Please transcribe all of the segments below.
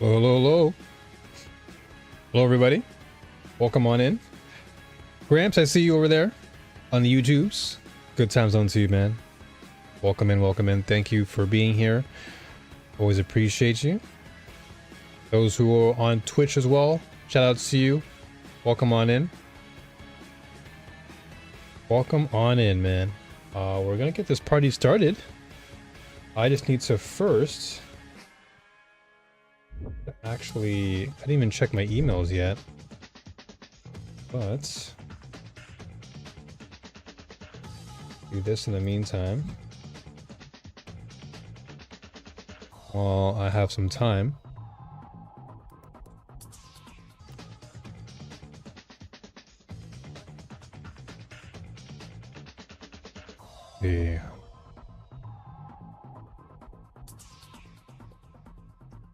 Hello, hello, hello. Hello, everybody. Welcome on in. Gramps, I see you over there on the YouTubes. Good time zone to you, man. Welcome in, welcome in. Thank you for being here. Always appreciate you. Those who are on Twitch as well, shout out to you. Welcome on in. Welcome on in, man. We're gonna get this party started. I just need to first... Actually, I didn't even check my emails yet. But... do this in the meantime. While I have some time. Yeah.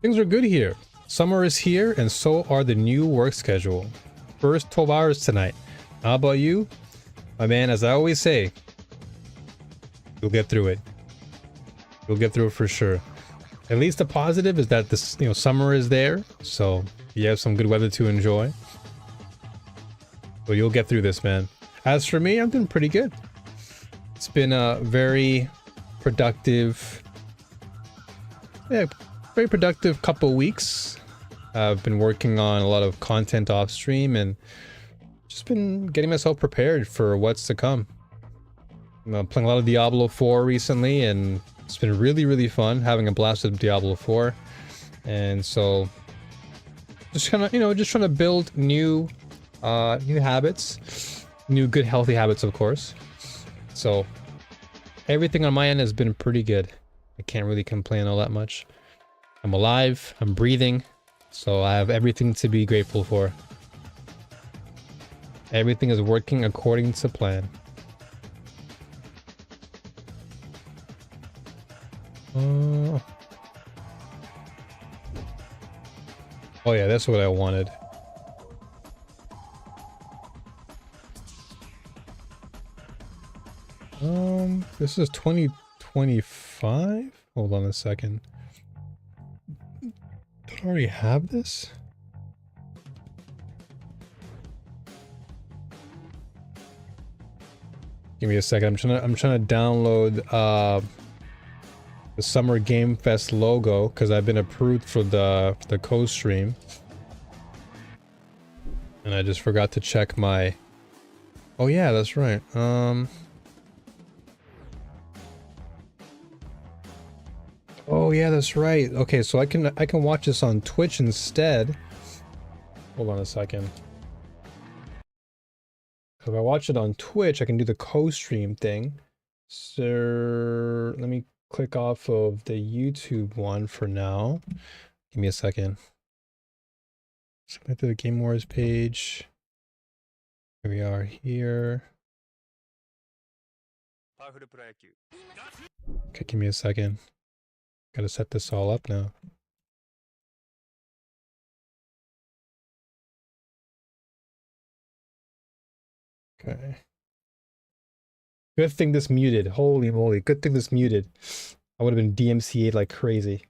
Things are good here. Summer is here, and so are the new work schedule. First 12 hours tonight. How about you? My man, as I always say, you'll get through it. You'll get through it for sure. At least the positive is that this, summer is there, so you have some good weather to enjoy. So you'll get through this, man. As for me, I'm doing pretty good. It's been a very productive, very productive couple weeks. I've been working on a lot of content off stream and just been getting myself prepared for what's to come. I'm playing a lot of Diablo 4 recently, and it's been really, really fun having a blast with Diablo 4. And so just kind of, just trying to build new habits, new good healthy habits, of course. So everything on my end has been pretty good. I can't really complain all that much. I'm alive, I'm breathing, so I have everything to be grateful for. Everything is working according to plan. Oh yeah, that's what I wanted. This is 2025? Hold on a second. Did I already have this? Give me a second. I'm trying to download the Summer Game Fest logo because I've been approved for the co-stream. And I just forgot to check my... Oh yeah, that's right. Oh yeah, that's right. Okay, so I can watch this on Twitch instead. Hold on a second. So if I watch it on Twitch, I can do the co-stream thing. So let me click off of the YouTube one for now. Give me a second. Submit to the Game Wars page. Here we are here. Okay, give me a second. Gotta set this all up now. Okay. Good thing this muted. Holy moly. Good thing this muted. I would have been DMCA'd like crazy.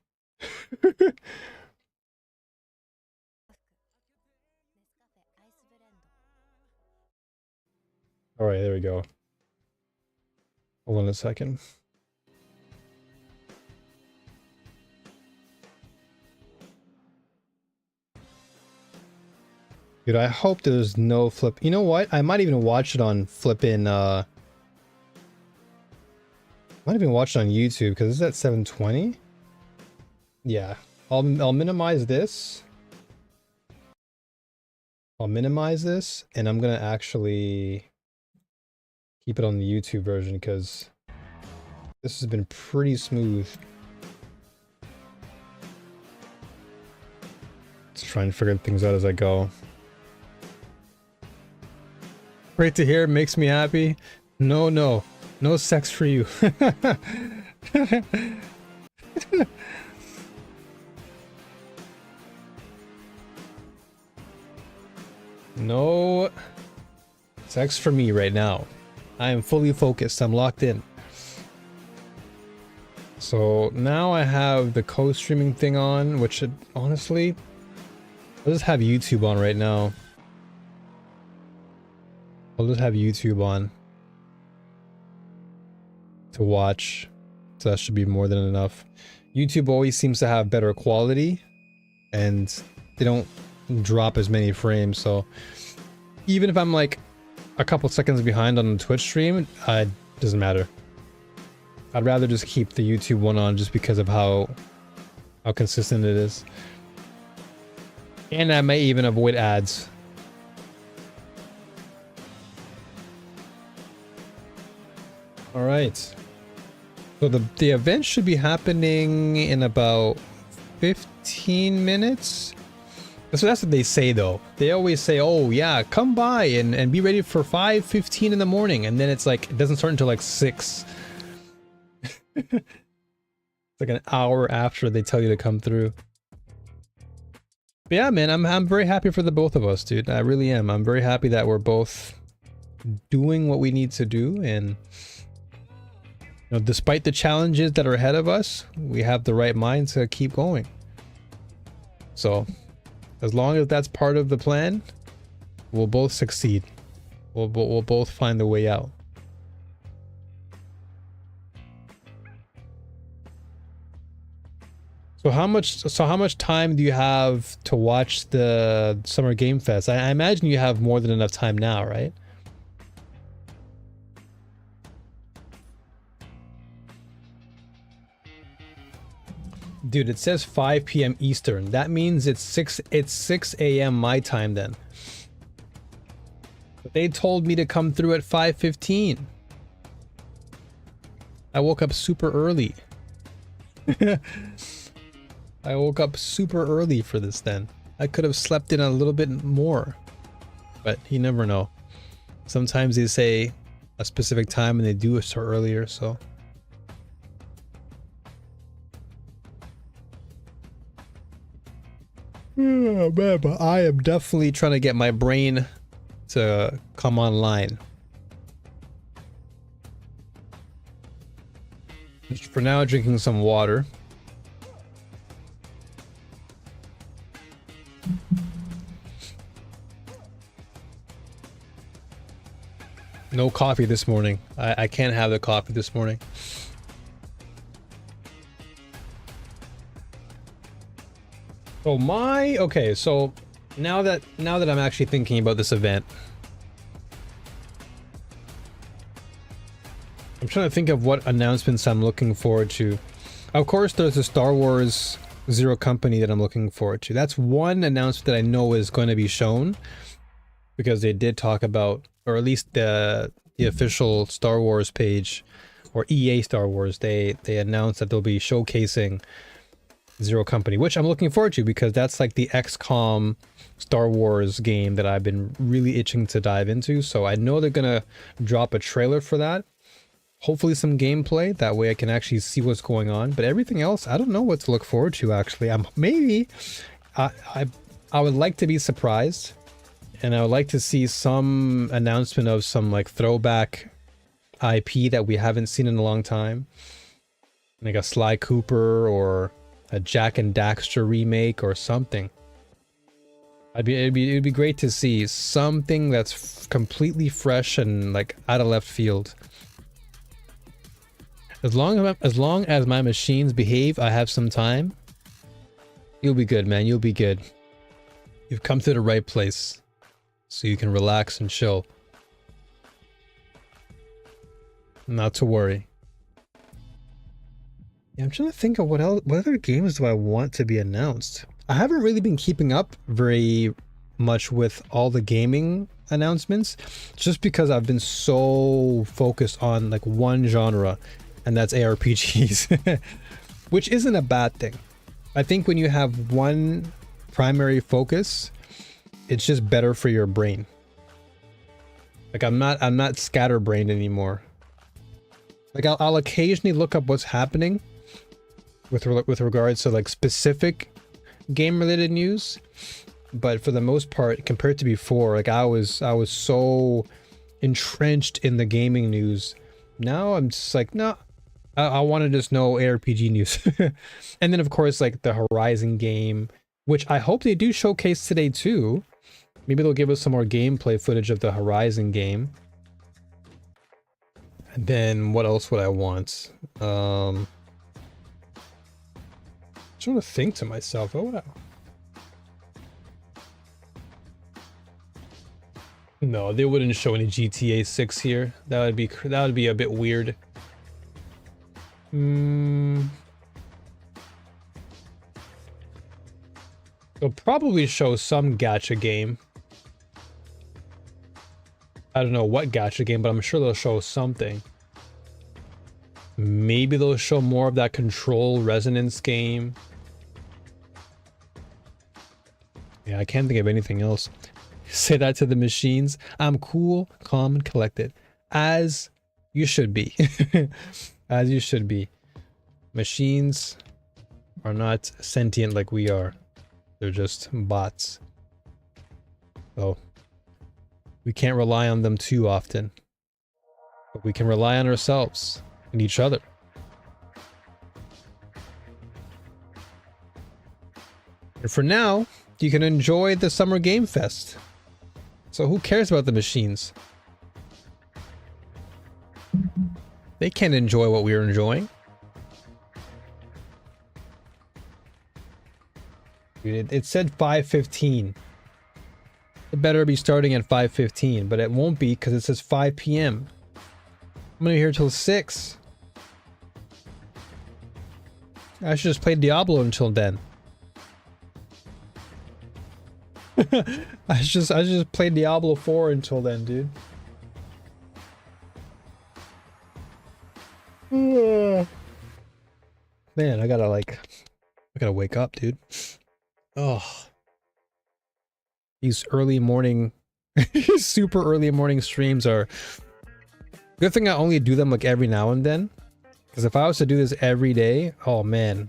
Alright, there we go. Hold on a second. Dude, I hope there's no flip. You know what? I might even watch it on flipping, might even watch it on YouTube because it's at 720. Yeah, I'll minimize this. I'll minimize this, and I'm gonna actually keep it on the YouTube version because this has been pretty smooth. Let's try and figure things out as I go. Great to hear, makes me happy. No sex for you. No sex for me right now. I am fully focused. I'm locked in. So now I have the co-streaming thing on, which should, honestly, I'll just have YouTube on right now. I'll just have YouTube on to watch. So that should be more than enough. YouTube always seems to have better quality and they don't drop as many frames. So even if I'm like a couple seconds behind on the Twitch stream, it doesn't matter. I'd rather just keep the YouTube one on just because of how consistent it is. And I may even avoid ads. All right. So the event should be happening in about 15 minutes. So that's what they say though. They always say, oh yeah, come by and be ready for 5:15 in the morning. And then it's like, it doesn't start until like 6. It's like an hour after they tell you to come through. But yeah, man, I'm very happy for the both of us, dude. I really am. I'm very happy that we're both doing what we need to do, and you know, despite the challenges that are ahead of us, we have the right mind to keep going. So, as long as that's part of the plan, we'll both succeed. We'll both find the way out. So how much time do you have to watch the Summer Game Fest? I imagine you have more than enough time now, right? Dude, it says 5 p.m. Eastern. That means it's 6 a.m. my time then. But they told me to come through at 5:15. I woke up super early. I woke up super early for this then. I could have slept in a little bit more. But you never know. Sometimes they say a specific time and they do it so earlier, so. Oh man, but I am definitely trying to get my brain to come online. Just for now, drinking some water. No coffee this morning. I can't have the coffee this morning. So okay, so now that I'm actually thinking about this event, I'm trying to think of what announcements I'm looking forward to. Of course, there's the Star Wars Zero Company that I'm looking forward to. That's one announcement that I know is going to be shown, because they did talk about, or at least the official Star Wars page, or EA Star Wars, they announced that they'll be showcasing Zero Company, which I'm looking forward to, because that's like the XCOM Star Wars game that I've been really itching to dive into. So I know they're gonna drop a trailer for that. Hopefully some gameplay, that way I can actually see what's going on. But everything else, I don't know what to look forward to actually. I would like to be surprised, and I would like to see some announcement of some like throwback IP that we haven't seen in a long time. Like a Sly Cooper or a Jack and Daxter remake or something. It'd be great to see something that's completely fresh and like out of left field. As long as my machines behave, I have some time. You'll be good, man. You'll be good. You've come to the right place, so you can relax and chill. Not to worry. Yeah, I'm trying to think of what other games do I want to be announced. I haven't really been keeping up very much with all the gaming announcements, just because I've been so focused on like one genre, and that's ARPGs, which isn't a bad thing. I think when you have one primary focus, it's just better for your brain. Like I'm not scatterbrained anymore. Like I'll occasionally look up what's happening with regards to like specific game related news, but for the most part, compared to before, like I was so entrenched in the gaming news. Now I'm just like, no, I want to just know ARPG news. And then of course like the Horizon game, which I hope they do showcase today too. Maybe they'll give us some more gameplay footage of the Horizon game. And then what else would I want? I'm trying to think to myself, what would I... No, they wouldn't show any GTA 6 here. That would be a bit weird. They'll probably show some gacha game. I don't know what gacha game, but I'm sure they'll show something. Maybe they'll show more of that Control Resonance game. Yeah, I can't think of anything else. Say that to the machines. I'm cool, calm, and collected. As you should be. As you should be. Machines are not sentient like we are. They're just bots. So we can't rely on them too often. But we can rely on ourselves and each other. And for now, you can enjoy the Summer Game Fest. So who cares about the machines? They can't enjoy what we're enjoying. Dude, it said 5:15. It better be starting at 5:15, but it won't be because it says 5 p.m. I'm gonna be here till 6. I should just play Diablo until then. I just play Diablo 4 until then, dude. Man, I gotta wake up, dude. Oh, these early morning, super early morning streams are good thing I only do them like every now and then. Because if I was to do this every day, oh man,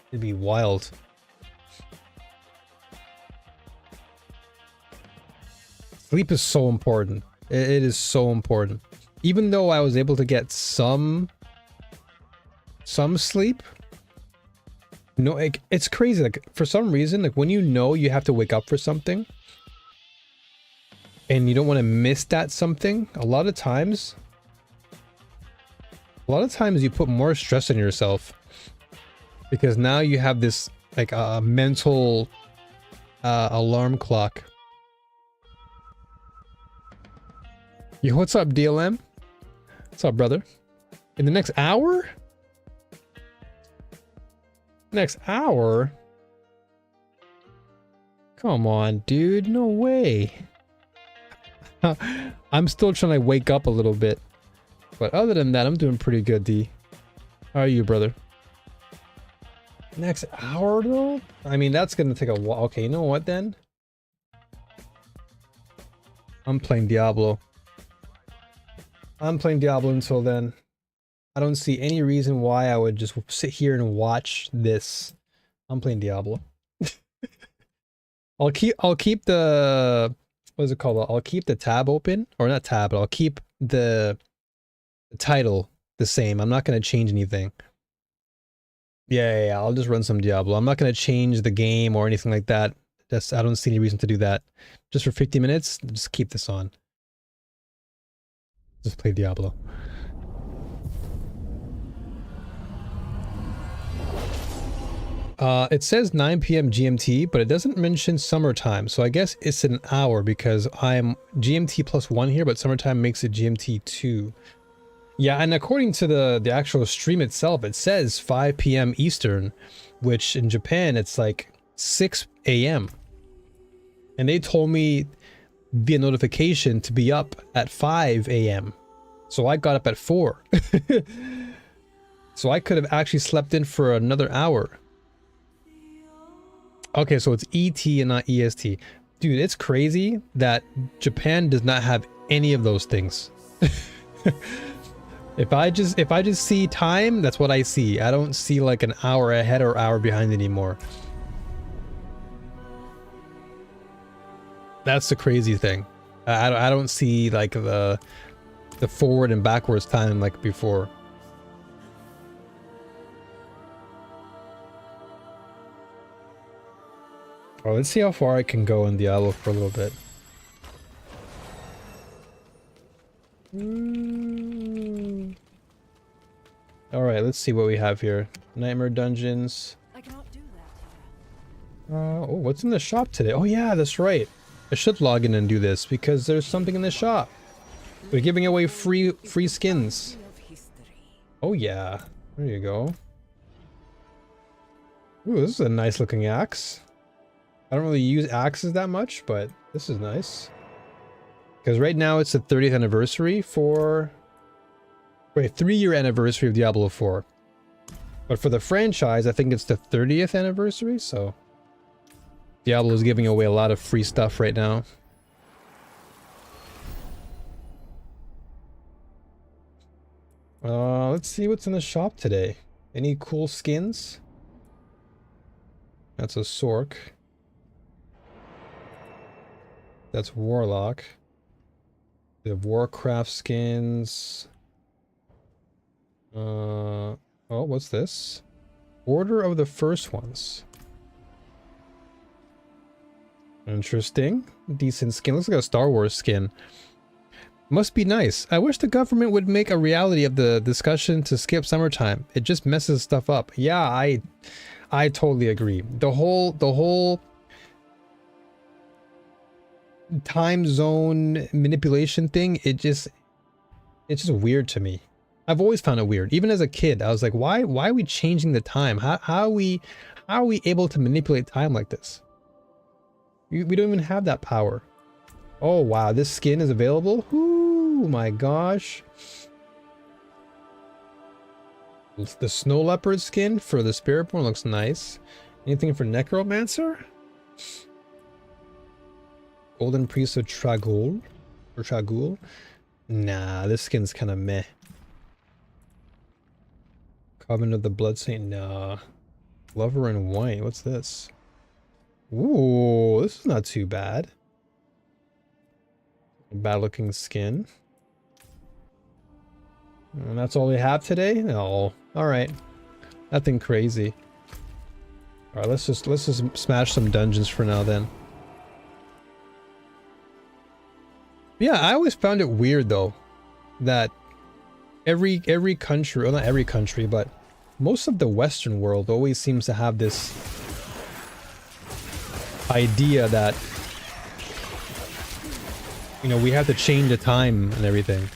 it'd be wild. Sleep is so important. It is so important. Even though I was able to get some sleep, no, it's crazy. Like for some reason, like when you know you have to wake up for something, and you don't want to miss that something, a lot of times you put more stress on yourself because now you have this like a mental alarm clock. Yo, what's up, DLM? What's up, brother? In the next hour? Next hour? Come on, dude. No way. I'm still trying to wake up a little bit. But other than that, I'm doing pretty good, D. How are you, brother? Next hour, though? I mean, that's gonna take a while. Okay, you know what, then? I'm playing Diablo. I'm playing Diablo until then. I don't see any reason why I would just sit here and watch this. I'm playing Diablo. I'll keep the, what is it called? I'll keep the tab open, or not tab, but I'll keep the title the same. I'm not going to change anything. Yeah, I'll just run some Diablo. I'm not going to change the game or anything like that. I don't see any reason to do that. Just for 50 minutes, just keep this on. Just play Diablo. It says 9 p.m. GMT, but it doesn't mention summertime. So I guess it's an hour because I'm GMT +1 here, but summertime makes it GMT 2. Yeah, and according to the actual stream itself, it says 5 p.m. Eastern, which in Japan, it's like 6 a.m. And they told me via notification to be up at 5 a.m. So I got up at 4. So I could have actually slept in for another hour. Okay, so it's ET and not EST. Dude, it's crazy that Japan does not have any of those things. If I just see time, that's what I see. I don't see like an hour ahead or hour behind anymore. That's the crazy thing. I don't see like the the forward and backwards time like before. Oh, let's see how far I can go in Diablo for a little bit. Alright, let's see what we have here. Nightmare dungeons. I cannot do that here. Oh, what's in the shop today? Oh yeah, that's right. I should log in and do this because there's something in the shop. We're giving away free skins. Oh yeah, there you go. Ooh, this is a nice looking axe. I don't really use axes that much, but this is nice. Because right now it's the 30th anniversary for... Wait, 3-year anniversary of Diablo 4. But for the franchise, I think it's the 30th anniversary, so... Diablo is giving away a lot of free stuff right now. Let's see what's in the shop today. Any cool skins? That's a Sork. That's Warlock. The Warcraft skins. Oh, what's this? Order of the First Ones. Interesting. Decent skin. Looks like a Star Wars skin. Must be nice. I wish the government would make a reality of the discussion to skip summertime. It just messes stuff up. Yeah, I totally agree. The whole time zone manipulation thing, it's just weird to me. I've always found it weird. Even as a kid, I was like, why are we changing the time? How are we able to manipulate time like this? We don't even have that power. Oh wow, this skin is available? Ooh my gosh. The Snow Leopard skin for the Spiritborn looks nice. Anything for Necromancer? Golden Priest of Tragul? Or Tragul? Nah, this skin's kind of meh. Covenant of the Blood Saint? Nah. Lover in White, what's this? Ooh, this is not too bad. Bad looking skin. And that's all we have today? No. Alright. Nothing crazy. Alright, let's just smash some dungeons for now then. Yeah, I always found it weird though that every country, well not every country, but most of the Western world always seems to have this idea that, you know, we have to change the time and everything.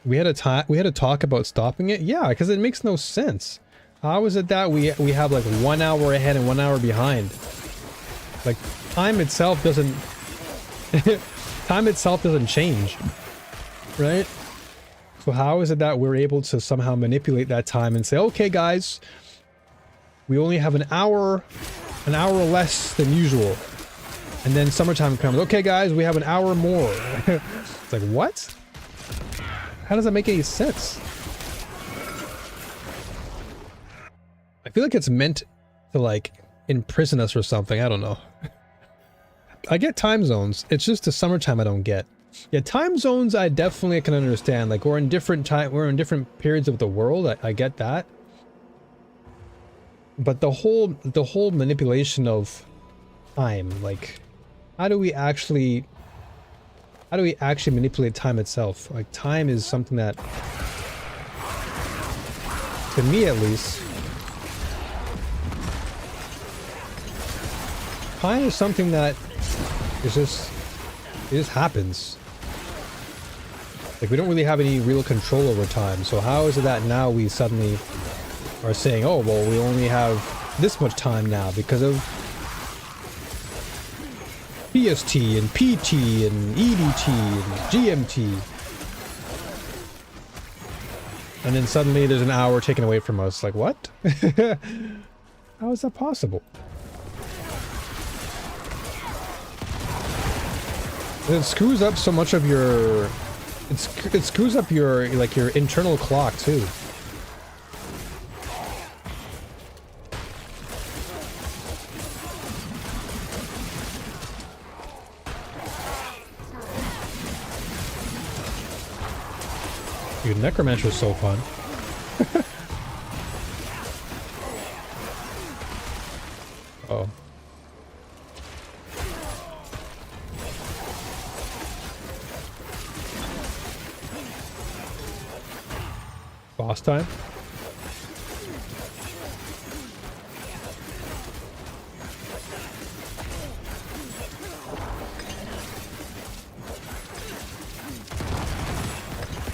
We had to talk about stopping it. Yeah, because it makes no sense. How is it that we have like 1 hour ahead and 1 hour behind? Like time itself doesn't time itself doesn't change, right? So how is it that we're able to somehow manipulate that time and say, okay guys, we only have an hour less than usual. And then summertime comes, okay guys, we have an hour more. It's like, what? How does that make any sense? I feel like it's meant to like imprison us or something. I don't know. I get time zones. It's just the summertime I don't get. Yeah, time zones I definitely can understand. Like we're in different periods of the world. I get that. But the whole manipulation of time, like how do we actually manipulate time itself? Like time is something that, to me at least, time is something that it just happens. Like we don't really have any real control over time. So how is it that now we suddenly are saying, oh well, we only have this much time now because of PST and PT and EDT and GMT. And then suddenly there's an hour taken away from us. Like, what? How is that possible? And it screws up so much of your... It screws up your, like, your internal clock, too. Dude, Necromancer is so fun. Oh. Boss time?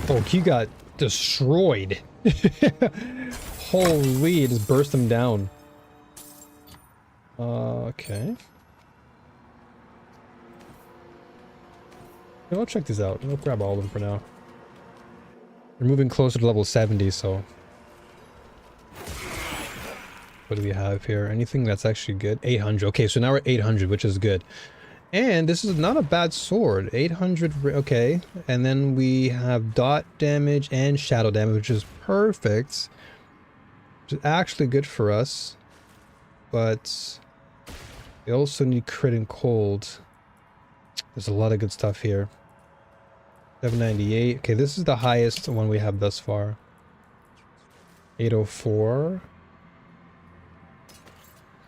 Oh, he got destroyed. Holy, it just burst him down. Okay. Yeah, I'll check these out. I'll grab all of them for now. We're moving closer to level 70, so... What do we have here? Anything that's actually good? 800. Okay, so now we're at 800, which is good. And this is not a bad sword. 800, okay. And then we have dot damage and shadow damage, which is perfect. Which is actually good for us. But we also need crit and cold. There's a lot of good stuff here. 798. Okay, this is the highest one we have thus far. 804.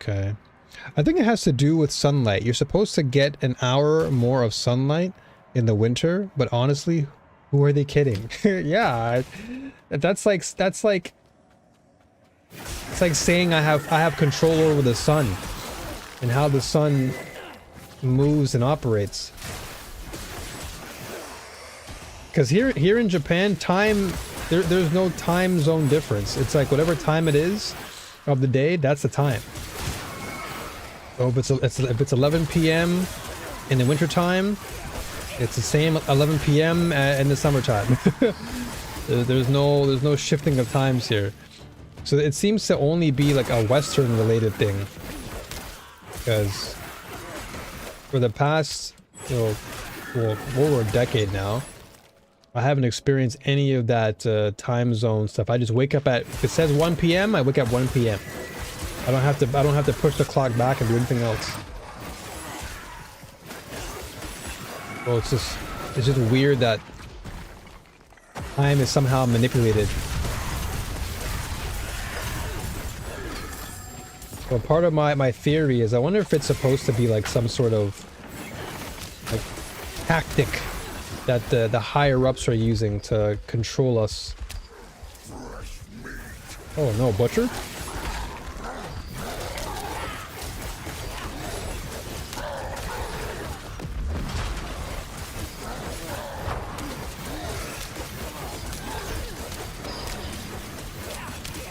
Okay. I think it has to do with sunlight. You're supposed to get an hour more of sunlight in the winter, but honestly, who are they kidding? Yeah, it's like saying I have control over the sun and how the sun moves and operates. Because here in Japan, time there's no time zone difference. It's like whatever time it is of the day, that's the time. So if it's 11 p.m. in the winter time, it's the same 11 p.m. in the summertime. there's no shifting of times here. So it seems to only be like a Western related thing. Because for the past, well, over a decade now, I haven't experienced any of that time zone stuff. I just wake up at, if it says 1 p.m., I wake up 1 p.m. I don't have to push the clock back and do anything else. Well, it's just weird that time is somehow manipulated. Well, part of my theory is I wonder if it's supposed to be like some sort of like tactic that the higher ups are using to control us. Oh no, Butcher?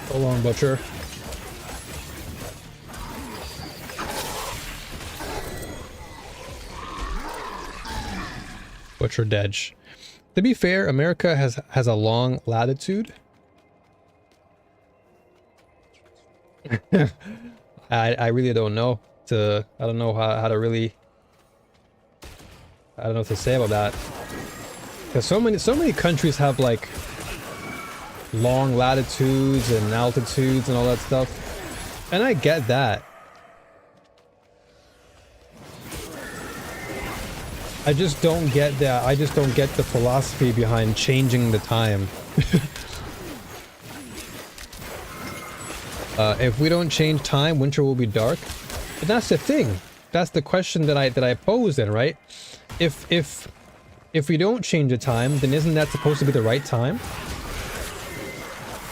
So long, Butcher. Butcher Dedge. To be fair, America has a long latitude. I really don't know. I don't know how to really. I don't know what to say about that. Because so many countries have like long latitudes and altitudes and all that stuff, and I get that. I just don't get that. I just don't get the philosophy behind changing the time. If we don't change time, winter will be dark. But that's the thing. That's the question that I posed then, right? If we don't change the time, then isn't that supposed to be the right time?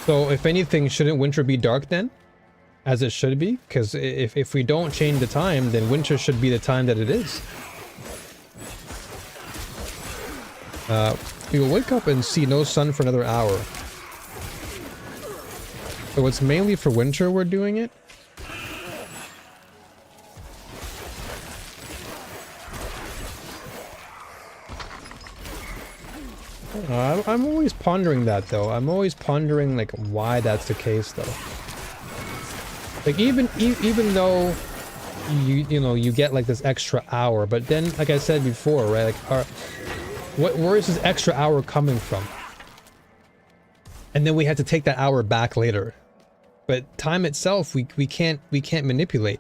So if anything, shouldn't winter be dark then? As it should be? Because if we don't change the time, then winter should be the time that it is. We will wake up and see no sun for another hour. So it's mainly for winter we're doing it? I'm always pondering that though. I'm always pondering like why that's the case though. Like even though you know you get like this extra hour, but then like I said before, right? Like where is this extra hour coming from? And then we have to take that hour back later. But time itself, we can't manipulate.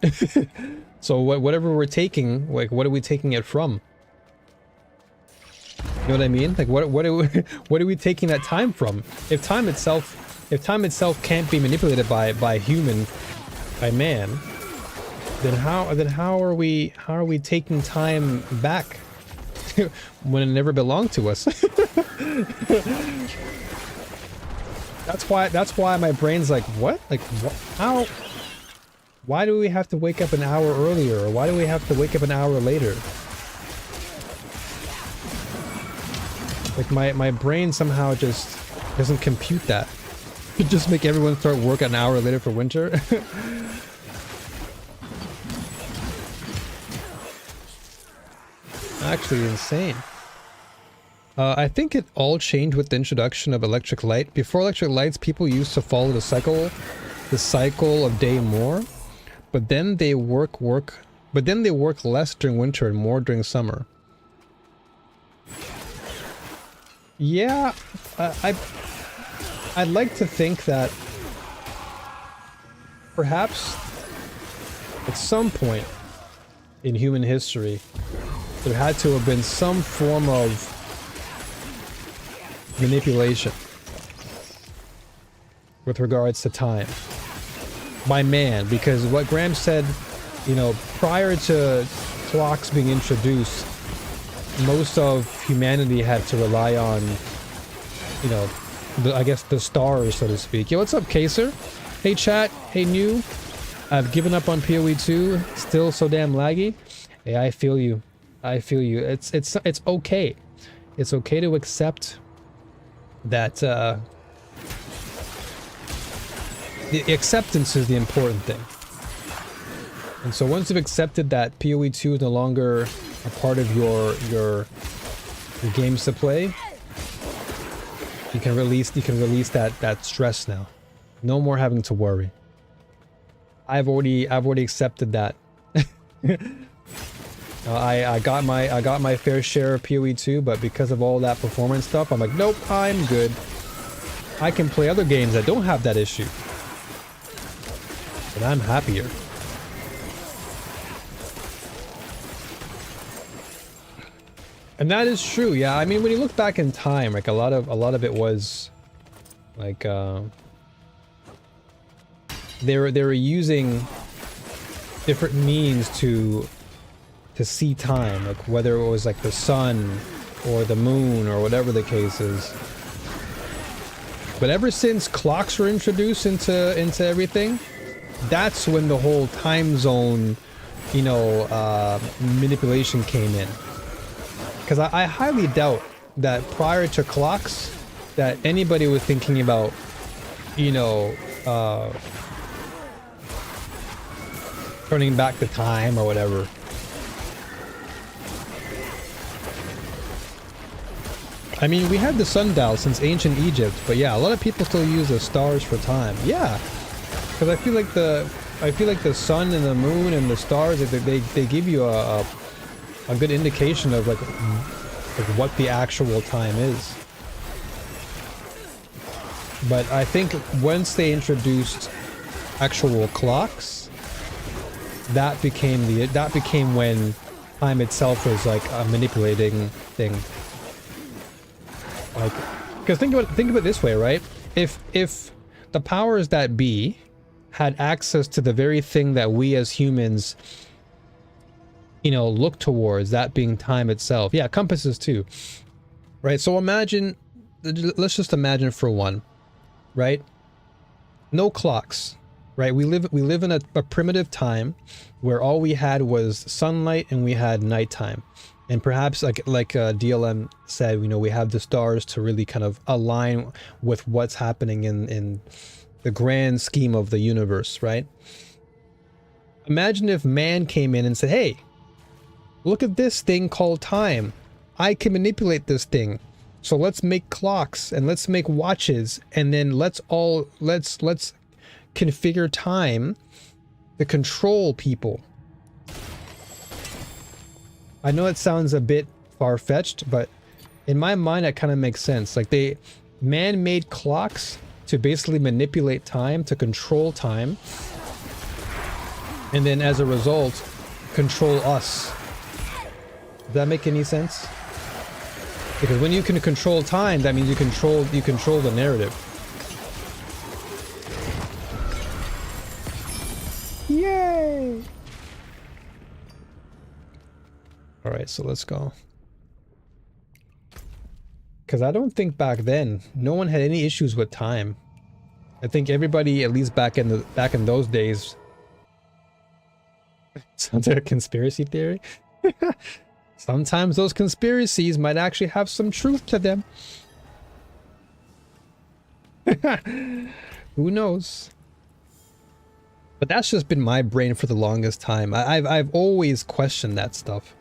So whatever we're taking, like what are we taking it from? You know what I mean? Like what are we, what are we taking that time from? If time itself can't be manipulated by man, then how are we taking time back when it never belonged to us? That's why my brain's like, what? Like how? Why do we have to wake up an hour earlier, or why do we have to wake up an hour later? Like my brain somehow just doesn't compute that. Just make everyone start work an hour later for winter. Actually insane. I think it all changed with the introduction of electric light. Before electric lights, people used to follow the cycle of day more, but then they work less during winter and more during summer. Yeah, I'd like to think that perhaps at some point in human history there had to have been some form of manipulation with regards to time by man, because what Graham said, you know, prior to clocks being introduced, most of humanity had to rely on, you know, I guess the stars, so to speak. Yo, what's up, Kaser? Hey chat, hey new. I've given up on PoE 2, still so damn laggy. Hey, I feel you. I feel you. It's okay. It's okay to accept that the acceptance is the important thing. And so once you've accepted that PoE 2 is no longer a part of your games to play, you can release that stress now. No more having to worry. I've already accepted that. I got my fair share of PoE 2, but because of all that performance stuff, I'm like, nope, I'm good. I can play other games that don't have that issue. But I'm happier. And that is true, yeah. I mean, when you look back in time, like a lot of it was like they were using different means to see time, like whether it was like the sun or the moon or whatever the case is. But ever since clocks were introduced into everything, that's when the whole time zone, you know, manipulation came in. Because I highly doubt that prior to clocks that anybody was thinking about, you know, turning back the time or whatever. I mean, we had the sundial since ancient Egypt, but yeah, a lot of people still use the stars for time. Yeah, because I feel like the sun and the moon and the stars, they give you a good indication of like what the actual time is. But I think once they introduced actual clocks, that became when time itself was like a manipulating thing. Like, because think about it this way, right? If the powers that be had access to the very thing that we as humans, you know, look towards, that being time itself. Yeah, compasses too, right? So imagine, let's just imagine for one, right? No clocks, right? We live in a primitive time where all we had was sunlight and we had nighttime. And perhaps like DLM said, you know, we have the stars to really kind of align with what's happening in the grand scheme of the universe, right? Imagine if man came in and said, hey, look at this thing called time. I can manipulate this thing. So let's make clocks and let's make watches, and then let's configure time to control people. I know it sounds a bit far-fetched, but in my mind that kind of makes sense. Like man made clocks to basically manipulate time, to control time, and then as a result control us. Does that make any sense? Because when you can control time, that means you control the narrative. Yay! All right, so let's go. Because I don't think back then no one had any issues with time. I think everybody, at least back in those days. Sounds like a conspiracy theory. Sometimes those conspiracies might actually have some truth to them. Who knows? But that's just been my brain for the longest time. I've always questioned that stuff.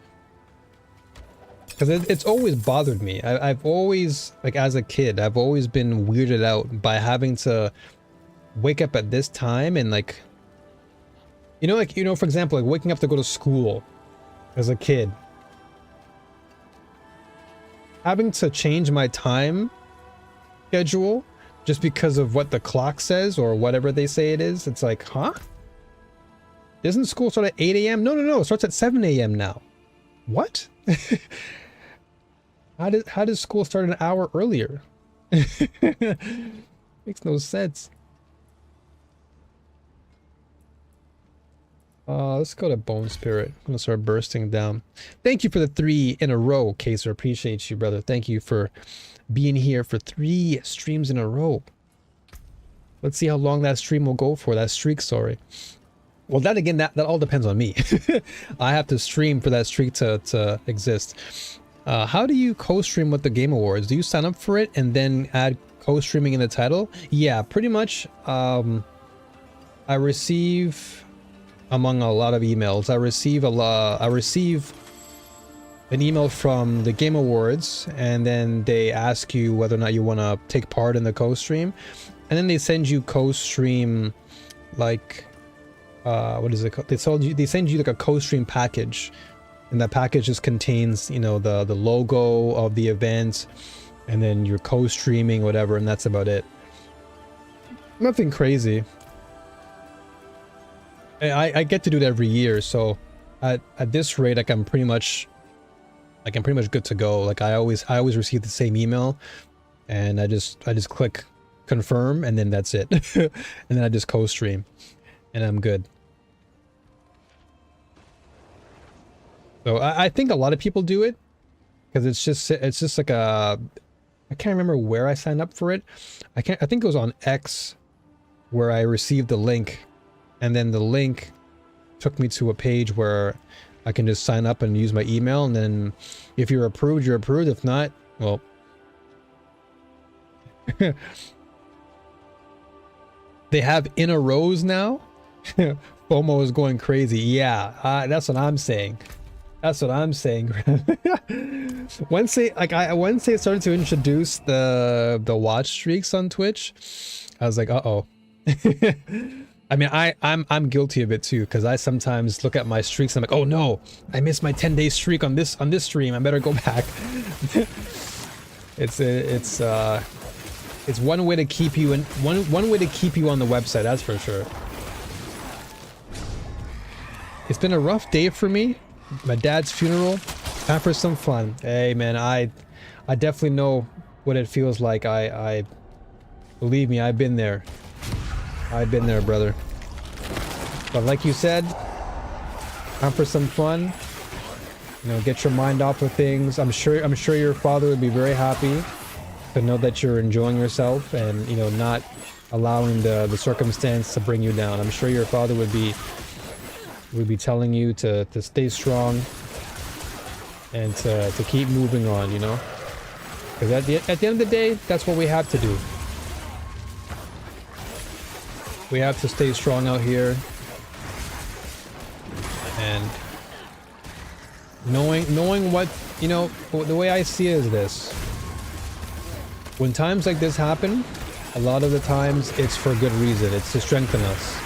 Because it's always bothered me. I've always, like as a kid, I've always been weirded out by having to wake up at this time and like, for example, like waking up to go to school as a kid. Having to change my time schedule just because of what the clock says or whatever they say it is. It's like, huh? Doesn't school start at 8 a.m.? No. It starts at 7 a.m. now. What? How does school start an hour earlier? Makes no sense. Let's go to Bone Spirit. I'm gonna start bursting down. Thank you for the 3 in a row, Kaser. Appreciate you, brother. Thank you for being here for 3 streams in a row. Let's see how long that stream will go for. That streak, sorry. Well, that again, that all depends on me. I have to stream for that streak to exist. How do you co-stream with the Game Awards? Do you sign up for it and then add co-streaming in the title? Yeah, pretty much. I receive, among a lot of emails, I receive an email from the Game Awards, and then they ask you whether or not you want to take part in the co-stream, and then they send you co-stream, like, what is it called? They send you like a co-stream package, and that package just contains, the logo of the event, and then you're co-streaming, whatever, and that's about it. Nothing crazy. I get to do it every year, so at this rate, like I'm pretty much good to go. Like I always receive the same email, and I just click confirm, and then that's it. And then I just co-stream, and I'm good. So I think a lot of people do it because it's just like I can't remember where I signed up for it. I think it was on X where I received the link, and then the link took me to a page where I can just sign up and use my email, and then if you're approved, you're approved. If not, well. They have in a rows now. FOMO is going crazy. Yeah, that's what I'm saying. That's what I'm saying. Once they started to introduce the watch streaks on Twitch, I was like, uh-oh. I mean, I'm guilty of it too, because I sometimes look at my streaks and I'm like, oh no, I missed my 10-day streak on this stream. I better go back. It's one way to keep you in one way to keep you on the website, that's for sure. It's been a rough day for me. My dad's funeral. Time for some fun. Hey man, I definitely know what it feels like. I believe me, I've been there. I've been there, brother. But like you said, time for some fun. Get your mind off of things. I'm sure your father would be very happy to know that you're enjoying yourself and not allowing the circumstance to bring you down. I'm sure your father would be telling you to stay strong and to keep moving on, because at the end of the day, that's what we have to do. We have to stay strong out here, and knowing what, the way I see it is this: when times like this happen, a lot of the times it's for good reason. It's to strengthen us.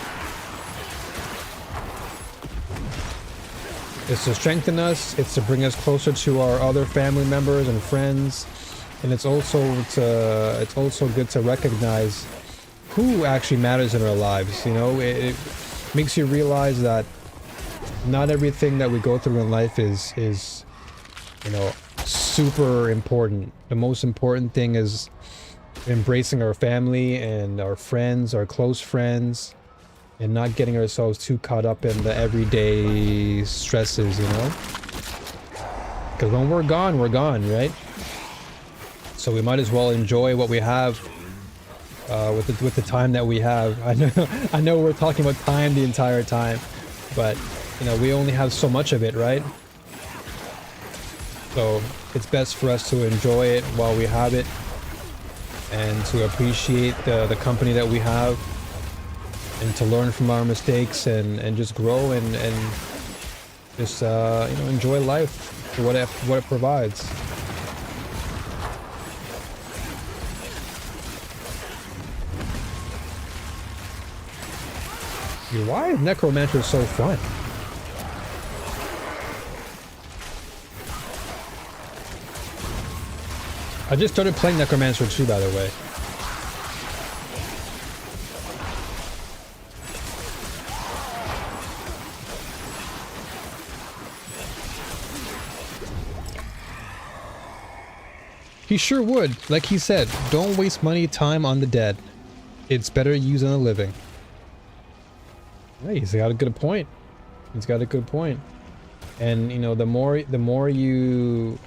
It's to strengthen us, it's to bring us closer to our other family members and friends, and it's also good to recognize who actually matters in our lives. It makes you realize that not everything that we go through in life is super important. The most important thing is embracing our family and our friends, our close friends, and not getting ourselves too caught up in the everyday stresses, you know? Because when we're gone, right? So we might as well enjoy what we have with the time that we have. I know we're talking about time the entire time, but you know, we only have so much of it, right? So it's best for us to enjoy it while we have it, and to appreciate the company that we have, and to learn from our mistakes, and just grow and just you know, enjoy life for what it provides. Why is Necromancer so fun? I just started playing Necromancer 2, by the way. He sure would. Like he said, don't waste money, time on the dead. It's better used on the living. Hey, he's got a good point. He's got a good point. And you know, the more you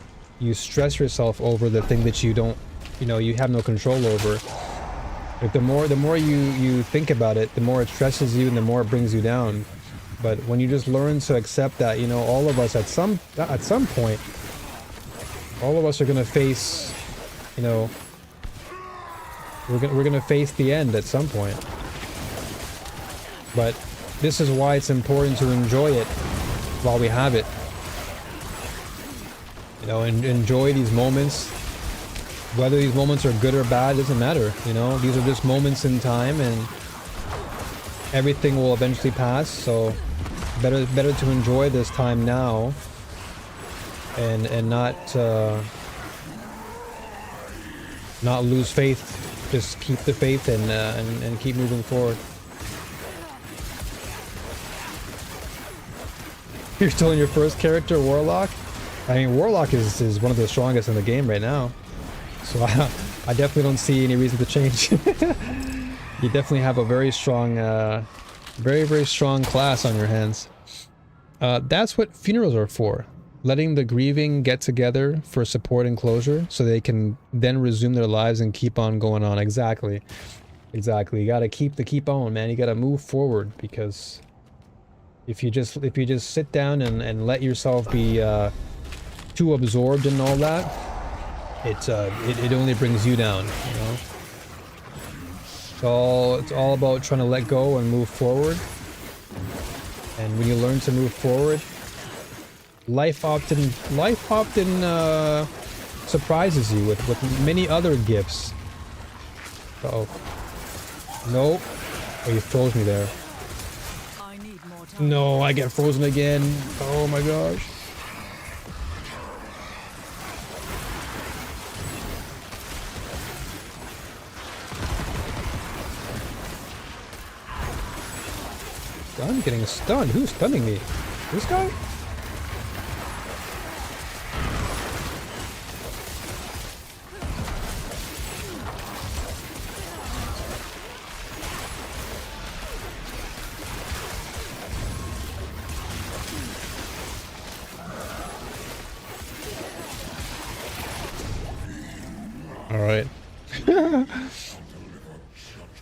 stress yourself over the thing that you don't, you know, you have no control over. Like the more you think about it, the more it stresses you and the more it brings you down. But when you just learn to accept that, you know, all of us at some point, all of us are gonna face, you know, we're gonna face the end at some point. But this is why it's important to enjoy it while we have it. You know, and enjoy these moments. Whether these moments are good or bad doesn't matter. You know, these are just moments in time, and everything will eventually pass. So better to enjoy this time now, and not lose faith. Just keep the faith and keep moving forward. You're still in your first character, Warlock? I mean, Warlock is one of the strongest in the game right now. So I definitely don't see any reason to change. You definitely have a very strong, very strong class on your hands. That's what funerals are for. Letting the grieving get together for support and closure so they can then resume their lives and keep on going on. Exactly. Exactly. You gotta keep on, man. You gotta move forward, because if you just sit down and let yourself be too absorbed in all that, it only brings you down, you know. It's all about trying to let go and move forward. And when you learn to move forward, life often surprises you with many other gifts. Uh-oh. Nope. Oh, you froze me there. No, I get frozen again. Oh my gosh. I'm getting stunned. Who's stunning me? This guy? Alright.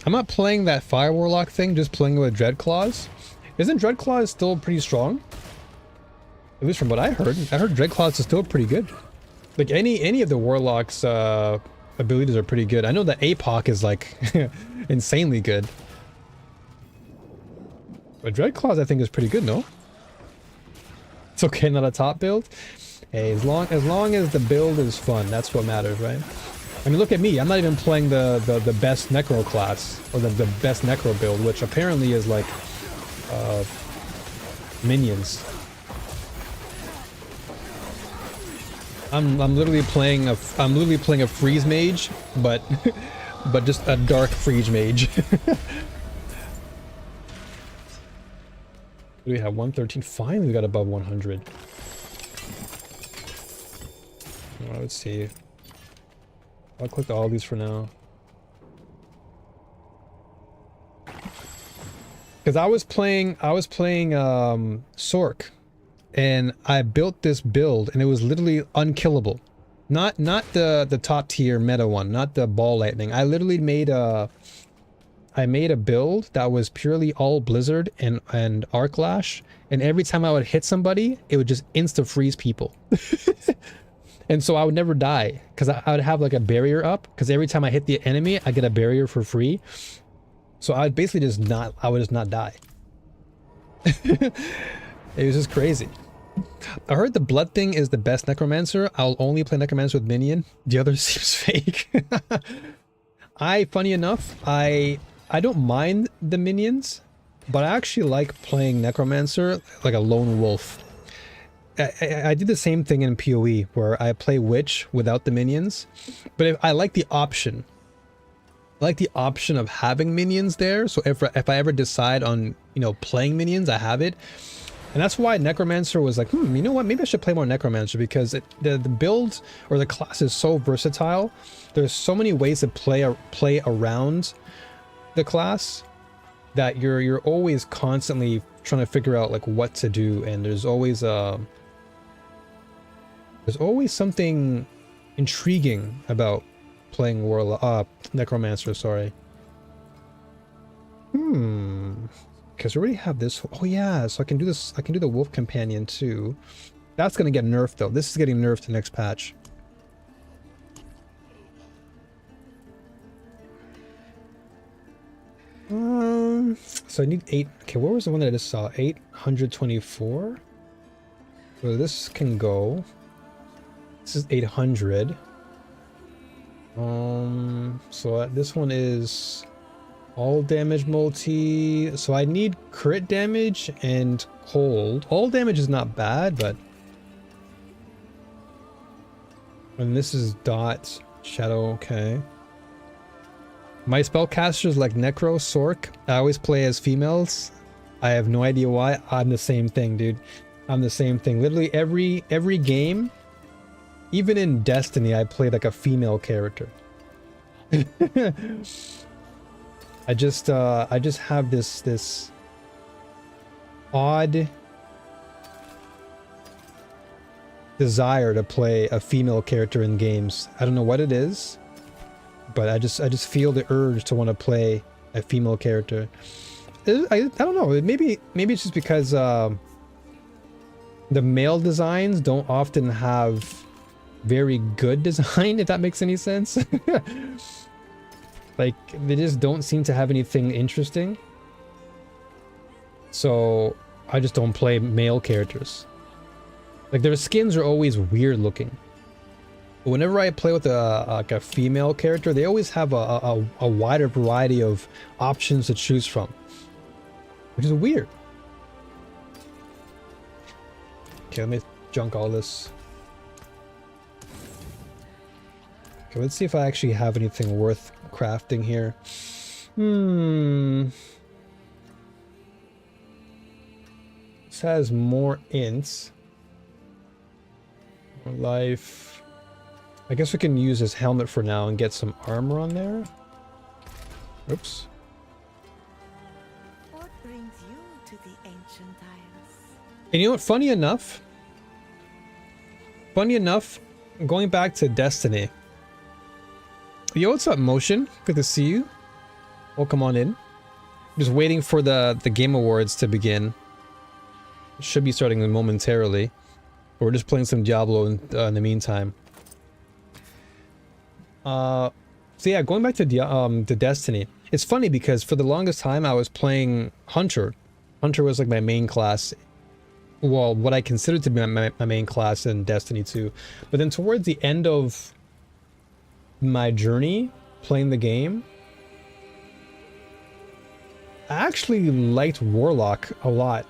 I'm not playing that Fire Warlock thing, just playing with Dreadclaws. Isn't Dreadclaws still pretty strong? At least from what I heard. I heard Dreadclaws is still pretty good. Like any of the Warlock's abilities are pretty good. I know that APOC is like insanely good. But Dreadclaws I think is pretty good, no? It's okay, not a top build? Hey, as long as the build is fun, that's what matters, right? I mean, look at me. I'm not even playing the best Necro class, or the best Necro build, which apparently is like minions. I'm literally playing a freeze mage, but but just a dark freeze mage. We have 113. Finally, we got above 100. Let's see. I'll click all these for now. Because I was playing Sork, and I built this build, and it was literally unkillable. Not the top tier meta one, not the ball lightning. I literally made a build that was purely all blizzard and arc lash, and every time I would hit somebody, it would just insta freeze people. And so I would never die because I would have like a barrier up, because every time I hit the enemy, I get a barrier for free. So I would basically just not die. It was just crazy. I heard the blood thing is the best necromancer. I'll only play necromancer with minion. The other seems fake. Funny enough, I don't mind the minions, but I actually like playing necromancer like a lone wolf. I did the same thing in PoE where I play witch without the minions, but I like the option. I like the option of having minions there, so if I ever decide on, you know, playing minions, I have it. And that's why Necromancer was like, you know what, maybe I should play more Necromancer, because the build or the class is so versatile. There's so many ways to play around the class that you're always constantly trying to figure out like what to do, and there's always something intriguing about playing Necromancer, sorry. Because we already have this. Oh yeah, so I can do this. I can do the Wolf Companion too. That's gonna get nerfed though. This is getting nerfed the next patch. So I need 8. Okay, what was the one that I just saw? 824. So this can go. This is 800. So this one is all damage multi. So I need crit damage and cold. All damage is not bad, but and this is dot shadow. Okay. My spellcasters like Necro, Sork, I always play as females. I have no idea why. I'm the same thing, dude. I'm the same thing. Literally every game, even in Destiny, I play like a female character. I just have this odd desire to play a female character in games. I don't know what it is, but I just feel the urge to want to play a female character. I don't know. Maybe it's just because the male designs don't often have very good design, if that makes any sense. Like, they just don't seem to have anything interesting. So I just don't play male characters. Like, their skins are always weird looking. But whenever I play with like a female character, they always have a wider variety of options to choose from, which is weird. Okay, let me junk all this. Okay, let's see if I actually have anything worth crafting here. This has more ints. More life. I guess we can use his helmet for now and get some armor on there. Oops. What brings you to the ancient isles? And you know what? Funny enough, going back to Destiny. Yo, what's up, Motion? Good to see you. Welcome on in. Just waiting for the Game Awards to begin. It should be starting momentarily. We're just playing some Diablo in the meantime. So yeah, going back to Destiny. It's funny because for the longest time I was playing Hunter. Hunter was like my main class. Well, what I considered to be my main class in Destiny 2. But then towards the end of my journey playing the game, I actually liked Warlock a lot.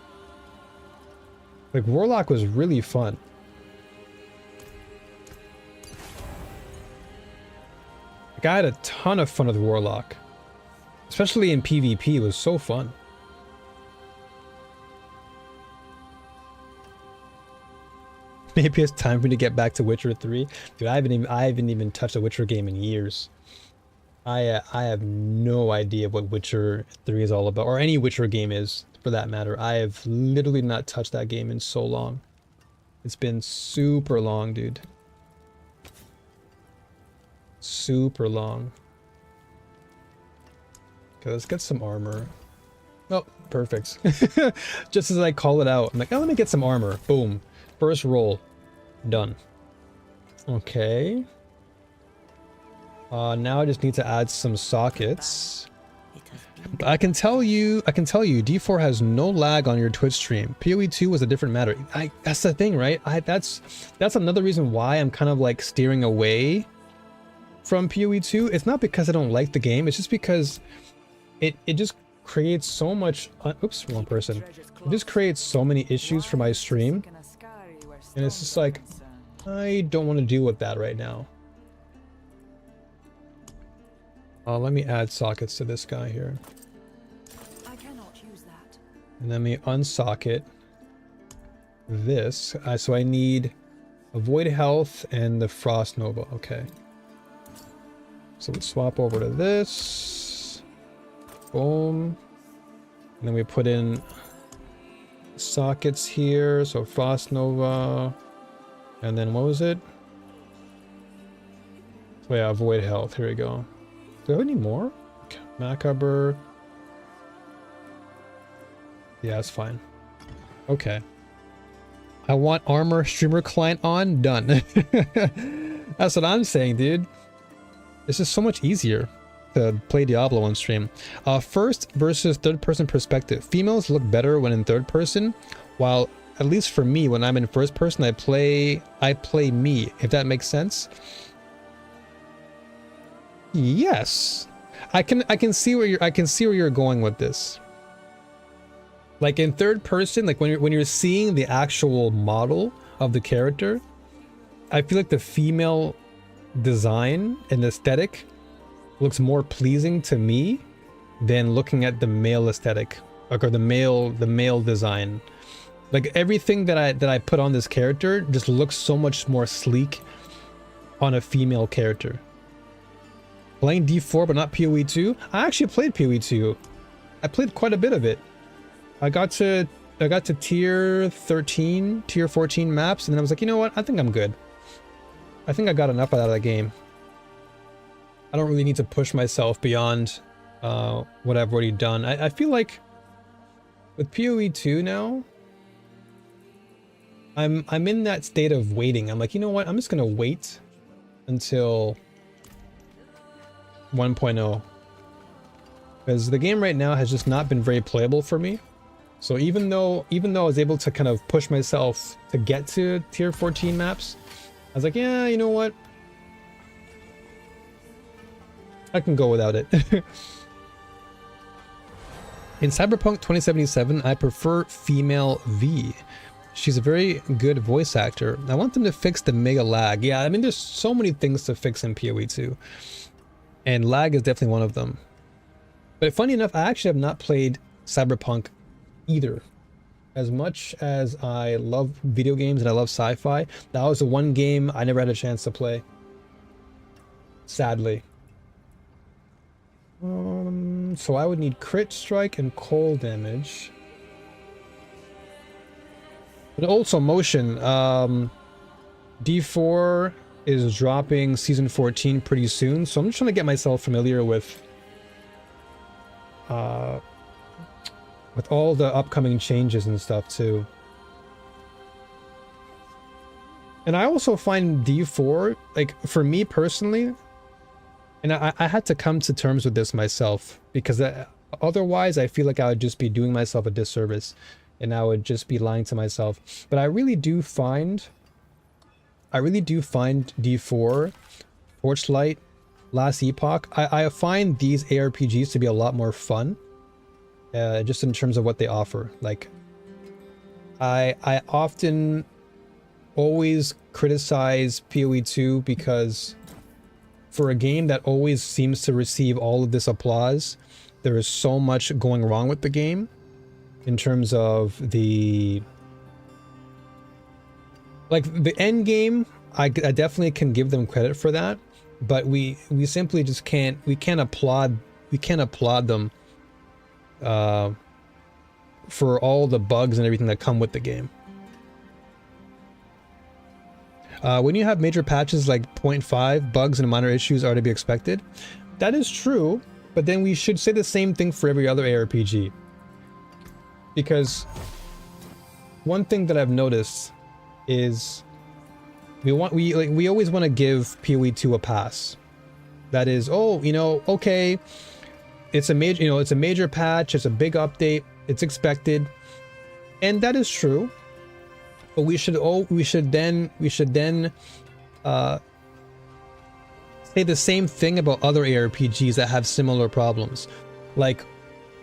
Like, Warlock was really fun. Like, I had a ton of fun with Warlock. Especially in PvP, it was so fun. Maybe it's time for me to get back to Witcher 3. Dude, I haven't even touched a Witcher game in years. I have no idea what Witcher 3 is all about, or any Witcher game is, for that matter. I have literally not touched that game in so long. It's been super long, dude. Super long. Okay, let's get some armor. Oh, perfect. Just as I call it out, I'm like, oh, let me get some armor. Boom. First roll. Done. Okay. Now I just need to add some sockets. I can tell you, D4 has no lag on your Twitch stream. PoE2 was a different matter. That's the thing, right? That's another reason why I'm kind of like steering away from PoE2. It's not because I don't like the game. It's just because it just creates so much. Oops, wrong person. It just creates so many issues for my stream, and it's just like I don't want to deal with that right now. Let me add sockets to this guy here. I cannot use that. And then we unsocket this. So I need a Void Health and the Frost Nova. Okay. So we swap over to this. Boom. And then we put in sockets here. So Frost Nova. And then what was it? So yeah, Void Health. Here we go. Do I have any more? Okay. Macabre. Yeah, it's fine. Okay. I want armor streamer client on. Done. That's what I'm saying, dude. This is so much easier to play Diablo on stream. First versus third person perspective. Females look better when in third person, while at least for me, when I'm in first person, I play me, if that makes sense. Yes, I can see where you're going with this. Like in third person, like when you're seeing the actual model of the character, I feel like the female design and aesthetic looks more pleasing to me than looking at the male aesthetic, like, or the male design. Like everything that I put on this character just looks so much more sleek on a female character. Playing D4 but not PoE2. I actually played PoE2. I played quite a bit of it. I got to tier 13, tier 14 maps, and then I was like, you know what? I think I'm good. I think I got enough out of that game. I don't really need to push myself beyond what I've already done. I feel like with PoE2 now, I'm in that state of waiting. I'm like, you know what? I'm just gonna wait until 1.0, because the game right now has just not been very playable for me. So even though I was able to kind of push myself to get to tier 14 maps, I was like, yeah, you know what? I can go without it. In Cyberpunk 2077, I prefer female V. She's a very good voice actor. I want them to fix the mega lag. Yeah, I mean, there's so many things to fix in PoE2. And lag is definitely one of them. But funny enough, I actually have not played Cyberpunk either. As much as I love video games and I love sci-fi, that was the one game I never had a chance to play. Sadly. So I would need crit strike and cold damage. But also motion. D4 is dropping season 14 pretty soon, so I'm just trying to get myself familiar with all the upcoming changes and stuff too. And I also find D4, like for me personally, and I had to come to terms with this myself, because otherwise I feel like I would just be doing myself a disservice and I would just be lying to myself. But I really do find D4, Torchlight, Last Epoch, I find these ARPGs to be a lot more fun, just in terms of what they offer. Like, I often always criticize PoE2 because for a game that always seems to receive all of this applause, there is so much going wrong with the game in terms of the Like the end game, I definitely can give them credit for that, but we simply just can't applaud them for all the bugs and everything that come with the game. When you have major patches like 0.5, bugs and minor issues are to be expected. That is true, but then we should say the same thing for every other ARPG. Because one thing that I've noticed is we always want to give PoE 2 a pass. That is, oh, you know, okay, it's a major, you know, it's a major patch, it's a big update, it's expected, and that is true. But we should then say the same thing about other ARPGs that have similar problems. Like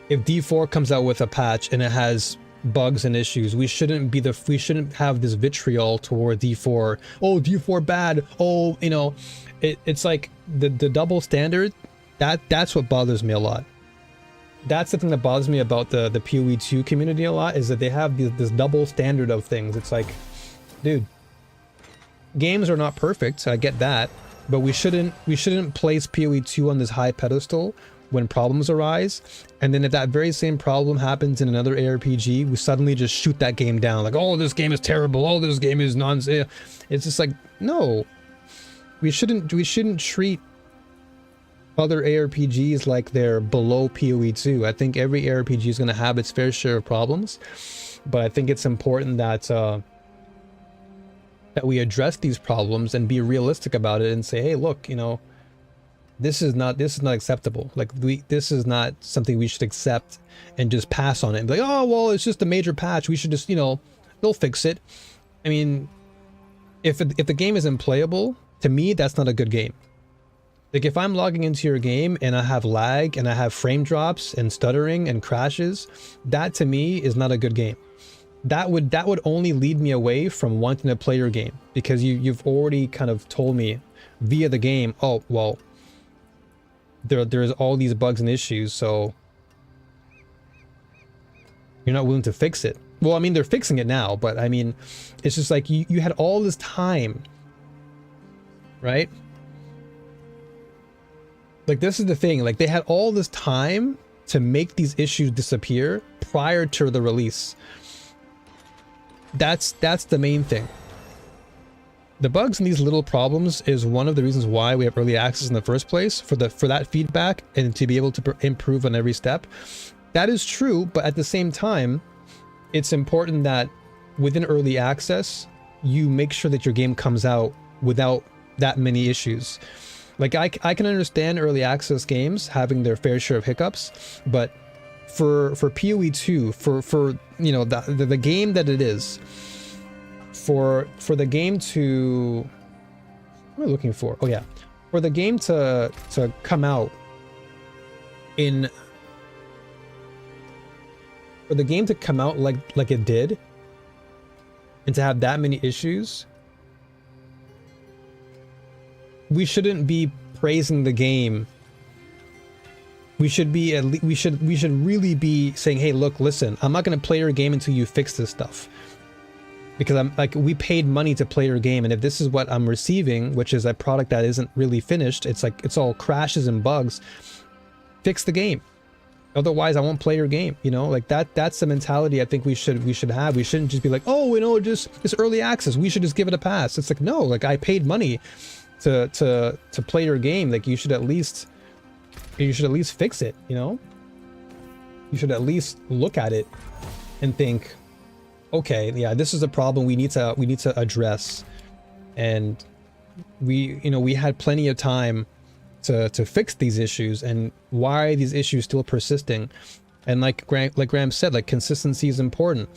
if D4 comes out with a patch and it has bugs and issues, we shouldn't have this vitriol toward D4. Oh, D4 bad. Oh, you know, it's like the double standard. That's what bothers me a lot. That's the thing that bothers me about the PoE 2 community a lot, is that they have this double standard of things. It's like, dude, games are not perfect, I get that, but we shouldn't place PoE 2 on this high pedestal when problems arise, and then if that very same problem happens in another ARPG, we suddenly just shoot that game down, like, oh, this game is terrible, oh, this game is nonsense. It's just like, no, we shouldn't treat other ARPGs like they're below PoE 2. I think every ARPG is going to have its fair share of problems, but I think it's important that that we address these problems and be realistic about it and say, hey, look, you know, this is not acceptable. Like this is not something we should accept and just pass on it and be like, oh, well, it's just a major patch, we should just, you know, they'll fix it. I mean, if the game isn't playable, to me, that's not a good game. Like if I'm logging into your game and I have lag and I have frame drops and stuttering and crashes, that to me is not a good game. That would only lead me away from wanting to play your game, because you've already kind of told me via the game, oh, well, there's all these bugs and issues, so you're not willing to fix it. Well, I mean, they're fixing it now, but I mean, it's just like you had all this time, right? Like, this is the thing, like they had all this time to make these issues disappear prior to the release. That's the main thing. The bugs and these little problems is one of the reasons why we have early access in the first place, for that feedback and to be able to improve on every step. That is true, but at the same time, it's important that within early access, you make sure that your game comes out without that many issues. Like I can understand early access games having their fair share of hiccups, but for PoE 2, for you know, the game that it is, for the game to, what am I looking for? Oh yeah, for the game to come out in, for the game to come out like it did, and to have that many issues, we shouldn't be praising the game. We should be we should really be saying, hey, look, listen, I'm not going to play your game until you fix this stuff, because I'm like, we paid money to play your game, and if this is what I'm receiving, which is a product that isn't really finished, it's like it's all crashes and bugs, fix the game. Otherwise, I won't play your game. You know, like that's the mentality I think we should have. We shouldn't just be like, oh, you know, just it's early access, we should just give it a pass. It's like, no, like I paid money to play your game. Like you should at least fix it, you know? You should at least look at it and think, okay, yeah, this is a problem we need to address. And we had plenty of time to fix these issues, and why are these issues still persisting? And like Graham said, like, consistency is important.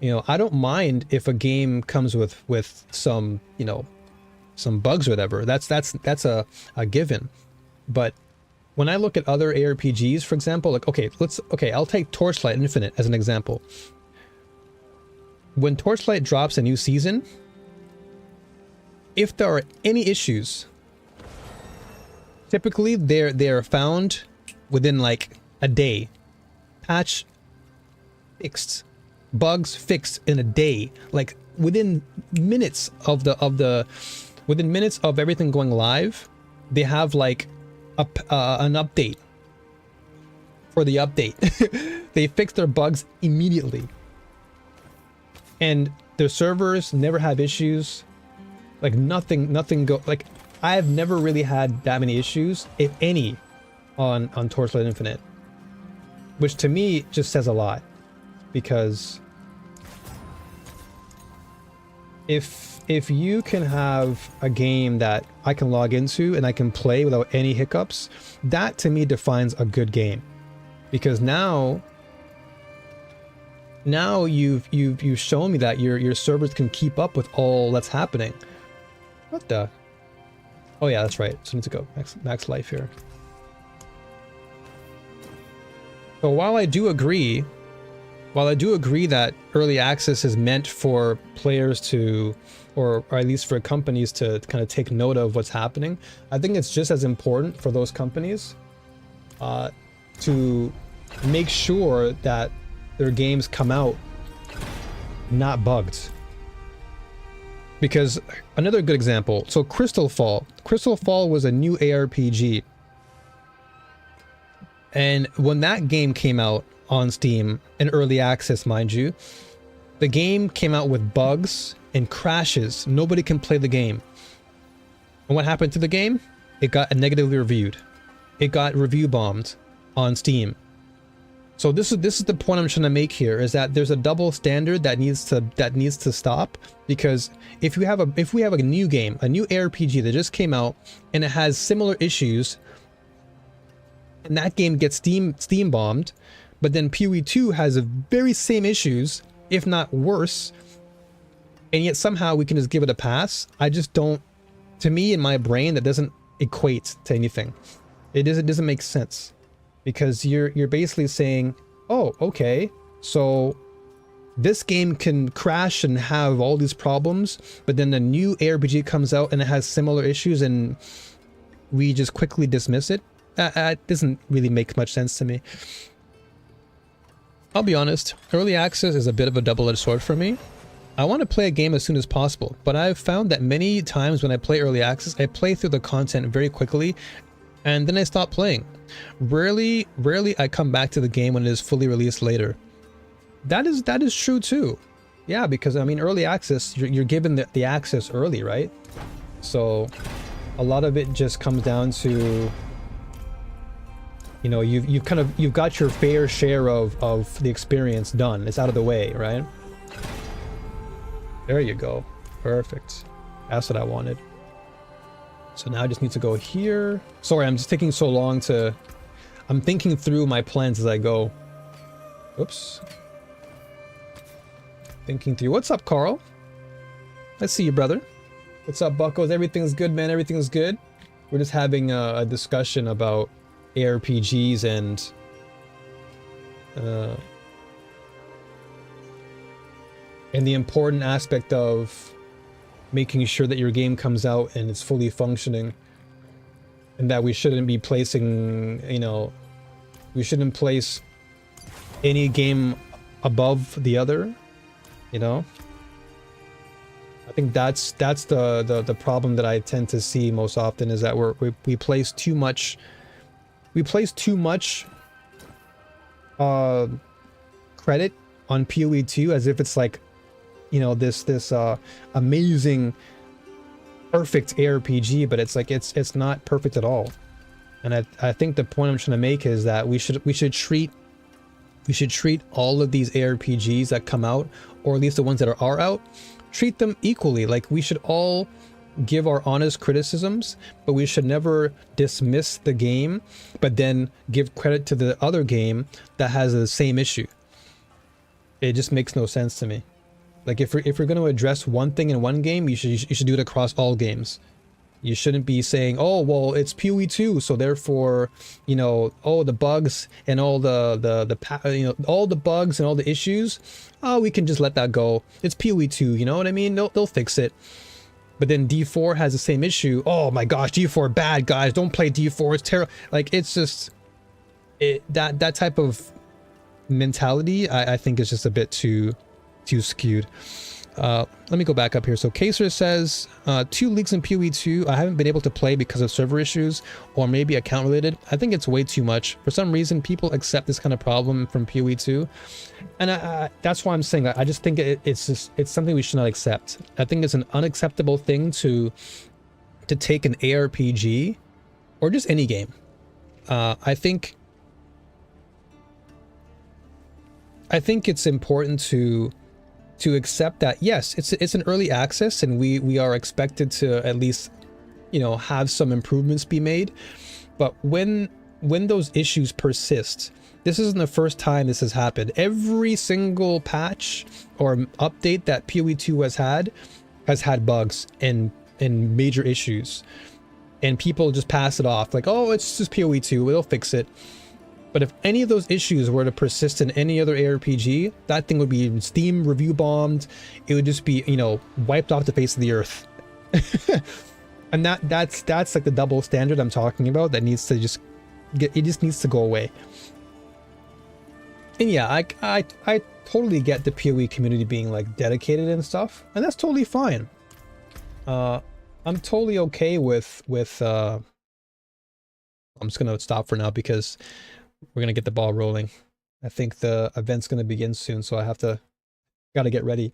You know, I don't mind if a game comes with some, you know, some bugs or whatever. That's a given. But when I look at other ARPGs, for example, like, okay, I'll take Torchlight Infinite as an example. When Torchlight drops a new season, if there are any issues, typically they're found within like a day. Patch fixed, bugs fixed in a day. Like within minutes of within minutes of everything going live, they have like an update for the update. They fix their bugs immediately, and their servers never have issues. Like nothing go like I've never really had that many issues, if any, on Torchlight Infinite, which to me just says a lot, because if you can have a game that I can log into and I can play without any hiccups, that to me defines a good game. Because now you've shown me that your servers can keep up with all that's happening. What the? Oh yeah, that's right. So I need to go max life here. So while I do agree that early access is meant for players to, or at least for companies to kind of take note of what's happening, I think it's just as important for those companies to make sure that their games come out not bugged. Because another good example, so Crystal Fall was a new ARPG, and when that game came out on Steam in early access, mind you, the game came out with bugs and crashes. Nobody can play the game. And what happened to the game? It got negatively reviewed. It got review bombed on Steam. So this is the point I'm trying to make here, is that there's a double standard that needs to stop. Because if we have a new game, a new ARPG that just came out and it has similar issues, and that game gets Steam bombed, but then PoE 2 has the very same issues, if not worse, and yet somehow we can just give it a pass. I just don't, to me, in my brain, that doesn't equate to anything. It doesn't make sense. Because you're basically saying, oh, okay, so this game can crash and have all these problems, but then the new ARPG comes out and it has similar issues and we just quickly dismiss it? That doesn't really make much sense to me. I'll be honest, early access is a bit of a double-edged sword for me. I want to play a game as soon as possible, but I've found that many times when I play early access, I play through the content very quickly and then I stop playing. Rarely I come back to the game when it is fully released later. That is true too. Yeah, because I mean, early access, you're given the access early, right? So a lot of it just comes down to, you know, you've got your fair share of the experience done. It's out of the way, right? There you go. Perfect. That's what I wanted. So now I just need to go here. Sorry, I'm just taking so long to... I'm thinking through my plans as I go. Oops. Thinking through. What's up, Carl? I see you, brother. What's up, buckos? Everything's good, man. Everything's good. We're just having a discussion about ARPGs and... and the important aspect of making sure that your game comes out and it's fully functioning, and that we shouldn't be placing, you know, we shouldn't place any game above the other, you know. I think that's the problem that I tend to see most often, is that we place too much credit on PoE 2 as if it's like, you know, this amazing perfect ARPG, but it's like it's not perfect at all. And I think the point I'm trying to make is that we should treat all of these ARPGs that come out, or at least the ones that are out, treat them equally. Like, we should all give our honest criticisms, but we should never dismiss the game but then give credit to the other game that has the same issue. It just makes no sense to me. Like, if we're going to address one thing in one game, you should do it across all games. You shouldn't be saying, oh, well, it's PoE 2, so therefore, you know, oh, the bugs and all you know, all the bugs and all the issues, oh, we can just let that go. It's PoE 2, you know what I mean? They'll fix it. But then D4 has the same issue. Oh my gosh, D4 bad, guys. Don't play D4. It's terrible. Like, it's just that type of mentality. I think is just a bit too skewed. Let me go back up here. So Kaser says 2 leagues in PoE2. I haven't been able to play because of server issues or maybe account related. I think it's way too much. For some reason, people accept this kind of problem from PoE2, and that's why I'm saying that. I just think it's something we should not accept. I think it's an unacceptable thing to take an ARPG or just any game. I think it's important to accept that, yes, it's an early access, and we are expected to at least, you know, have some improvements be made. But when those issues persist, this isn't the first time this has happened. Every single patch or update that PoE2 has had bugs and major issues, and people just pass it off like, oh, it's just PoE2, they'll fix it. But if any of those issues were to persist in any other ARPG, that thing would be Steam review bombed. It would just be, you know, wiped off the face of the earth. And that's like the double standard I'm talking about that needs to just needs to go away. And yeah, I totally get the PoE community being like dedicated and stuff, and that's totally fine. I'm totally okay with I'm just gonna stop for now because we're gonna get the ball rolling. I think the event's gonna begin soon, so gotta get ready.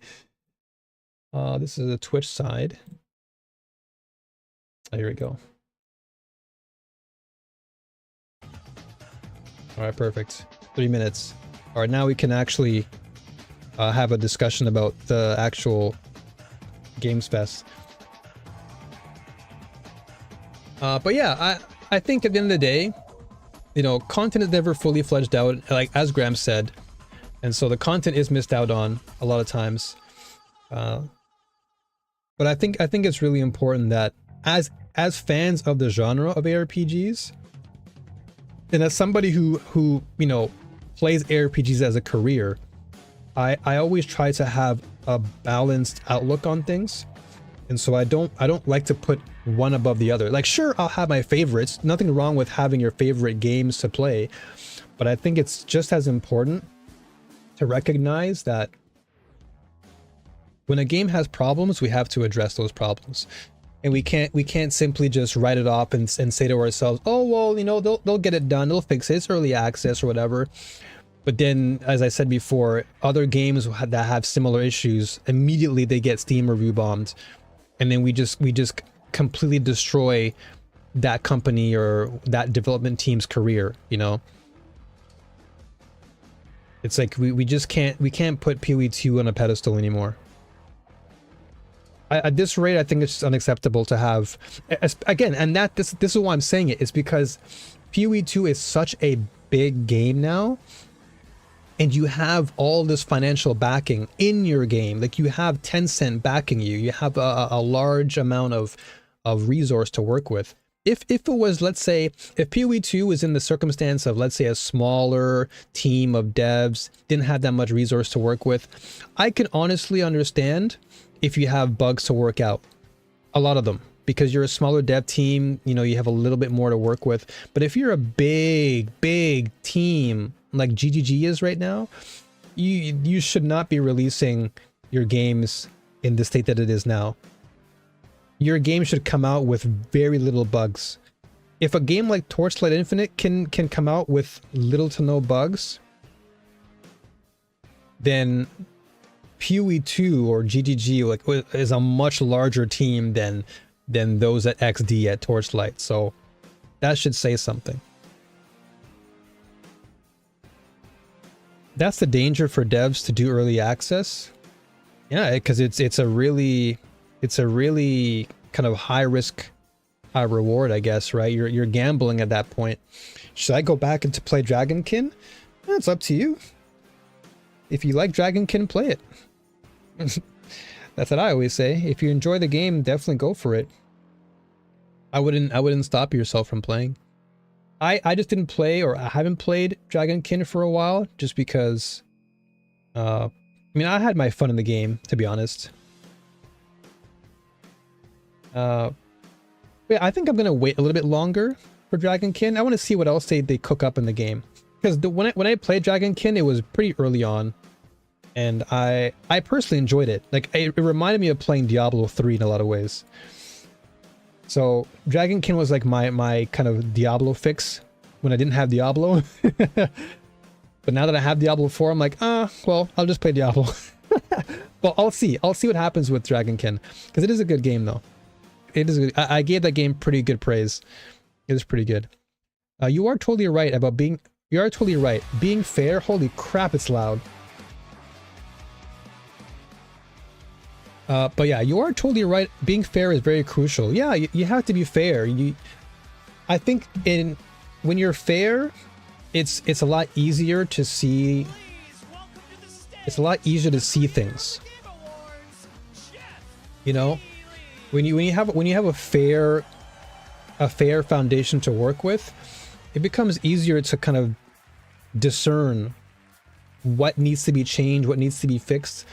This is the Twitch side. Oh, here we go. All right, perfect. 3 minutes. All right, now we can actually have a discussion about the actual Games Fest. But yeah, I think at the end of the day, you know, content is never fully fledged out, like as Graham said, and so the content is missed out on a lot of times. But I think it's really important that as fans of the genre of ARPGs, and as somebody who you know plays ARPGs as a career, I always try to have a balanced outlook on things. And so I don't like to put one above the other. Like, sure, I'll have my favorites. Nothing wrong with having your favorite games to play. But I think it's just as important to recognize that when a game has problems, we have to address those problems. And we can't simply just write it off and say to ourselves, oh, well, you know, they'll get it done. They'll fix it. It's early access or whatever. But then, as I said before, other games that have similar issues, immediately they get Steam review bombed. And then we just completely destroy that company or that development team's career, you know? It's like we can't put PoE2 on a pedestal anymore. At this rate, I think it's just unacceptable to have, again, and this is why I'm saying it. It's because PoE2 is such a big game now, and you have all this financial backing in your game. Like, you have Tencent backing you. You have a large amount of resource to work with. If it was, let's say, if PoE2 was in the circumstance of, let's say, a smaller team of devs, didn't have that much resource to work with, I can honestly understand if you have bugs to work out. A lot of them. Because you're a smaller dev team, you know, you have a little bit more to work with. But if you're a big team like GGG is right now, you should not be releasing your games in the state that it is now. Your game should come out with very little bugs. If a game like Torchlight Infinite can come out with little to no bugs, then PoE2 or GGG like is a much larger team than those at XD at Torchlight. So that should say something. That's the danger for devs to do early access. Yeah, because it's a really kind of high risk, high reward, I guess, right? You're gambling at that point. Should I go back and to play Dragonkin? It's up to you. If you like Dragonkin, play it. That's what I always say. If you enjoy the game, definitely go for it. I wouldn't stop yourself from playing. I just didn't play, or I haven't played Dragonkin for a while, just because I mean, I had my fun in the game, to be honest. Yeah, I think I'm gonna wait a little bit longer for Dragonkin. I want to see what else they cook up in the game, because when I played Dragonkin, it was pretty early on. and I personally enjoyed it. Like it reminded me of playing Diablo 3 in a lot of ways. So Dragonkin was like my kind of Diablo fix when I didn't have Diablo. But now that I have Diablo 4, I'm like, well, I'll just play Diablo. Well, I'll see what happens with Dragonkin, because it is a good game though. It is good. I gave that game pretty good praise. It is pretty good. You are totally right about being. You are totally right. Being fair. Holy crap, it's loud. But yeah, you are totally right. Being fair is very crucial. Yeah, you have to be fair. I think when you're fair, it's a lot easier to see. It's a lot easier to see things. You know, when you have a fair foundation to work with, it becomes easier to kind of discern what needs to be changed, what needs to be fixed.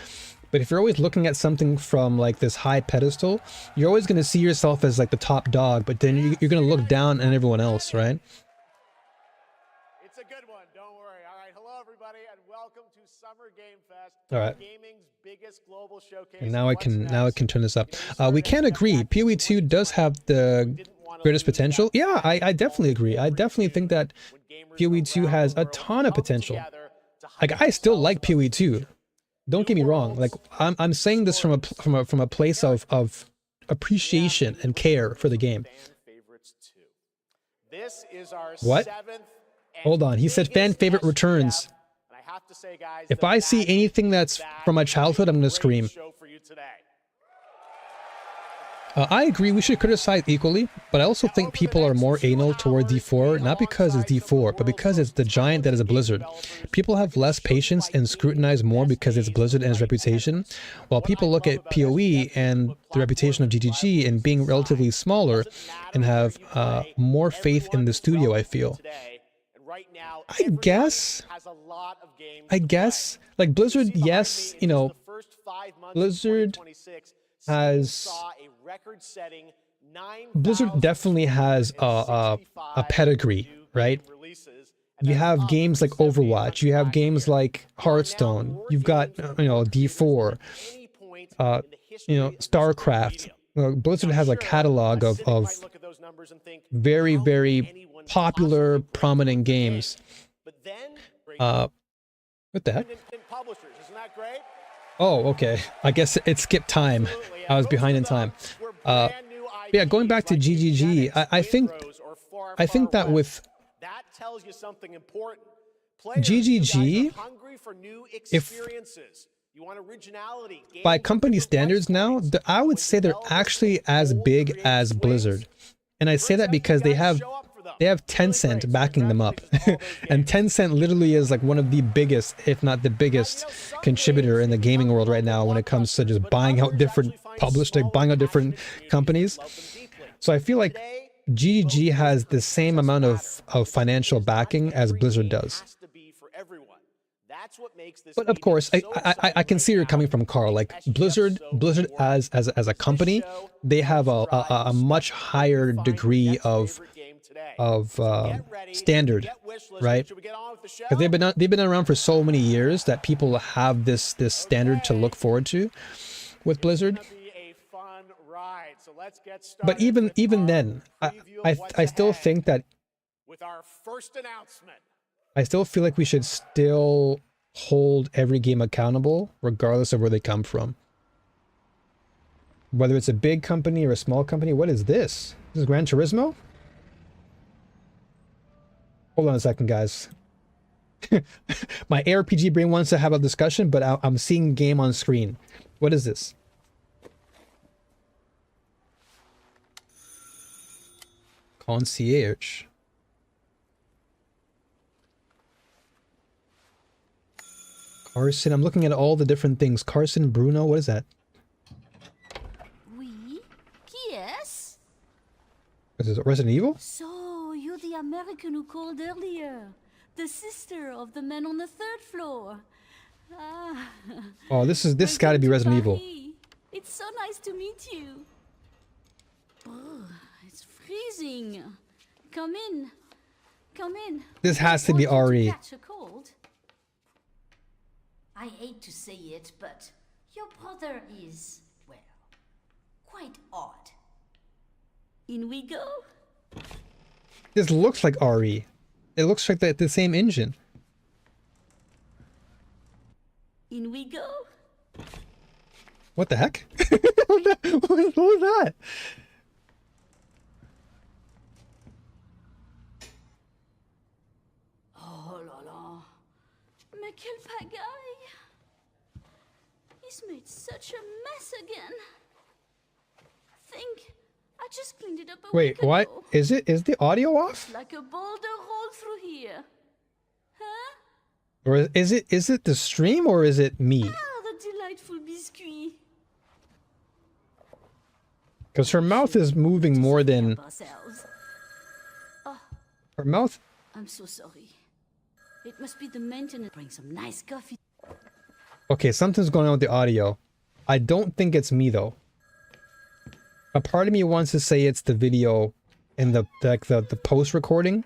But if you're always looking at something from like this high pedestal, you're always going to see yourself as like the top dog, but then you're going to look down on everyone else, right? It's a good one, don't worry. All right, hello everybody, and welcome to Summer Game Fest, All right. gaming's biggest global showcase. And now I can turn this up. We can agree. PoE 2 does have the greatest potential. Yeah, I definitely agree. I definitely think that PoE 2 has a ton of potential. Like I still like PoE 2. Don't get me wrong. Like I'm saying this from a place of appreciation and care for the game. This is our What? Hold on. He said fan favorite returns. If I see anything that's from my childhood, I'm gonna scream. I agree, we should criticize equally, but I also think people are more anal toward D4, not because it's D4, but because it's the giant that is a Blizzard. People have less patience and scrutinize more because it's Blizzard and its reputation, while people look at PoE and the reputation of GGG and being relatively smaller and have more faith in the studio, I feel. I guess, like Blizzard, yes, you know, Blizzard definitely has a pedigree, right? You have games like Overwatch, you have games like Hearthstone, you've got, you know, D4, you know, StarCraft. Blizzard has a catalog of very, very popular, prominent games. What the heck? Oh, okay. I guess it skipped time. I was behind in time. Yeah, going back to GGG, I think that with GGG, if by company standards now, I would say they're actually as big as Blizzard. And I say that because they have Tencent backing them up. And Tencent literally is like one of the biggest, if not the biggest, contributor in the gaming world right now when it comes to just buying out different publishers, like buying out different companies. So I feel like GGG has the same amount of financial backing as Blizzard does. But of course, I can see where you're coming from, Carl. Like Blizzard as a company, they have a much higher degree of standard, right? Because they've been around for so many years that people have this standard to look forward to with Blizzard. But even then, I still think that I still feel like we should still hold every game accountable regardless of where they come from. Whether it's a big company or a small company. What is this? This is Gran Turismo? Hold on a second, guys. My ARPG brain wants to have a discussion, but I'm seeing game on screen. What is this? Concierge. Carson, I'm looking at all the different things. Carson, Bruno, what is that? Oui? Qui est-ce? Is this Resident Evil? So, you're the American who called earlier. The sister of the man on the third floor. Ah. Oh, this got to be Resident Evil. It's so nice to meet you. Oh, it's freezing. Come in. Come in. This has to be RE. Catch a cold? I hate to say it, but your brother is, well, quite odd. In we go. This looks like RE. It looks like the same engine. In we go. What the heck? What was that? Oh la la. Mais quel pagaille. He's made such a mess again. Think, I just cleaned it up a Wait, week what? ago. Is the audio off? Like a boulder rolled through here. Huh? Or is it the stream or is it me? Ah, the delightful biscuit. Because her mouth is moving more than Ourselves. her mouth. I'm so sorry. It must be the maintenance. Bring some nice coffee. Okay, something's going on with the audio. I don't think it's me though. A part of me wants to say it's the video in the post recording.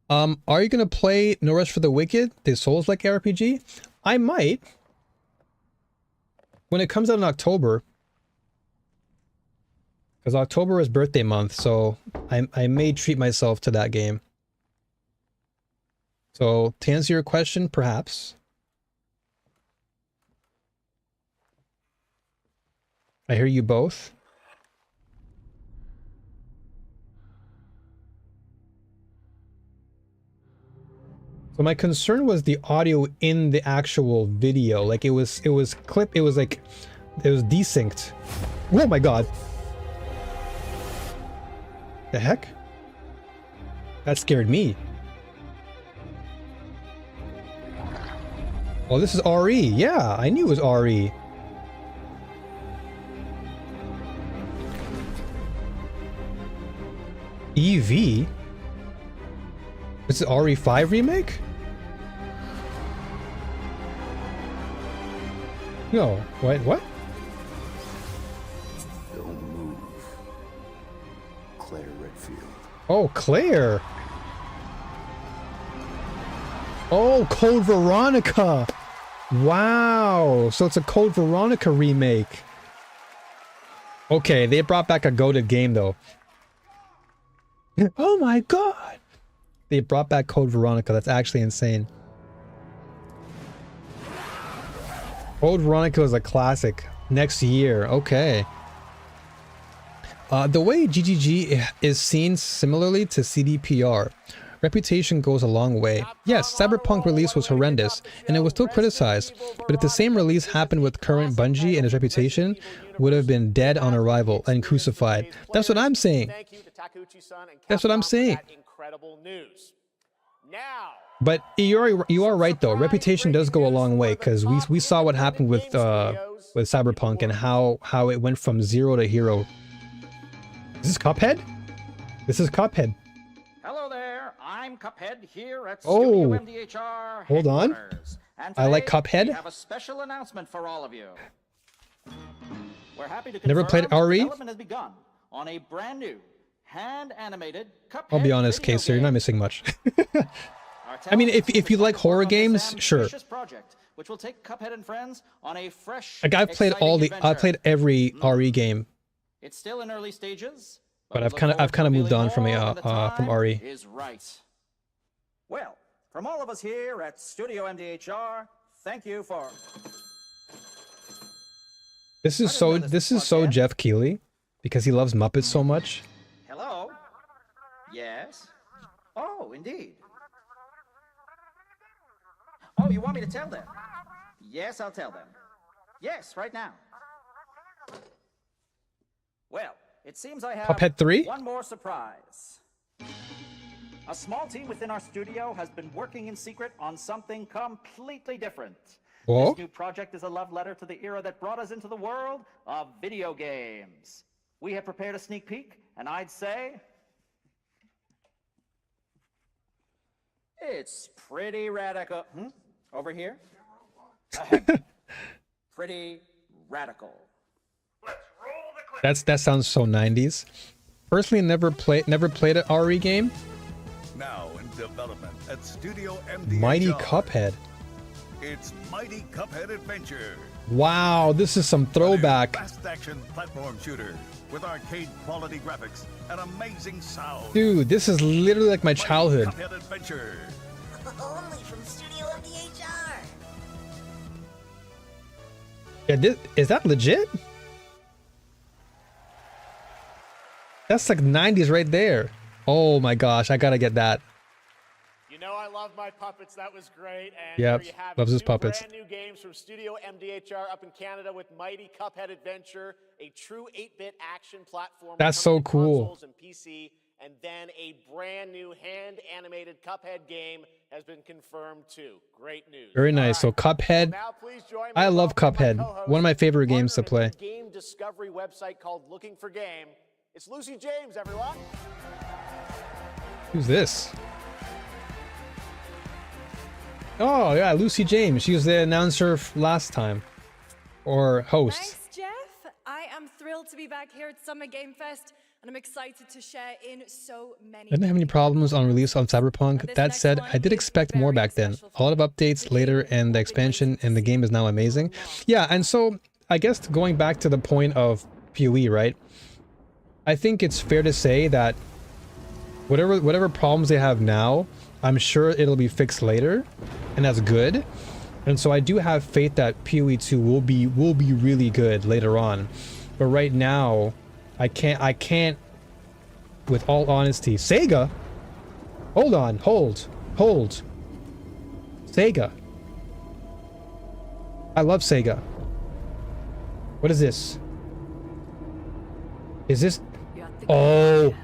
Are you gonna play No Rest for the Wicked, the Souls-like RPG? I might. When it comes out in October. Because October is birthday month, so I may treat myself to that game. So, to answer your question, perhaps. I hear you both. So my concern was the audio in the actual video. Like it was desynced. Oh my god. The heck? That scared me. Oh, this is RE. Yeah, I knew it was RE. EV? This is RE5 remake? No, wait, what? Don't move. Claire Redfield. Oh, Claire. Oh, Code Veronica. Wow. So it's a Code Veronica remake. Okay, they brought back a goated game though. Oh my god. They brought back Code Veronica. That's actually insane. Code Veronica is a classic. Next year. Okay. The way GGG is seen similarly to CDPR. Reputation goes a long way. Yes, Cyberpunk release was horrendous, and it was still criticized, but if the same release happened with current Bungie and its reputation, would have been dead on arrival and crucified. That's what I'm saying. That's what I'm saying. But you are right though. Reputation does go a long way, because we saw what happened with Cyberpunk and how it went from zero to hero. Is this Cuphead? This is Cuphead. Hello there, I'm Cuphead here at Oh, Studio MDHR hold on. And I like today, Cuphead. We have a special announcement for all of you. We're happy to Never confirm played RE? development has begun on a brand new hand-animated Cuphead. I'll be honest, video Casey, you're not game. missing much. Our I mean, talent if you like horror games, sure. ambitious project, which will take Cuphead and friends on a fresh, Like I've played I played every RE game, It's still in early stages, but we I've look kind forward of to moved on revealing more when the from time RE. is right. Well, from all of us here at Studio MDHR, thank you for. This is so Jeff Keighley, because he loves Muppets so much. Hello? Yes? Oh, indeed. Oh, you want me to tell them? Yes, I'll tell them. Yes, right now. Well, it seems I have Cuphead 3? one more surprise. A small team within our studio has been working in secret on something completely different. Whoa. This new project is a love letter to the era that brought us into the world of video games. We have prepared a sneak peek, and I'd say it's pretty radical. Over here? Pretty radical. That sounds so 90s. Personally, never played an RE game. Now now in development at Studio MDHR. Mighty Cuphead. It's Mighty Cuphead Adventure. Wow, this is some throwback. Fast action platform shooter with arcade quality graphics and amazing sound. Dude, this is literally like my Mighty childhood. Cuphead Adventure. Only from Studio MDHR. Yeah, is that legit? That's like 90s right there. Oh my gosh, I gotta get that. You know I love my puppets. That was great. And Yep, there you have loves it. his Two puppets. Brand new games from Studio MDHR up in Canada with Mighty Cuphead Adventure, a true 8-bit action platform. That's so cool. Consoles and PC, and then a brand new hand-animated Cuphead game has been confirmed too. Great news. Very nice. So Cuphead. Now please join me I in love welcoming my Cuphead. co-host, One of my favorite games to partner in play. a game discovery website called Looking for Game. It's Lucy James, everyone. Who's this? Oh yeah, Lucy James. She was the announcer last time, or host. Thanks, Jeff. I am thrilled to be back here at Summer Game Fest, and I'm excited to share in so many. I didn't have any problems on release on Cyberpunk. That said, I did expect more back then. A lot of updates later, and the expansion and the game is now amazing. Yeah, and so I guess going back to the point of PoE, right? I think it's fair to say that whatever problems they have now, I'm sure it'll be fixed later, and that's good. And so I do have faith that PoE 2 will be really good later on. But right now, I can't with all honesty. Sega? Hold on, hold. Sega. I love Sega. What is this? Is this? Oh.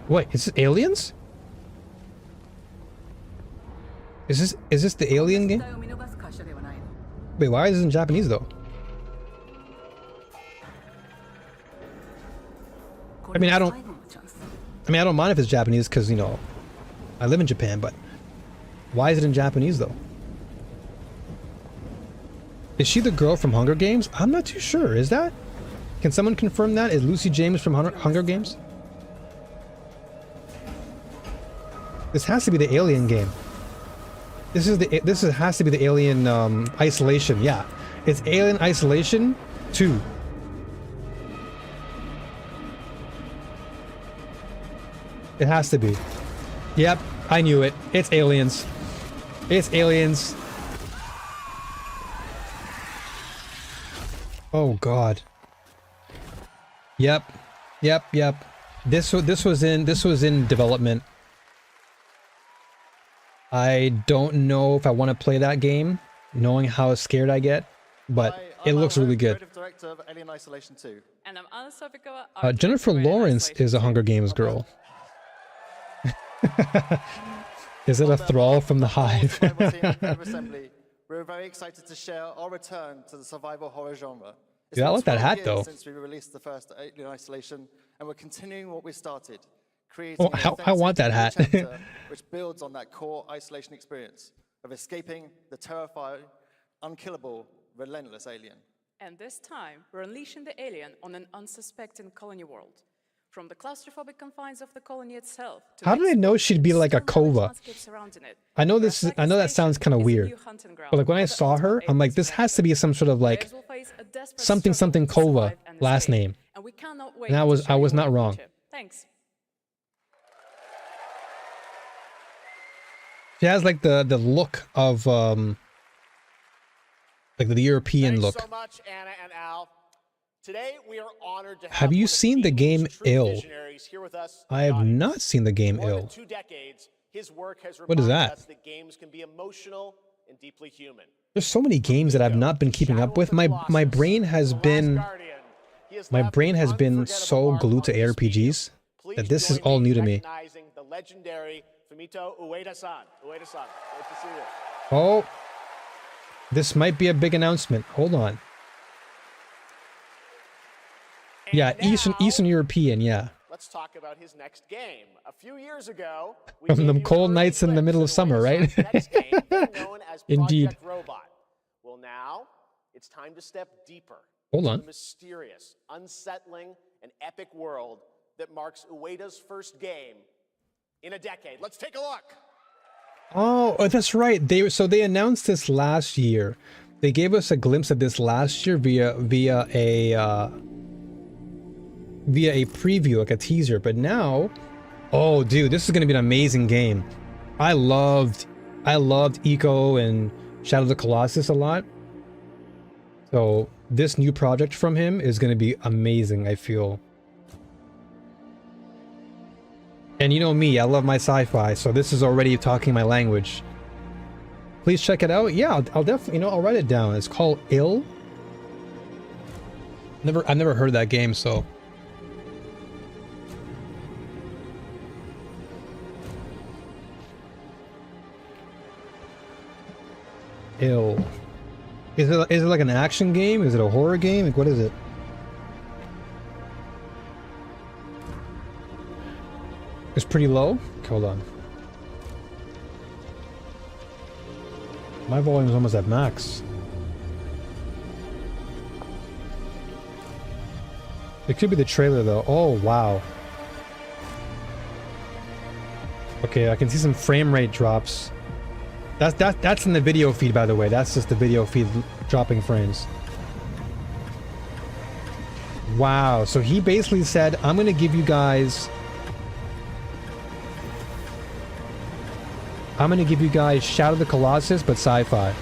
Wait, is this aliens? Is this the alien game? Wait, why is it in Japanese though? I mean, I don't mind if it's Japanese because, you know, I live in Japan, but why is it in Japanese though? Is she the girl from Hunger Games? I'm not too sure. Is that? Can someone confirm that? Is Lucy James from Hunger Games? This has to be the Alien game. This has to be the Alien Isolation. Yeah, it's Alien Isolation 2. It has to be. Yep, I knew it. It's aliens. It's aliens. Oh God. Yep. This was in development. I don't know if I want to play that game, knowing how scared I get, but it looks really good. Director of Alien Isolation 2. And I'm also Jennifer Lawrence is a Hunger Games girl. Is it a thrall from the Hive? We're very excited to share our return to the survival horror genre. Yeah, I like that hat though. Since we released the first Alien Isolation, and we're continuing what we started. Oh, I want that hat. Which builds on that core isolation experience of escaping the terrifying, unkillable, relentless alien. And this time, we're unleashing the alien on an unsuspecting colony world. From the claustrophobic confines of the colony itself. How did I know she'd be like a Kova? I know that sounds kind of weird. But like when I saw her, I'm like, this has to be some sort of like something Kova last name. And I was not wrong. Thanks. She has like the look of like the European look. Thanks so much, Anna and Al. Today we are honored to have you seen the game Ill? I have not seen the game Ill. 2 decades, his work has What is reminded that? us that games can be emotional and deeply human. There's so many games that I've not been keeping up with. My brain has been so glued to ARPGs that this is all new to me. The legendary Fumito Ueda-san. Ueda-san, great to see you. Oh, this might be a big announcement. Hold on. Yeah, Eastern European, yeah. Let's talk about his next game. A few years ago, From the cold nights in the middle of summer, right? Indeed. Robot. Well, now it's time to step deeper. Hold on. The mysterious, unsettling, and epic world that marks Ueda's first game in a decade. Let's take a look. Oh, that's right. They announced this last year. They gave us a glimpse of this last year via a preview, like a teaser. But now, oh, dude, this is gonna be an amazing game. I loved Eco and Shadow of the Colossus a lot. So this new project from him is gonna be amazing, I feel. And you know me, I love my sci-fi, so this is already talking my language. Please check it out. Yeah, I'll definitely, I'll write it down. It's called Ill. I've never heard of that game, so. Ill. Is it like an action game? Is it a horror game? Like, what is it? It's pretty low? Okay, hold on. My volume is almost at max. It could be the trailer though. Oh, wow. Okay, I can see some frame rate drops. That's in the video feed, by the way. That's just the video feed dropping frames. Wow, so he basically said, I'm gonna give you guys Shadow of the Colossus, but sci-fi.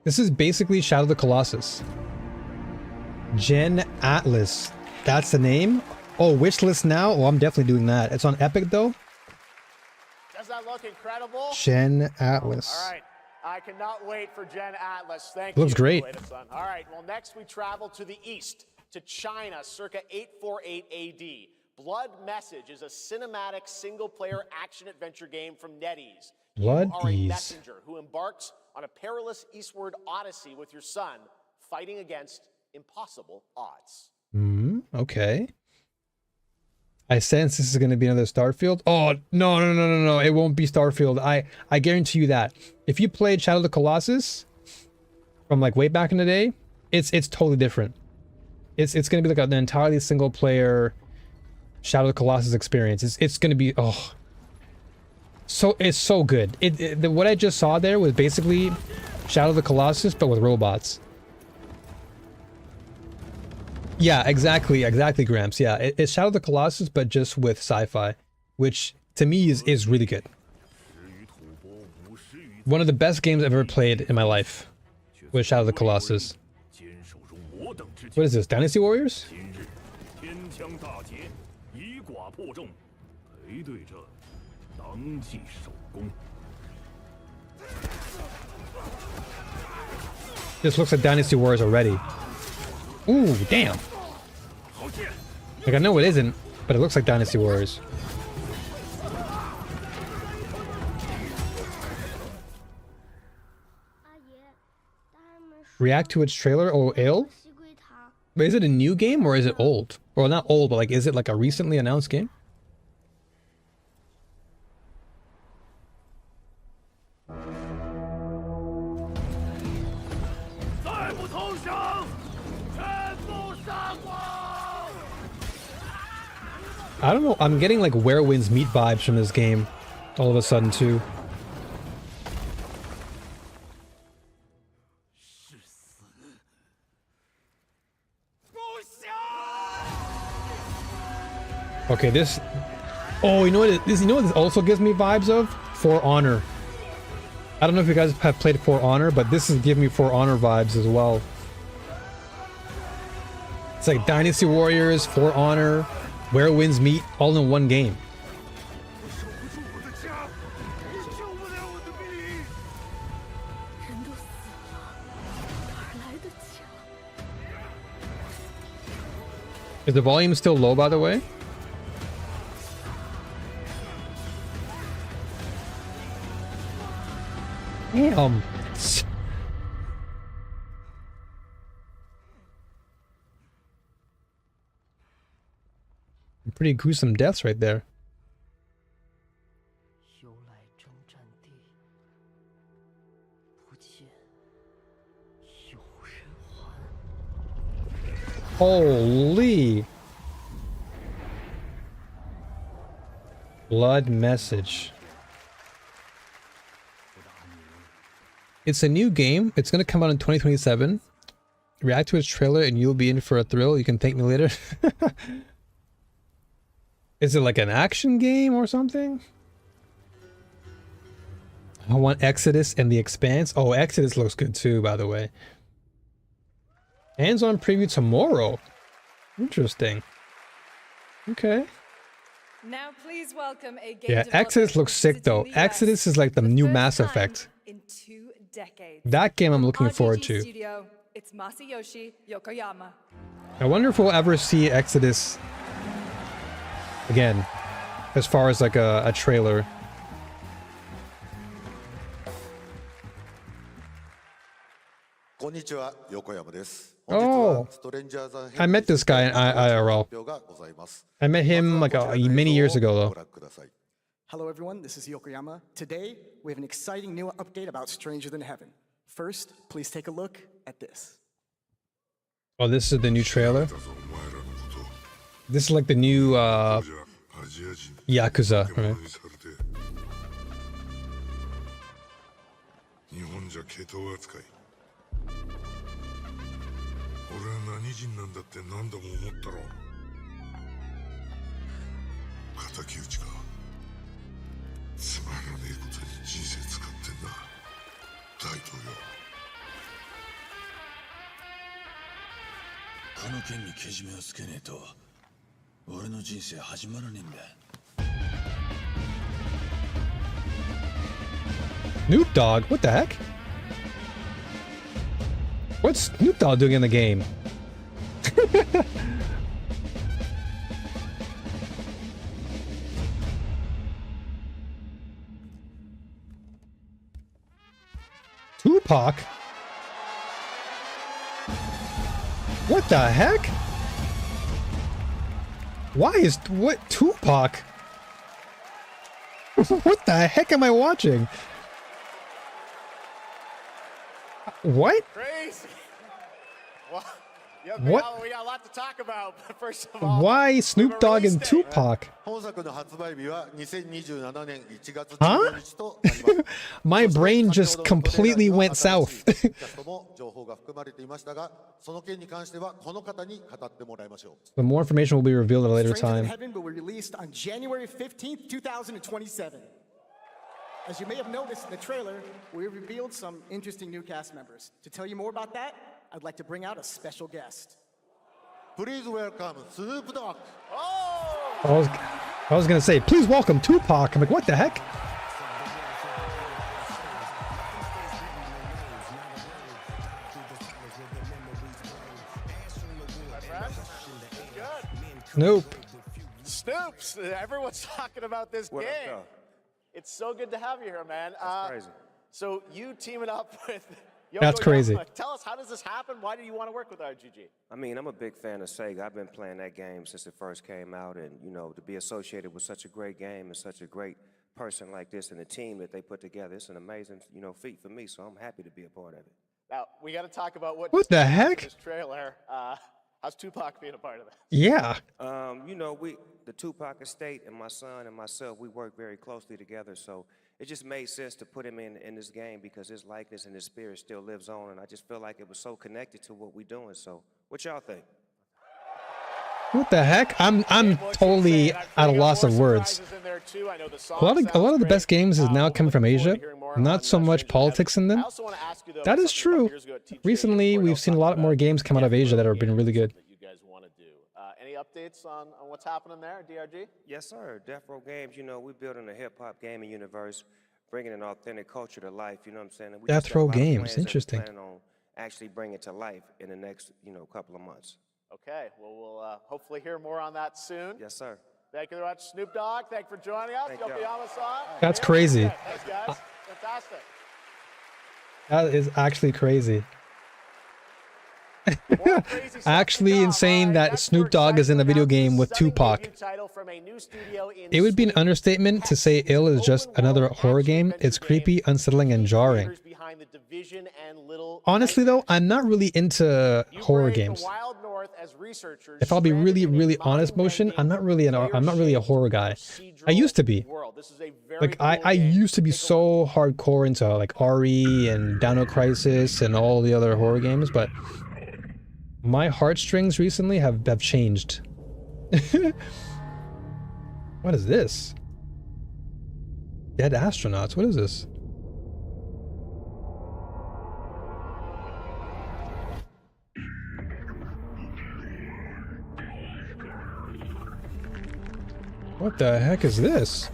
This is basically Shadow of the Colossus. Gen Atlas. That's the name? Oh, wishlist now? Oh, I'm definitely doing that. It's on Epic, though? Does that look incredible? Gen Atlas. All right. I cannot wait for Gen Atlas. Thank you. Looks great. All right. Well, next we travel to the east, to China, circa 848 AD. Blood Message is a cinematic single-player action-adventure game from NetEase. Blood You are a Ease. messenger who embarks on a perilous eastward odyssey with your son, fighting against impossible odds. Okay. I sense this is going to be another Starfield. Oh, no. It won't be Starfield. I guarantee you that. If you played Shadow of the Colossus from like way back in the day, it's totally different. It's going to be like an entirely single player Shadow of the Colossus experience. It's going to be, oh. So it's so good. What I just saw there was basically Shadow of the Colossus but with robots. Yeah, exactly, Gramps. Yeah, it's Shadow of the Colossus, but just with sci-fi, which to me is really good. One of the best games I've ever played in my life was Shadow of the Colossus. What is this, Dynasty Warriors? This looks like Dynasty Warriors already. Ooh, damn. Like, I know it isn't, but it looks like Dynasty Warriors. React to its trailer? Oh, ill? But is it a new game or is it old? Or not old, but like, is it like a recently announced game? I don't know, I'm getting like Where Winds Meet vibes from this game all of a sudden too. Okay, this... Oh, you know what this also gives me vibes of? For Honor. I don't know if you guys have played For Honor, but this is giving me For Honor vibes as well. It's like Dynasty Warriors, For Honor, Where Winds Meet, all in one game. Is the volume still low, by the way? Damn. Pretty gruesome deaths right there. Holy. Blood message. It's a new game. It's going to come out in 2027. React to its trailer and you'll be in for a thrill. You can thank me later. Is it like an action game or something? I want Exodus and The Expanse. Oh, Exodus looks good too, by the way. Hands-on preview tomorrow. Interesting. Okay. Now please welcome a game Yeah, Exodus looks sick though. Exodus is like the new Mass Effect. in 2 decades. That game I'm looking forward to. Studio, it's Masayoshi Yokoyama. I wonder if we'll ever see Exodus again, as far as like a trailer. Oh, I met this guy in IRL. I met him like many years ago though. Hello everyone, this is Yokoyama. Today, we have an exciting new update about Stranger Than Heaven. First, please take a look at this. Oh, this is the new trailer? This is like the new Yakuza, right? Snoop Dogg? What the heck? What's Snoop Dogg doing in the game? Tupac? What the heck? Why is what Tupac? What the heck am I watching? What? Crazy. Well, yeah, What? We got a lot to talk about. But first of all, Why Snoop Dogg and Tupac? Huh? My brain just completely went south. The more information will be revealed at a later Stranger Than time. Heaven will be released on January 15th, 2027. As you may have noticed in the trailer, we revealed some interesting new cast members. To tell you more about that, I'd like to bring out a special guest. Please welcome Snoop Dogg. I was gonna say, please welcome Tupac. I'm like, what the heck? Snoop. Snoops. Everyone's talking about this game. It's so good to have you here, man. That's crazy. So you teaming up with Yoko That's crazy. Yama. Tell us, how does this happen? Why do you want to work with RGG? I mean, I'm a big fan of Sega. I've been playing that game since it first came out, and you know, to be associated with such a great game and such a great person like this and the team that they put together, it's an amazing, you know, feat for me. So I'm happy to be a part of it. Now we got to talk about what the heck? This trailer. How's Tupac being a part of this? Yeah. You know, the Tupac estate and my son and myself, we work very closely together. So it just made sense to put him in this game because his likeness and his spirit still lives on. And I just feel like it was so connected to what we're doing. So what y'all think? What the heck? I'm totally at a loss of words. A lot of the best games is now coming from Asia. Not so much politics in them. That is true. Recently, we've seen a lot more games come out of Asia that have been really good. You guys want to do? Any updates on what's happening there, DRG? Yes, sir. Death Row Games, you know, we're building a hip-hop gaming universe, bringing an authentic culture to life, you know what I'm saying? And we just Death got a Row lot of Games, plans that we're interesting. planning on actually bring it to life in the next, you know, couple of months. Okay, well, we'll hopefully hear more on that soon. Yes, sir. Thank you very much, Snoop Dogg. Thank you for joining us. Thank you. Yokoyama-san. That's crazy. Thanks, guys. Fantastic. That is actually crazy. Actually insane that Snoop Dogg is in a video game with Tupac. It would be an understatement to say Ill is just another horror game. It's creepy, unsettling, and jarring. Honestly though, I'm not really into horror games. north as researchers. If I'll be stranded really, in a really honest, modern-day Motion, I'm not really a player-shaped horror guy. I procedural used to be. world. This is a very Like cool I game. used to be Take a look. so hardcore into like RE and Dino Crisis and all the other horror games, but my heartstrings recently have changed. What is this? Dead astronauts. What is this? What the heck is this?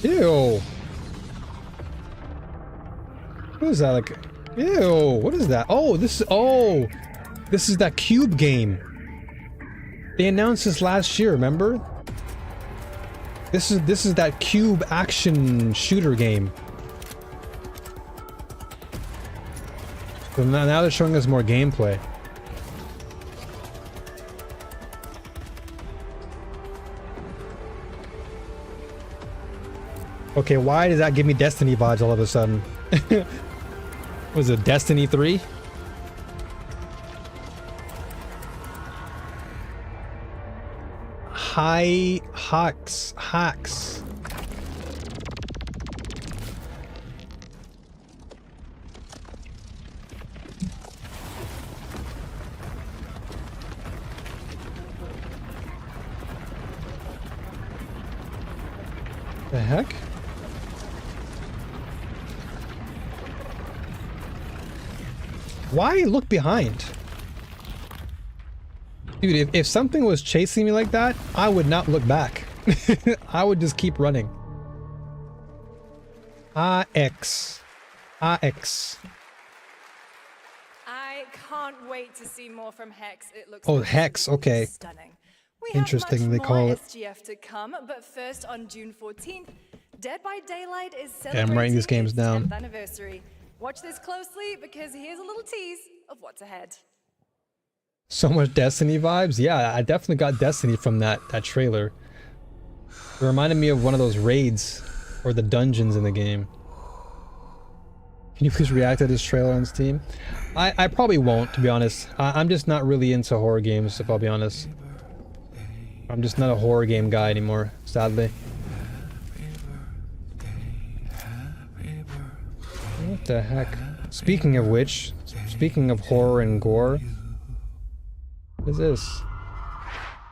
Ew. What is that like? Ew, what is that? Oh, this is that Cube game. They announced this last year, remember? This is that Cube action shooter game. So now they're showing us more gameplay. Okay, why does that give me Destiny vibes all of a sudden? Was it Destiny 3? Hacks. The heck? Why look behind? Dude, if something was chasing me like that, I would not look back. I would just keep running. AX. AX. I can't wait to see more from Hex. It looks Hex, okay. stunning. We Interesting, have they much call more it. SGF to come, but first on June 14th, Dead by Daylight is Okay, I'm writing these celebrating games its down. 10th anniversary. Watch this closely because here's a little tease of what's ahead. So much Destiny vibes. Yeah, I definitely got Destiny from that trailer. It reminded me of one of those raids or the dungeons in the game. Can you please react to this trailer on Steam? I probably won't, to be honest. I'm just not really into horror games, if I'll be honest. I'm just not a horror game guy anymore, sadly. What the heck? Speaking of which, speaking of horror and gore, what is this?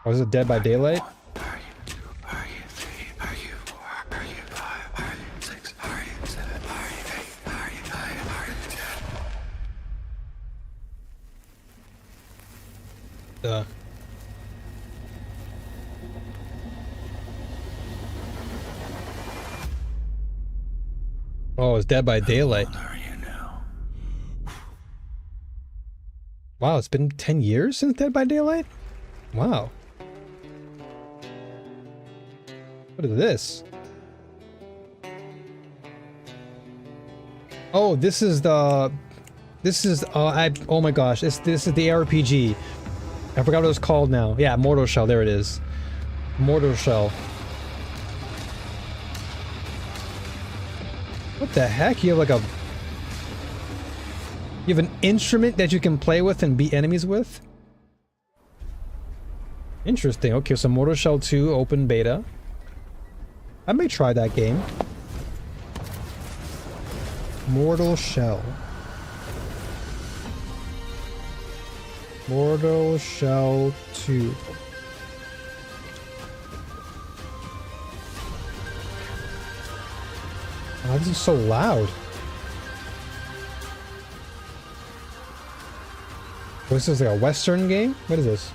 Oh, is it Dead by Daylight? Duh. Oh, it's Dead by Daylight. Wow, it's been 10 years since Dead by Daylight? Wow. What is this? Oh, this is oh my gosh, this is the RPG. I forgot what it was called now. Yeah, Mortal Shell, there it is. Mortal Shell. What the heck? You have like you have an instrument that you can play with and beat enemies with? Interesting. Okay, so Mortal Shell 2 open beta. I may try that game. Mortal Shell. Mortal Shell 2. Oh, this is so loud. Oh, this is like a Western game? What is this?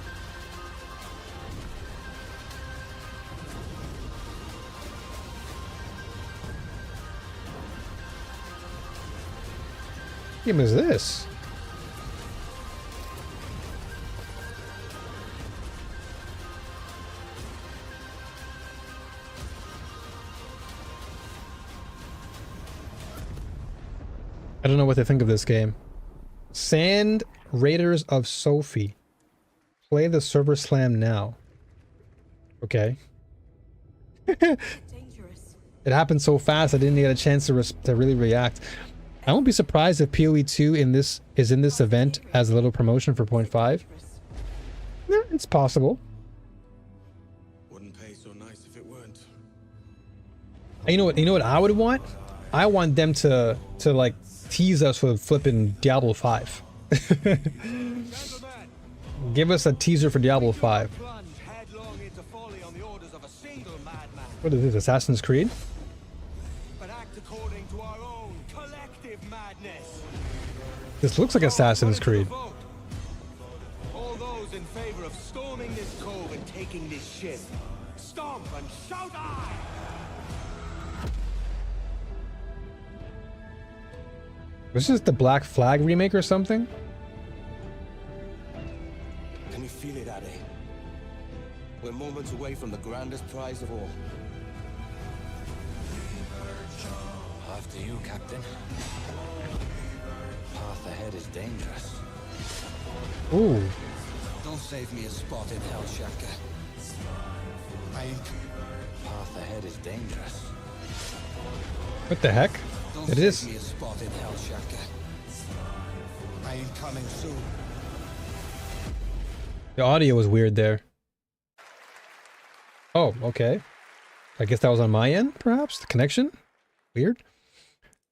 What game is this? I don't know what to think of this game. Sand Raiders of Sophie. Play the server slam now. Okay. It happened so fast I didn't get a chance to really react. I won't be surprised if PoE 2 in this event as a little promotion for 0.5. Yeah, it's possible. Wouldn't pay so nice if it weren't. You know what I would want? I want them to like tease us with flipping Diablo 5. Give us a teaser for Diablo 5. What is this, Assassin's Creed? This looks like Assassin's Creed. All those in favor of storming this cove and taking this ship, stomp and shout aye! This is the Black Flag remake or something? Can you feel it, Addy? We're moments away from the grandest prize of all. After you, Captain. Path ahead is dangerous. Ooh. Don't save me a spot in Hell Shaka. Path ahead is dangerous. What the heck? Don't It save is. me a spot in Hell Shaka. I ain't coming soon. The audio was weird there. Oh, okay. I guess that was on my end, perhaps? The connection? Weird.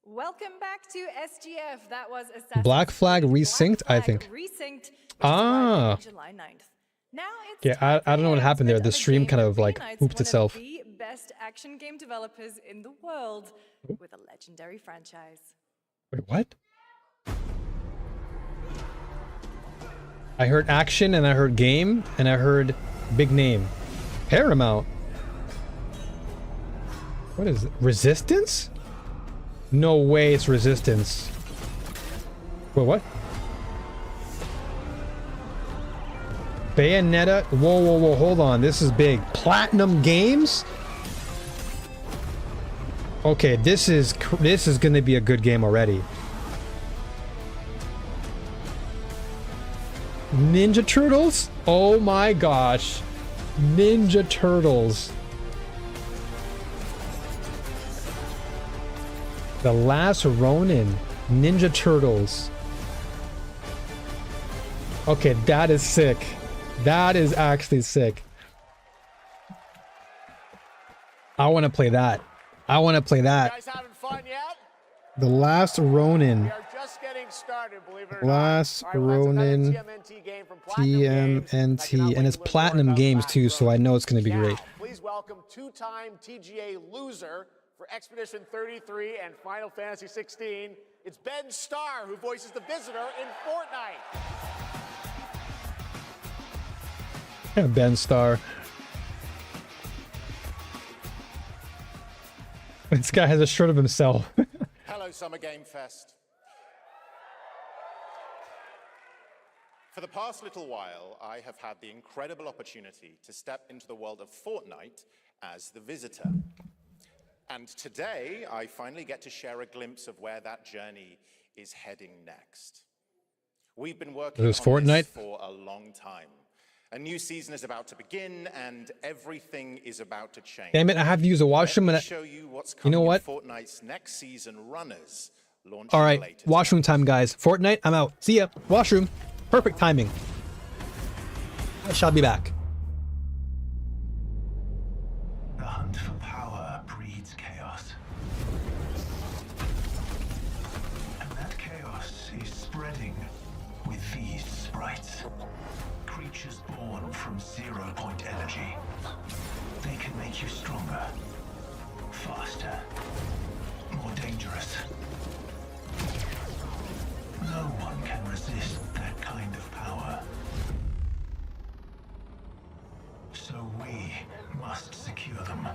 Welcome back to SGF. That was Assassin's Black Flag resynced, I think. Resynced, Ah. July 9th. Now it's Yeah, I don't know what happened there. The stream kind of like pooped itself. one of the best action game developers in the world with a legendary franchise. Wait, what? I heard action and I heard game and I heard big name. Paramount. What is it? Resistance? No way it's Resistance. Wait, what? Bayonetta? Whoa, hold on. This is big. Platinum Games? Okay, this is gonna be a good game already. Ninja Turtles? Oh my gosh. Ninja Turtles. The Last Ronin. Ninja Turtles. Okay, that is sick. That is actually sick. I want to play that. I want to play that. You guys having fun yet? The Last Ronin. We are just getting started, believe it or Last not. All right, well, that's another Ronin. TMNT game from Platinum Games. TMNT. And it's Platinum Games too, so I know it's going to be great. Please welcome two-time TGA loser for Expedition 33 and Final Fantasy 16. It's Ben Starr, who voices the Visitor in Fortnite. Ben Starr. This guy has a shirt of himself. Hello, Summer Game Fest. For the past little while, I have had the incredible opportunity to step into the world of Fortnite as the Visitor. And today, I finally get to share a glimpse of where that journey is heading next. We've been working on Fortnite? this for a long time. A new season is about to begin, and everything is about to change. Damn it, I have to use a washroom. And Show you what's you coming know what? in Fortnite's next season runners. All right, washroom time, guys. Fortnite, I'm out. See ya. Washroom. Perfect timing. I shall be back. The hunt for power breeds chaos. And that chaos is spreading with these sprites. Creatures born from 0-point energy. They can make you stronger, faster, more dangerous. No one can resist that kind of power. So we must secure them.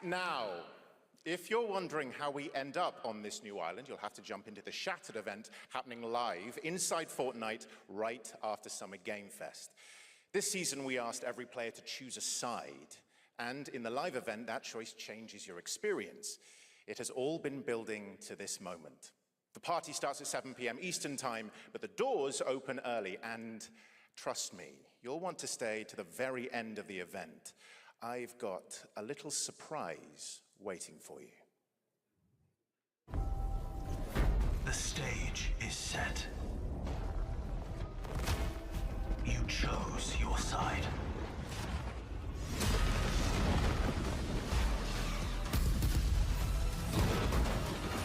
Now, if you're wondering how we end up on this new island, you'll have to jump into the Shattered event happening live inside Fortnite right after Summer Game Fest. This season, we asked every player to choose a side, and in the live event, that choice changes your experience. It has all been building to this moment. The party starts at 7 p.m. Eastern Time, but the doors open early, and trust me, you'll want to stay to the very end of the event. I've got a little surprise waiting for you. The stage is set. You chose your side.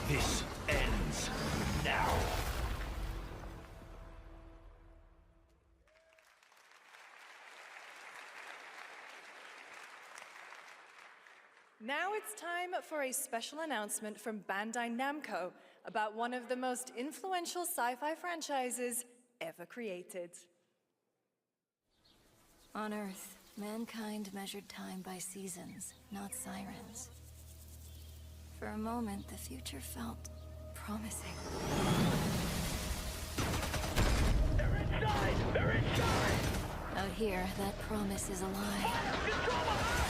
This ends now. Now it's time for a special announcement from Bandai Namco about one of the most influential sci-fi franchises ever created. On Earth, mankind measured time by seasons, not sirens. For a moment, the future felt promising. They're inside! They're inside! Out here, that promise is a lie.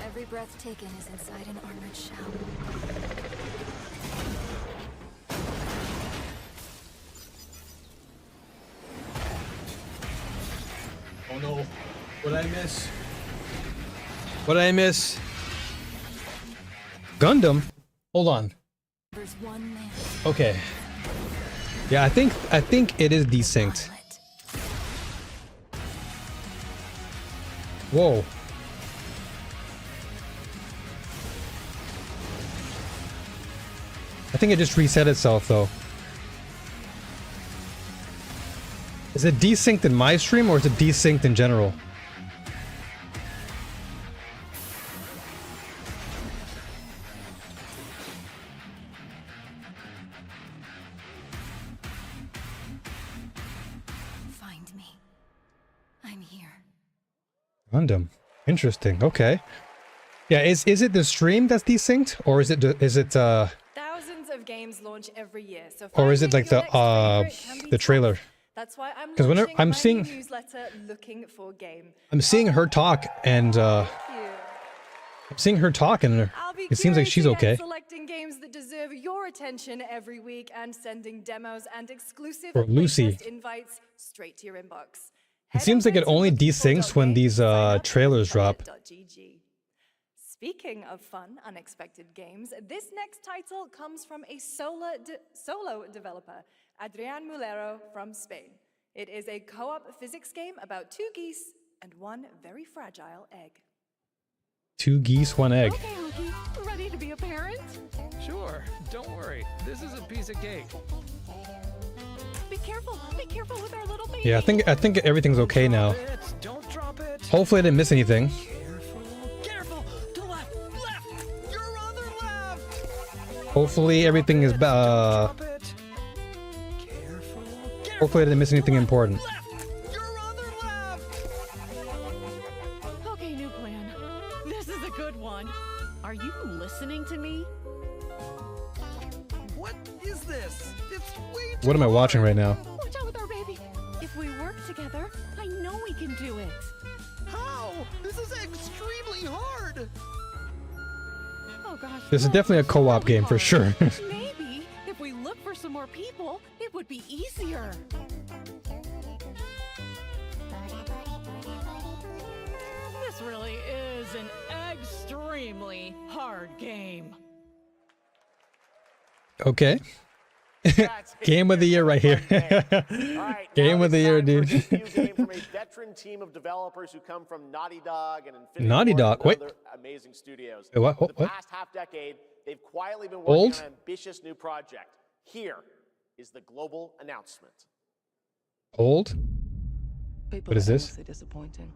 Every breath taken is inside an armored shell. Oh no. What did I miss? What did I miss? Gundam? Hold on. There's one man. Okay. Yeah, I think it is desynced. Whoa. I think it just reset itself though. Is it desynced in my stream or is it desynced in general? Find me. I'm here. Gundam. Interesting. Okay. Yeah, is it the stream that's desynced or is it Thousands of games launch every year, so or is it like finding your next favorite can be the trailer? tough. That's why I'm 'Cause whenever launching I'm my seeing- new newsletter, Looking for Game. I'm seeing her talk and I'll be it seems like she's curating okay. and selecting games that deserve your attention every week and sending demos and exclusive For Lucy. playtest invites straight to your inbox. It seems like it only desyncs when these trailers drop. .gg. Speaking of fun, unexpected games, this next title comes from a solo developer, Adrian Mulero from Spain. It is a co-op physics game about two geese and one very fragile egg. 2 geese, 1 egg. Okay, Hookie, ready to be a parent? Sure, don't worry. This is a piece of cake. Be careful with our little baby. Yeah, I think everything's okay now. Don't drop it. Hopefully I didn't miss anything. Careful! To left! Left! Your other left! Hopefully everything is hopefully I didn't miss anything important. Okay, new plan. This is a good one. Are you listening to me? What is this? It's way What am I watching right now? Watch out with our baby. If we work together, I know we can do it. How? This is extremely hard. Oh gosh. This is definitely a co-op game for sure. Maybe if we look for some more people, it would be easier. This really is an extremely hard game. Okay. Game of the year right here. Game of the year, dude. Game from a veteran team of developers who come from Naughty Dog and Infinity Naughty Ward Dog, and wait. other amazing studios. Wait, what? For the What? past half decade, they've quietly been working Old? on an ambitious new project. Here is the global announcement. Old? People What is are this? endlessly disappointing.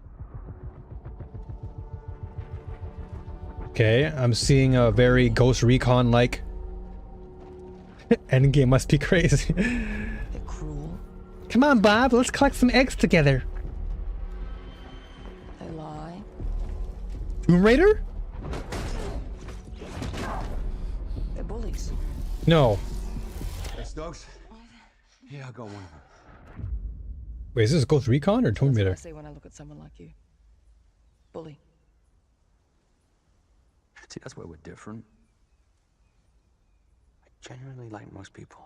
Okay, I'm seeing a very Ghost Recon like. Endgame must be crazy. They're cruel. Come on, Bob, let's collect some eggs together. They lie. Tomb Raider? They're bullies. No. Yes, dogs? Yeah, I got one. Wait, is this Ghost Recon or Tomb That's what I Raider? say when I look at someone like you. Bully. See, that's where we're different. I genuinely like most people.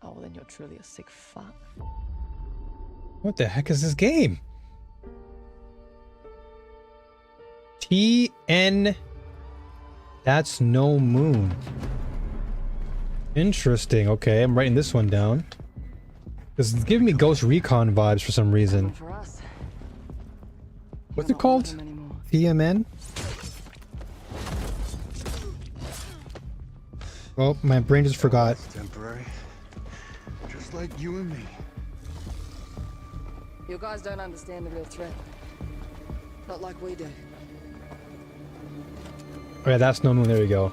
Oh, well, then you're truly a sick fuck. What the heck is this game? TN. That's no moon. Interesting. Okay, I'm writing this one down. This is giving me Ghost Recon vibes for some reason. For us. What's it called? TMN? Oh, my brain just forgot. Temporary. Just like you and me. You guys don't understand the real threat. Not like we do. Oh yeah, that's no moon. There we go.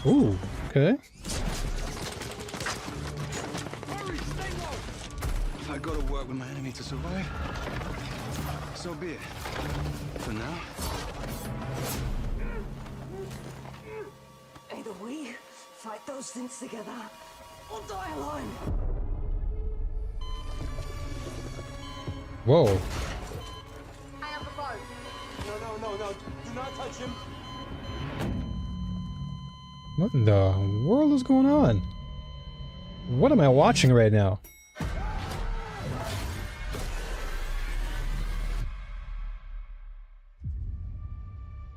Ooh, okay. If I go to work with my enemy to survive, so be it. For now. Either we fight those things together, or die alone. Whoa. I have the phone. No. Do not touch him. What in the world is going on? What am I watching right now?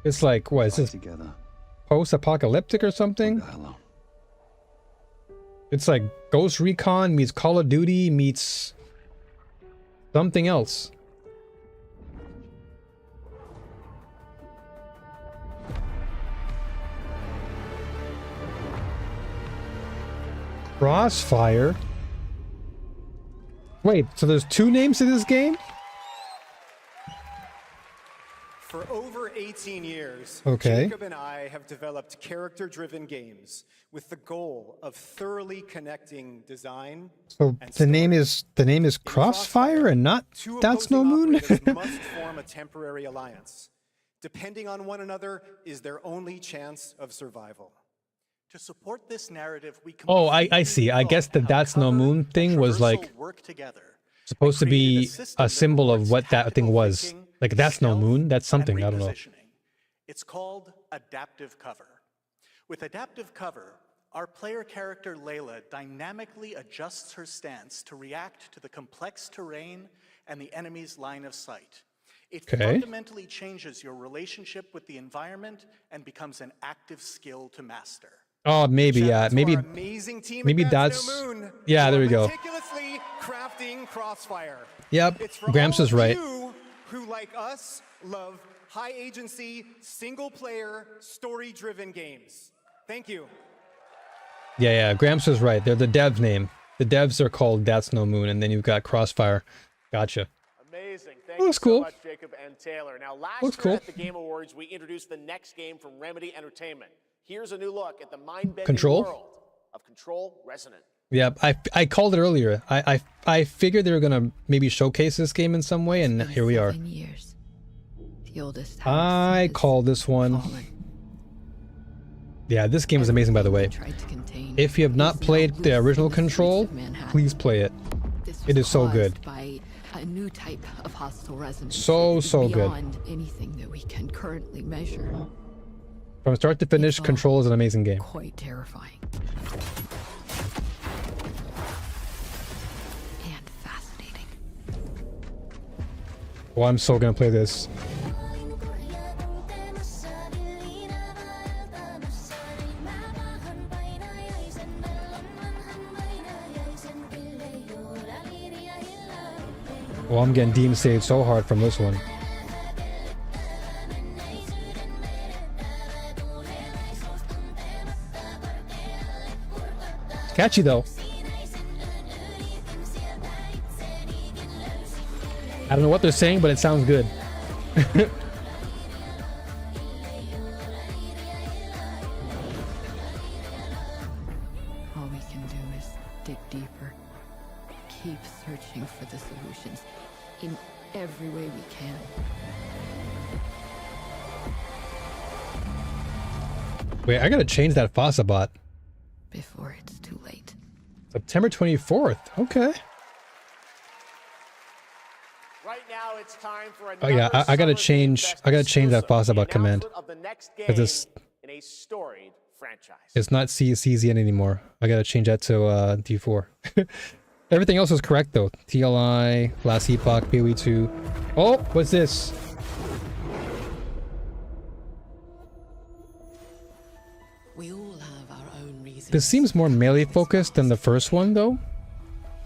It's like, what is this? Post-apocalyptic or something? It's like Ghost Recon meets Call of Duty meets something else. Crossfire? Wait, so there's two names to this game? For over 18 years, Okay. Jacob and I have developed character-driven games with the goal of thoroughly connecting design. So the name is Crossfire and not That's No Moon? Must form a temporary alliance. Depending on one another is their only chance of survival. To support this narrative, we Oh, I see. I guess the That's No Moon thing was like work together. supposed to be a symbol of what that thing was. Like That's No Moon, that's something, I don't know. It's called adaptive cover. With adaptive cover, our player character Layla dynamically adjusts her stance to react to the complex terrain and the enemy's line of sight. It fundamentally changes your relationship with the environment and becomes an active skill to master. Oh, maybe, yeah. Maybe that's... Yeah, there we go. Meticulously crafting Crossfire. Yep, It's for Gramps all is of right. you who, like us, love high-agency, single-player, story-driven games. Thank you. Yeah, Gramps is right. They're the dev name. The devs are called That's No Moon, and then you've got Crossfire. Gotcha. Amazing. Thank That you looks so cool. much, Jacob and Taylor. Now, last Looks year cool. at the Game Awards, we introduced the next game from Remedy Entertainment. Here's a new look at the mind-bending Control? world of Control Resonant. Yeah, I called it earlier. I figured they were gonna maybe showcase this game in some way, and here we are. Years. The oldest I called this one. Yeah, this game is amazing, by the way. If you have not played the original Control, please play it. It is so good. By a new type of hostile resonance. So good. Beyond anything that we can currently measure. From start to finish, Control is an amazing game. Quite terrifying. And fascinating. Oh, I'm so gonna play this. Oh, I'm getting demon saved so hard from this one. Catchy though. I don't know what they're saying, but it sounds good. All we can do is dig deeper. Keep searching for the solutions in every way we can. Wait, I gotta change that Fossa bot. Before it's too late. September 24th. Okay. Right now, it's time for Oh yeah, I gotta change. I gotta change that Fossa bot command because in a storied franchise. it's not CZN anymore. I gotta change that to D4. Everything else was correct though. TLI, Last Epoch, PoE2. Oh, what's this? We all have our own reasons. This seems more melee focused than the first one though.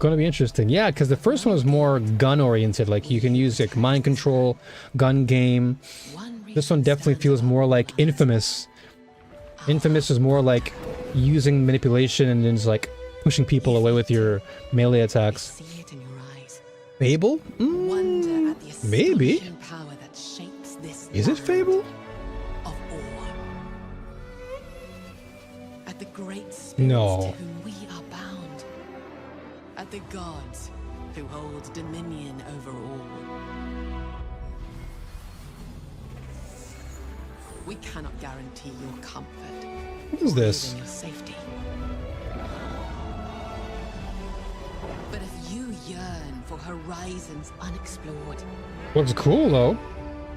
Gonna be interesting. Yeah, because the first one was more gun oriented. Like you can use like mind control, gun game. This one definitely feels more like Infamous. Infamous is more like using manipulation and then just like pushing people away with your melee attacks. Fable? Maybe. Is it Fable? At the great spirits No. to whom we are bound. At the gods who hold dominion over all. We cannot guarantee your comfort. What is this? or even your safety. But if you yearn for horizons unexplored, Looks cool though.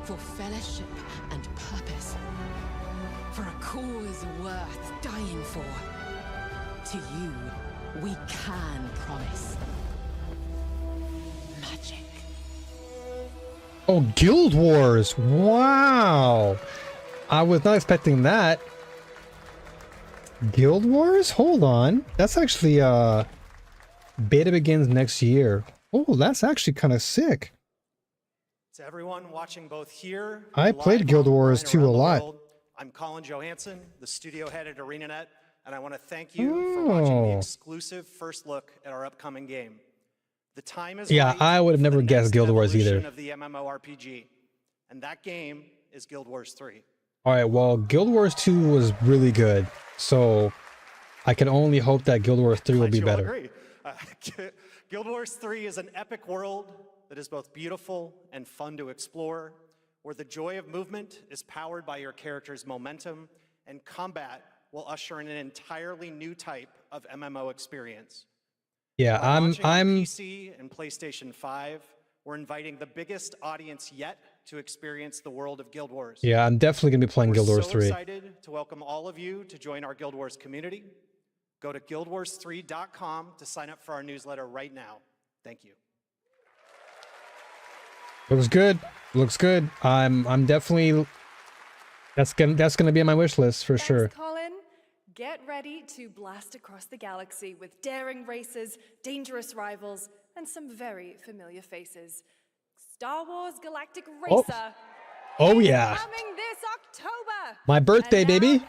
for fellowship and purpose, for a cause worth dying for, to you, we can promise magic. Oh, Guild Wars! Wow! I was not expecting that. Guild Wars? Hold on. That's actually, beta begins next year. Oh, that's actually kind of sick. To everyone watching both here, I played Guild Wars 2 a lot. world, I'm Colin Johansson, the studio head at ArenaNet, and I want to thank you for watching the Oh. exclusive first look at our upcoming game. The time is Yeah, right I would have for never the guessed next Guild Wars evolution either. of the MMORPG, and that game is Guild Wars 3. Alright, well, Guild Wars 2 was really good. So, I can only hope that Guild Wars 3 will be You all better. agree. Guild Wars 3 is an epic world that is both beautiful and fun to explore, where the joy of movement is powered by your character's momentum, and combat will usher in an entirely new type of MMO experience. Yeah, By launching on I'm PC and PlayStation 5, we're inviting the biggest audience yet to experience the world of Guild Wars. yeah, I'm definitely gonna be playing Guild Wars We're 3. so excited to welcome all of you to join our Guild Wars community. Go to guildwars3.com to sign up for our newsletter right now. Thank you. Looks good. Looks good. I'm definitely that's gonna be on my wish list for sure. Colin, get ready to blast across the galaxy with daring races, dangerous rivals, and some very familiar faces. Star Wars Galactic Oh. Racer. Oh yeah. Coming this October. My birthday, And now- baby.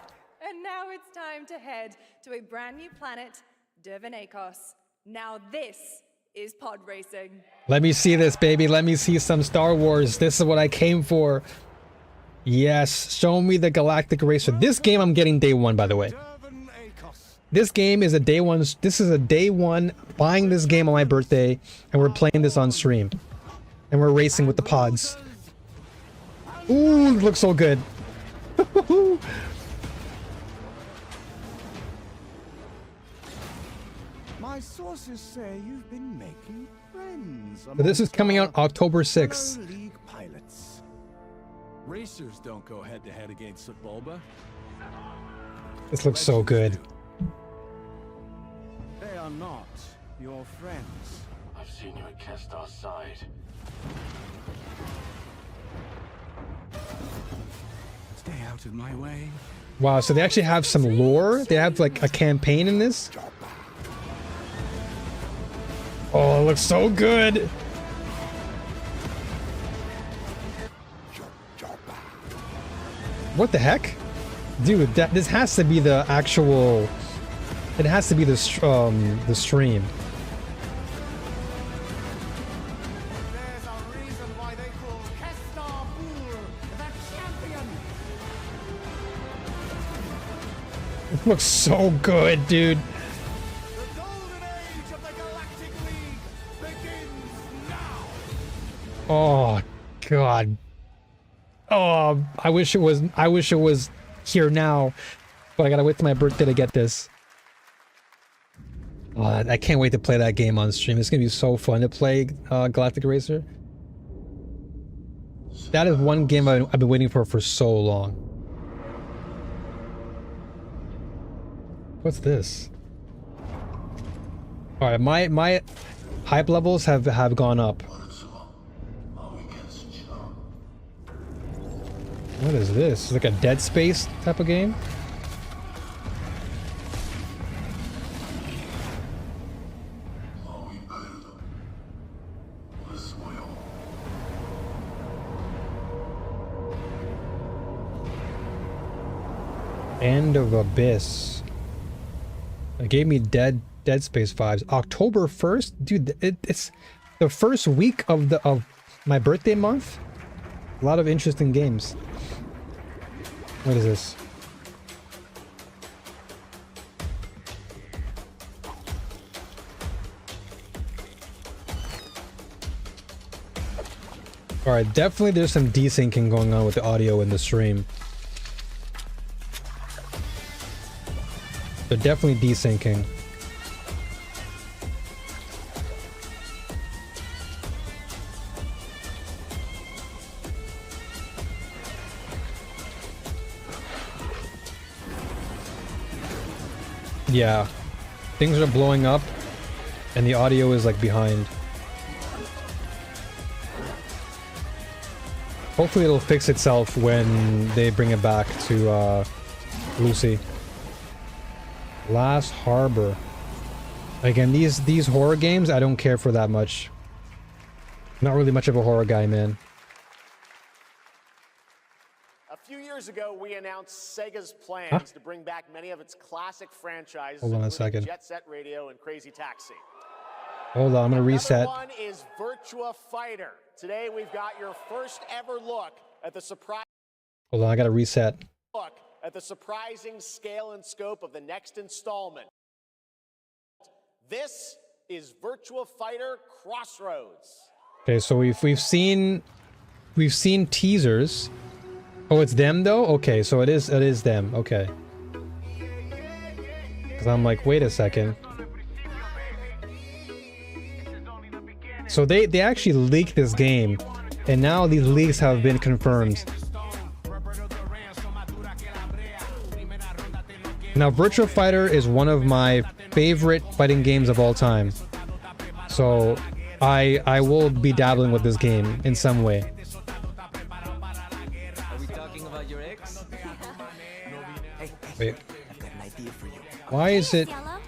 And now it's time to head to a brand new planet, Dervenakos. Now this is pod racing. Let me see this, baby. Let me see some Star Wars. This is what I came for. Yes, show me the Galactic Racer. This game I'm getting day one, by the way. This game is a day one. This is a day one buying this game on my birthday, and we're playing this on stream. And we're racing with the pods. Ooh, it looks so good. My sources say you've been making friends. So this is coming out October 6th. fellow League pilots. Racers don't go head to head against Bulba. This looks so good. They are not your friends. I've seen you at Kestar's side. Stay out of my way. Wow, so they actually have some lore? They have like a campaign in this? Oh, it looks so good. What the heck? Dude, this has to be the actual... It has to be the stream. There's a reason why they call Kestar Bur the champion. It looks so good, dude. The golden age of the Galactic League begins now. Oh god. Oh, I wish it was here now. But I gotta wait till my birthday to get this. Oh, I can't wait to play that game on stream. It's gonna be so fun to play Galactic Racer. That is one game I've been waiting for so long. What's this? All right, my hype levels have gone up. What is this? It's like a Dead Space type of game? End of Abyss. It gave me Dead Space vibes. October 1st? Dude, it's the first week of my birthday month. A lot of interesting games. What is this? Alright, definitely there's some desyncing going on with the audio in the stream. They're definitely desyncing. Yeah, things are blowing up and the audio is like behind. Hopefully it'll fix itself when they bring it back to Lucy. Last Harbor. Again, these horror games I don't care for that much. Not really much of a horror guy, man. A few years ago, we announced Sega's plans to bring back many of its classic franchises, Hold on a including second. Jet Set Radio and Crazy Taxi. Hold on, I'm gonna reset. Another one is Virtua Fighter. Today, we've got your first ever look at the Hold on, I gotta reset. surprising scale and scope of the next installment. This is Virtua Fighter Crossroads. Okay, so we've seen teasers. Oh, it's them though? Okay, so it is them. Okay. Cause I'm like, wait a second. So they actually leaked this game, and now these leaks have been confirmed. Now, Virtua Fighter is one of my favorite fighting games of all time. So I will be dabbling with this game in some way. Are we talking about your ex? Wait. I've got an idea for you. Why is it... Yellow?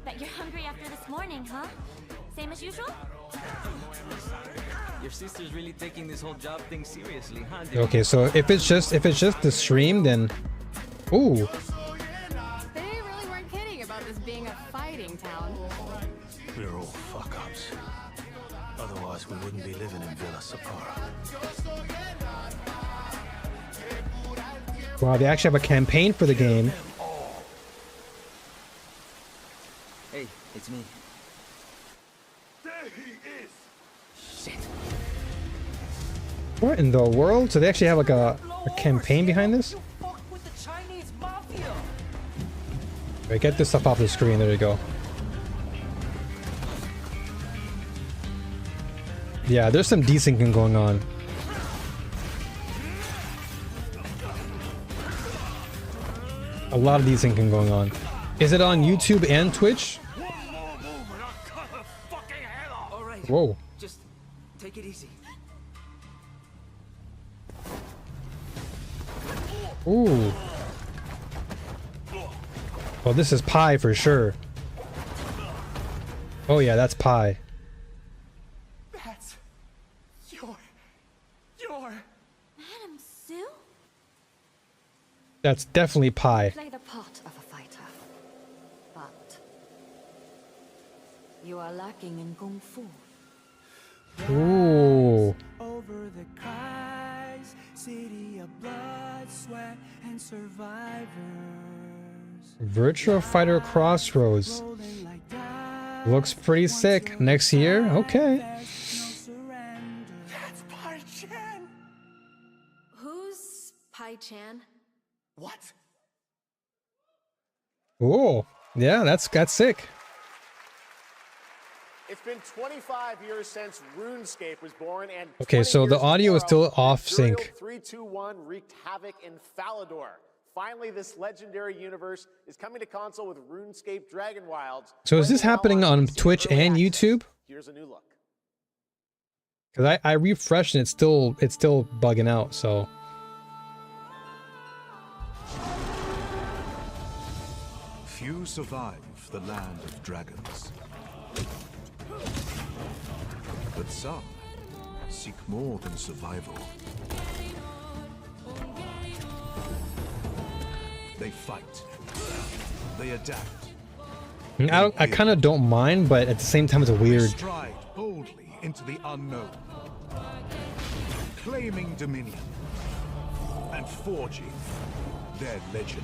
Bet you're hungry after this morning, huh? Same as usual? Your sister's really taking this whole job thing seriously, huh? Dude? Okay, so if it's just the stream, then... Ooh. They really weren't kidding about this being a fighting town. We're all fuck-ups. Otherwise, we wouldn't be living in Villa Sapara. Wow, they actually have a campaign for the game. Hey, it's me. There he is! Shit. What in the world? So they actually have like a campaign behind this? With the Chinese mafia. Wait, get this stuff off the screen. There you go. Yeah, there's some desyncing going on. A lot of desyncing going on. Is it on YouTube and Twitch? All right. Whoa. Just take it easy. Ooh. Oh, this is pie for sure. Oh yeah, that's pie. That's your... Madam Sue? That's definitely pie. Play the part of a fighter, but you are lacking in kung fu. Ooh. Over the cries, city of blood, sweat, and survivors. Virtua Fighter Crossroads. Looks pretty sick. Next year? Okay. That's Pai Chan. Who's Pai Chan? What? Oh, yeah, that's sick. It's been 25 years since RuneScape was born, and Okay, so the audio is still off sync. 321 wreaked havoc in Falador. Finally, this legendary universe is coming to console with RuneScape Dragon Wilds. So is this happening on Twitch and YouTube? Here's a new look. Because I refreshed and it's still bugging out, so. Few survive the land of dragons. But some seek more than survival. They fight. They adapt. I kind of don't mind, but at the same time it's weird. They stride boldly into the unknown, claiming dominion and forging their legend.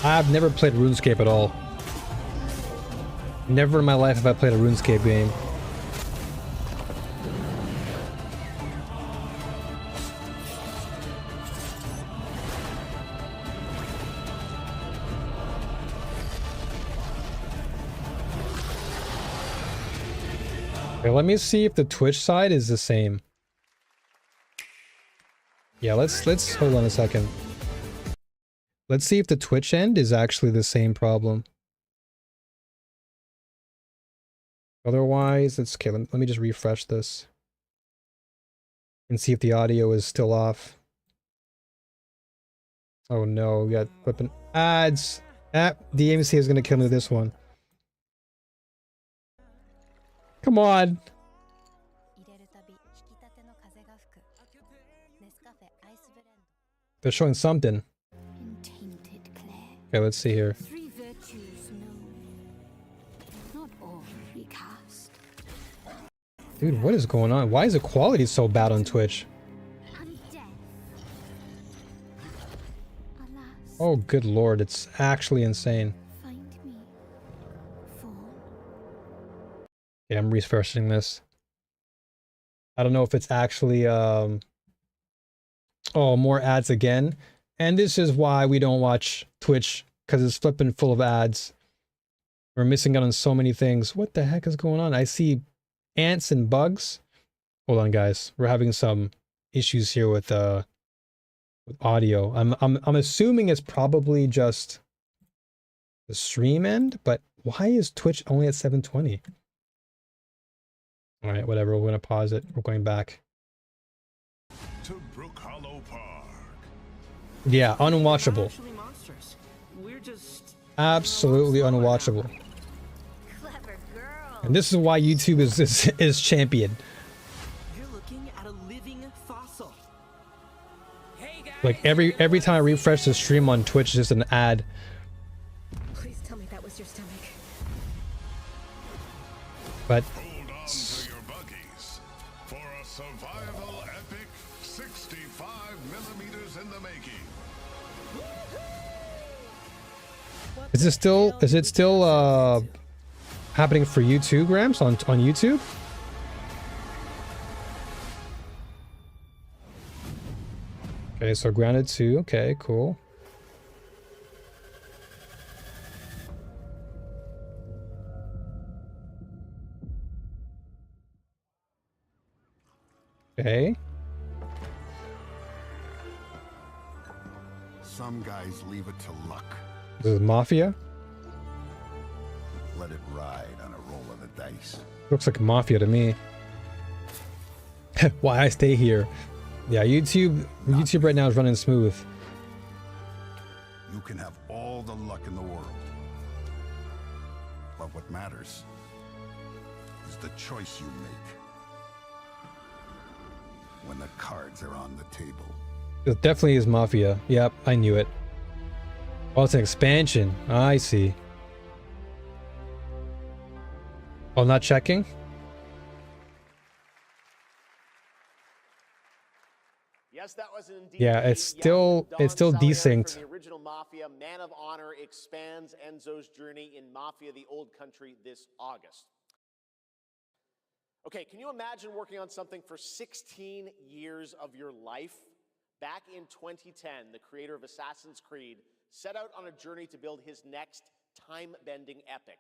I've never played RuneScape at all. Never in my life have I played a RuneScape game. Okay, let me see if the Twitch side is the same. Yeah, let's hold on a second. Let's see if the Twitch end is actually the same problem. Otherwise, it's okay. Let me just refresh this and see if the audio is still off. Oh no, we got flipping ads. DMC is gonna kill me with this one. Come on. They're showing something. Okay, let's see here. Dude, what is going on? Why is the quality so bad on Twitch? Oh, good lord, it's actually insane. Yeah, I'm refreshing this. I don't know if it's actually, oh, more ads again. And this is why we don't watch Twitch, because it's flipping full of ads. We're missing out on so many things. What the heck is going on? I see ants and bugs. Hold on, guys. We're having some issues here with audio. I'm assuming it's probably just the stream end, but why is Twitch only at 720? All right, whatever. We're gonna pause it. We're going back. To Brook Hollow Park. Yeah, unwatchable. Absolutely unwatchable. And this is why YouTube is champion. You're looking at a living fossil. Like every time I refresh the stream on Twitch, it's just an ad. Please tell me that was your stomach. But Hold on to your buggies for a survival epic 65mm in the making. is it still happening for you too, Gramps, on YouTube? Okay, so Grounded 2. Okay, cool. Okay. Some guys leave it to luck. This is Mafia. Let it ride on a roll of the dice. Looks like Mafia to me. Why I stay here. Yeah, YouTube right now is running smooth. You can have all the luck in the world. But what matters is the choice you make when the cards are on the table. It definitely is Mafia. Yep, I knew it. Oh, it's an expansion. I see. Oh, not checking? Yes, that was indeed. Yeah, it's still desync. From the original Mafia, Man of Honor expands Enzo's journey in Mafia: The Old Country this August. Okay, can you imagine working on something for 16 years of your life? Back in 2010, the creator of Assassin's Creed set out on a journey to build his next time-bending epic.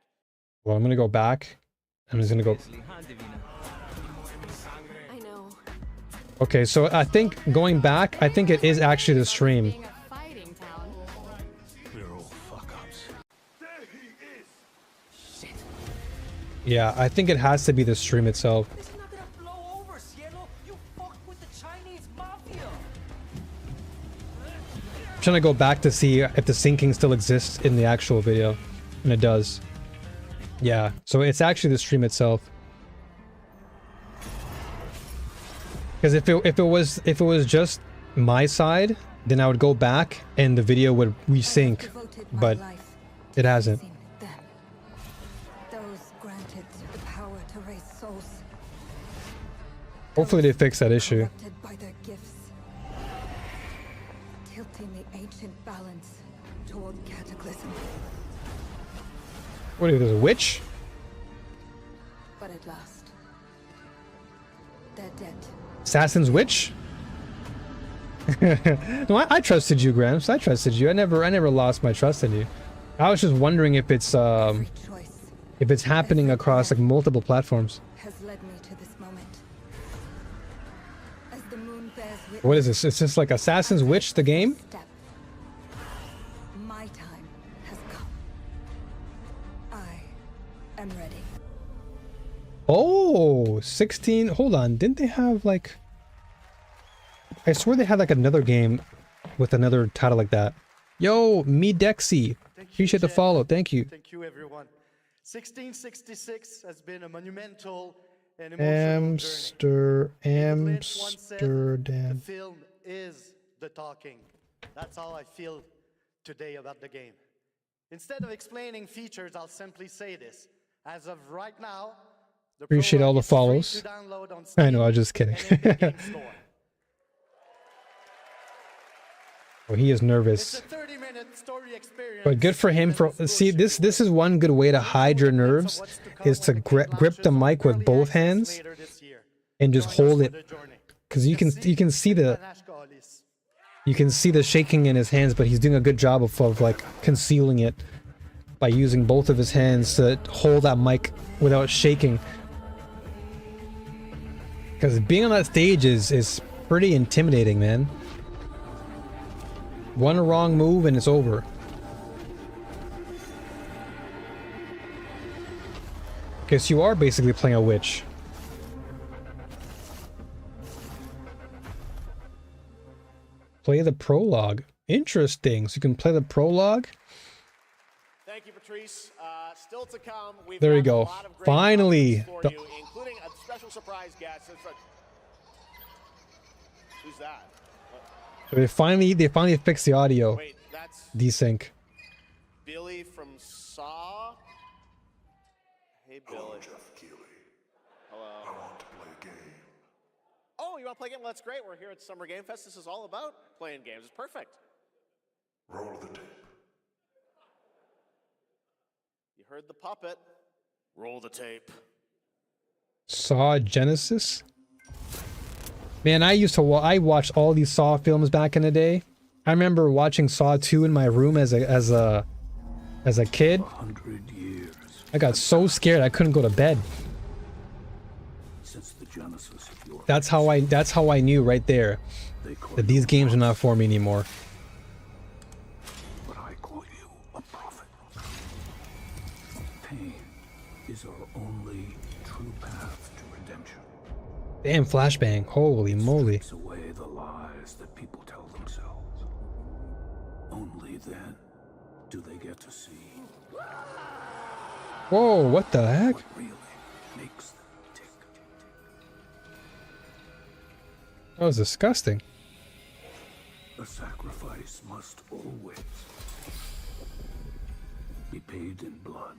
Well, I'm gonna go back. I'm just gonna go. I know. Okay, so I think going back, I think it is actually the stream. We're all fuck-ups. Yeah, I think it has to be the stream itself. It's not gonna blow over, Cielo. You fucked with the Chinese mafia. I'm trying to go back to see if the syncing still exists in the actual video, and it does. Yeah, so it's actually the stream itself. Because if it was just my side, then I would go back and the video would resync, but it hasn't. Those granted the power to raise souls. Hopefully they fix that issue. Corrupted by their gifts, tilting the ancient balance toward cataclysm. What is this, a witch? But at last, they're dead. Assassin's Witch? No, I trusted you, Gramps. I trusted you. I never lost my trust in you. I was just wondering if it's happening across like multiple platforms. Has led me to this moment. As the moon bears witness, What is this? It's just like Assassin's Witch, the game? my time has come. I am ready. Oh, 16. Hold on. Didn't they have like... I swear they had like another game with another title like that. Yo, me Dexy. Appreciate the follow. Thank you. Thank you, everyone. 1666 has been a monumental and emotional journey. Amsterdam. The film is the talking. That's how I feel today about the game. Instead of explaining features, I'll simply say this. As of right now, Appreciate all the follows. I know, I was just kidding. Oh, he is nervous. But good for him for see this is one good way to hide your nerves is to grip the mic with both hands and just hold it, because you can see the shaking in his hands, but he's doing a good job of like concealing it by using both of his hands to hold that mic without shaking. Because being on that stage is pretty intimidating, man. One wrong move and it's over. Okay, so you are basically playing a witch. Play the prologue. Interesting. So you can play the prologue. Thank you, Patrice. Still to come. There you go. Finally. For you, including a special surprise guest. Who's that? They finally fixed the audio. Wait, that's desync. Billy from Saw. Hey, Billy. Hello, Jeff Keighley. Hello. I want to play a game. Oh, you want to play a game? Well, that's great. We're here at Summer Game Fest. This is all about playing games. It's perfect. Roll the tape. You heard the puppet. Roll the tape. Saw Genesis. Man, I watched all these Saw films back in the day. I remember watching Saw 2 in my room as a kid. 100 years. I got so scared I couldn't go to bed. Since the genesis of your That's how I knew right there that these games are not for me anymore. But I call you a prophet. Pain is our only true path to redemption. Damn, flashbang. Holy moly. Takes away the lies that people tell themselves. Only then do they get to see Whoa, what the heck? what really makes them tick. That was disgusting. A sacrifice must always be paid in blood.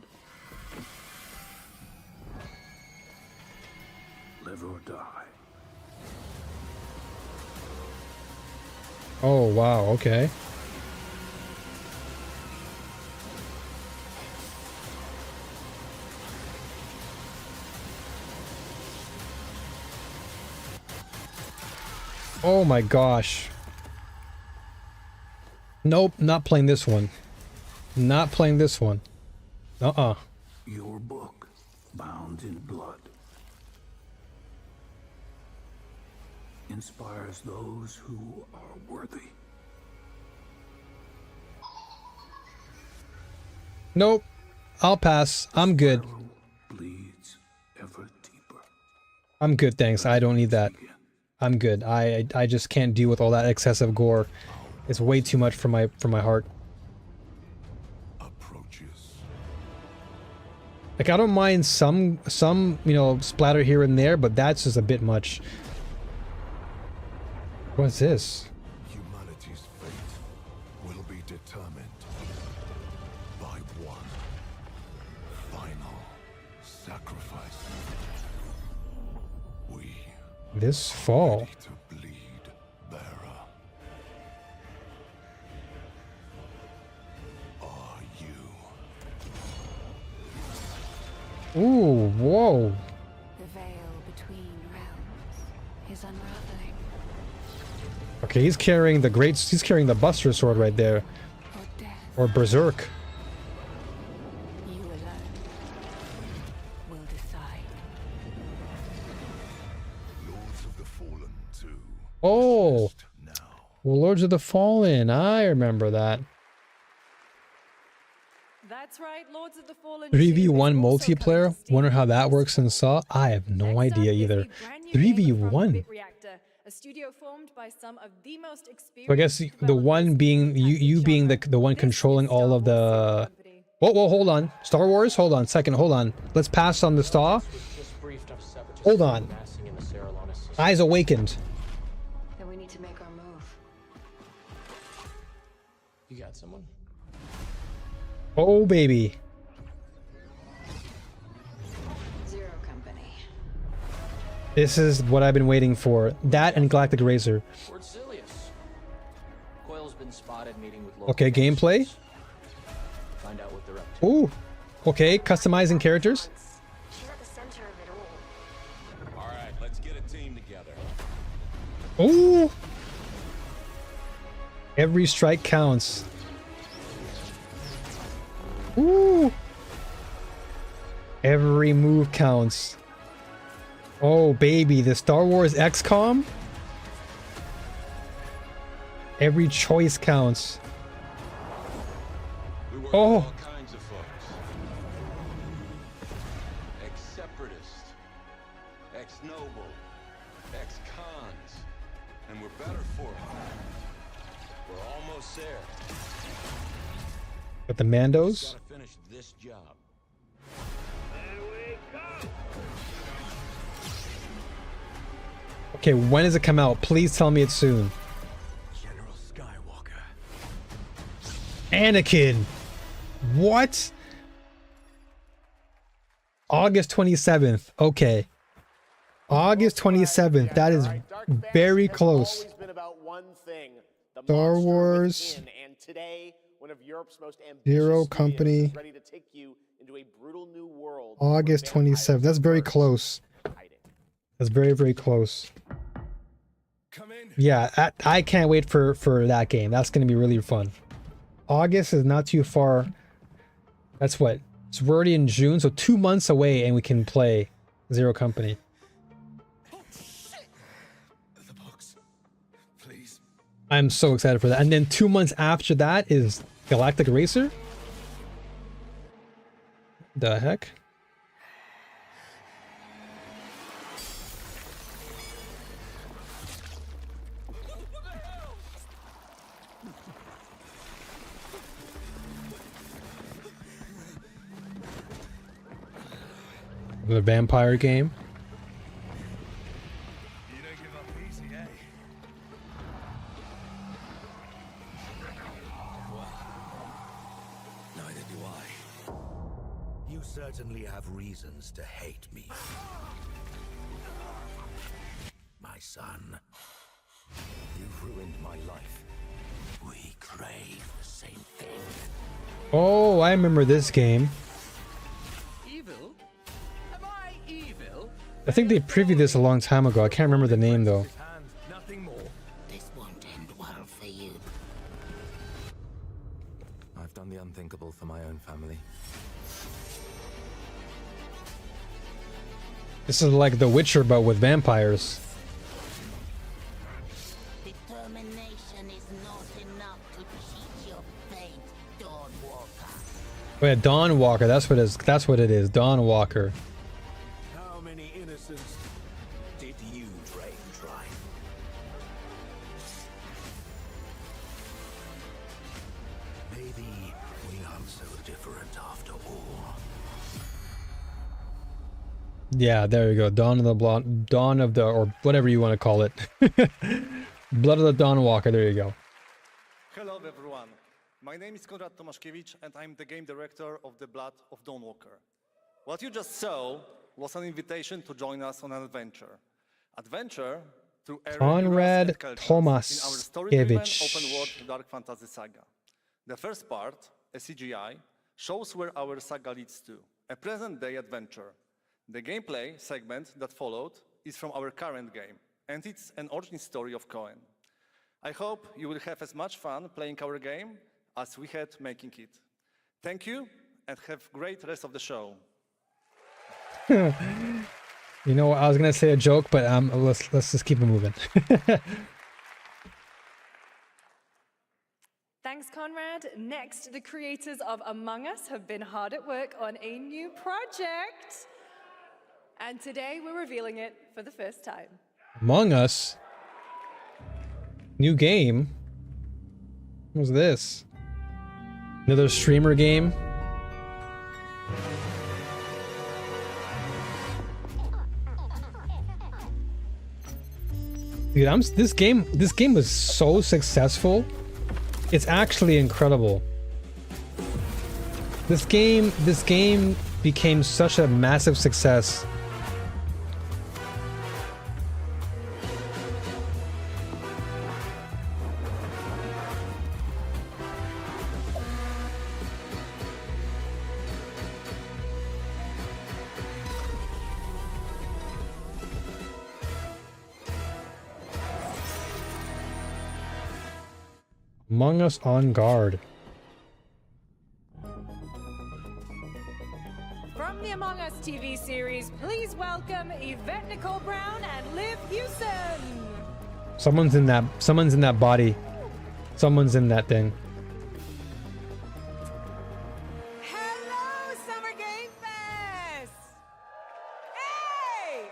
Live or die. Oh, wow, okay. Oh my gosh. Nope, not playing this one. Not playing this one. Uh-uh. Your book, bound in blood, inspires those who are worthy. Nope. I'll pass. I'm good. Bleeds ever deeper. I'm good, thanks. I don't need that. I'm good. I just can't deal with all that excessive gore. It's way too much for my heart. Like, I don't mind some you know, splatter here and there, but that's just a bit much. What's this? Humanity's fate will be determined by one final sacrifice. We This fall. ready to bleed, bearer. Are you? Ooh, whoa. The veil between realms is unraveling. Okay, he's carrying the Buster Sword right there. Or Berserk. You alone will decide. Lords of the Fallen too. Oh. Well, Lords of the Fallen. I remember that. That's right, Lords of the Fallen 3v1 multiplayer? Wonder how that works in Saw? I have no idea either. 3v1? a studio formed by some of the most So I experienced guess the one being you being the one controlling all of the. Whoa, hold on. Star Wars? Hold on, second, hold on. Let's pass on the Saw. Hold on. Eyes awakened. Then we need to make our move. You got someone? Oh baby. Zero Company. This is what I've been waiting for. That and Galactic Racer. Fort Silius. Coil's been spotted meeting with local Okay, gameplay. Find out what they're up to. Ooh. Okay, customizing characters. She's at the center of it all. All right, let's get a team together. Ooh. Every strike counts. Ooh. Every move counts. Oh baby, the Star Wars XCOM. Every choice counts. Oh. All kinds of folks. Ex-separatists, ex-noble, ex-cons, and we're better for it. We're almost there. But the Mandos. Gotta finish this job. Okay, when does it come out? Please tell me it's soon. General Skywalker. Anakin. What? August 27th. Okay. August 27th. That is very close. Always been about one thing, the Star monster Wars. within, and today, one of Europe's most ambitious Zero studios Company. is ready to take you into a brutal new world. August 27th. That's very close. That's very, very close. Yeah, I can't wait for that game. That's going to be really fun. August is not too far. That's what? So we're already in June, so 2 months away and we can play Zero Company. I'm so excited for that. And then 2 months after that is Galactic Racer? The heck? The vampire game. You don't give up easy, eh? Neither do I. reasons to hate me. My son, you've ruined my life. We crave the same thing. Oh, I remember this game. Evil? Am I evil? I think they previewed this a long time ago. I can't remember the name though. Nothing more. This won't end well for you. I've done the unthinkable for my own family. This is like The Witcher, but with vampires. Determination is not enough to cheat your fate, Dawnwalker. Oh yeah, Dawn Walker. That's what it is. That's what it is. Dawn Walker. How many innocents did you drain dry? Maybe we aren't so different after all. Yeah, there you go. Dawn of the Blonde, Dawn of the, or whatever you want to call it. Blood of the Dawn Walker. There you go. Hello everyone. My name is Konrad Tomaszkiewicz and I'm the game director of The Blood of Dawnwalker. What you just saw was an invitation to join us on an adventure. Adventure through Konrad in our story-driven Tomaszkiewicz. open-world dark fantasy saga. The first part, a CGI, shows where our saga leads to, a present-day adventure. The gameplay segment that followed is from our current game, and it's an origin story of Cohen. I hope you will have as much fun playing our game as we had making it. Thank you, and have great rest of the show. You know, I was gonna say a joke, but let's just keep it moving. Thanks, Conrad. Next, the creators of Among Us have been hard at work on a new project. And today we're revealing it for the first time. Among Us. New game. What's this? Another streamer game. Dude, this game was so successful. It's actually incredible. This game became such a massive success. Among Us on Guard. From the Among Us TV series, please welcome Yvette Nicole Brown and Liv Hewson. Someone's in that body. Someone's in that thing. Hello, Summer Game Fest! Hey!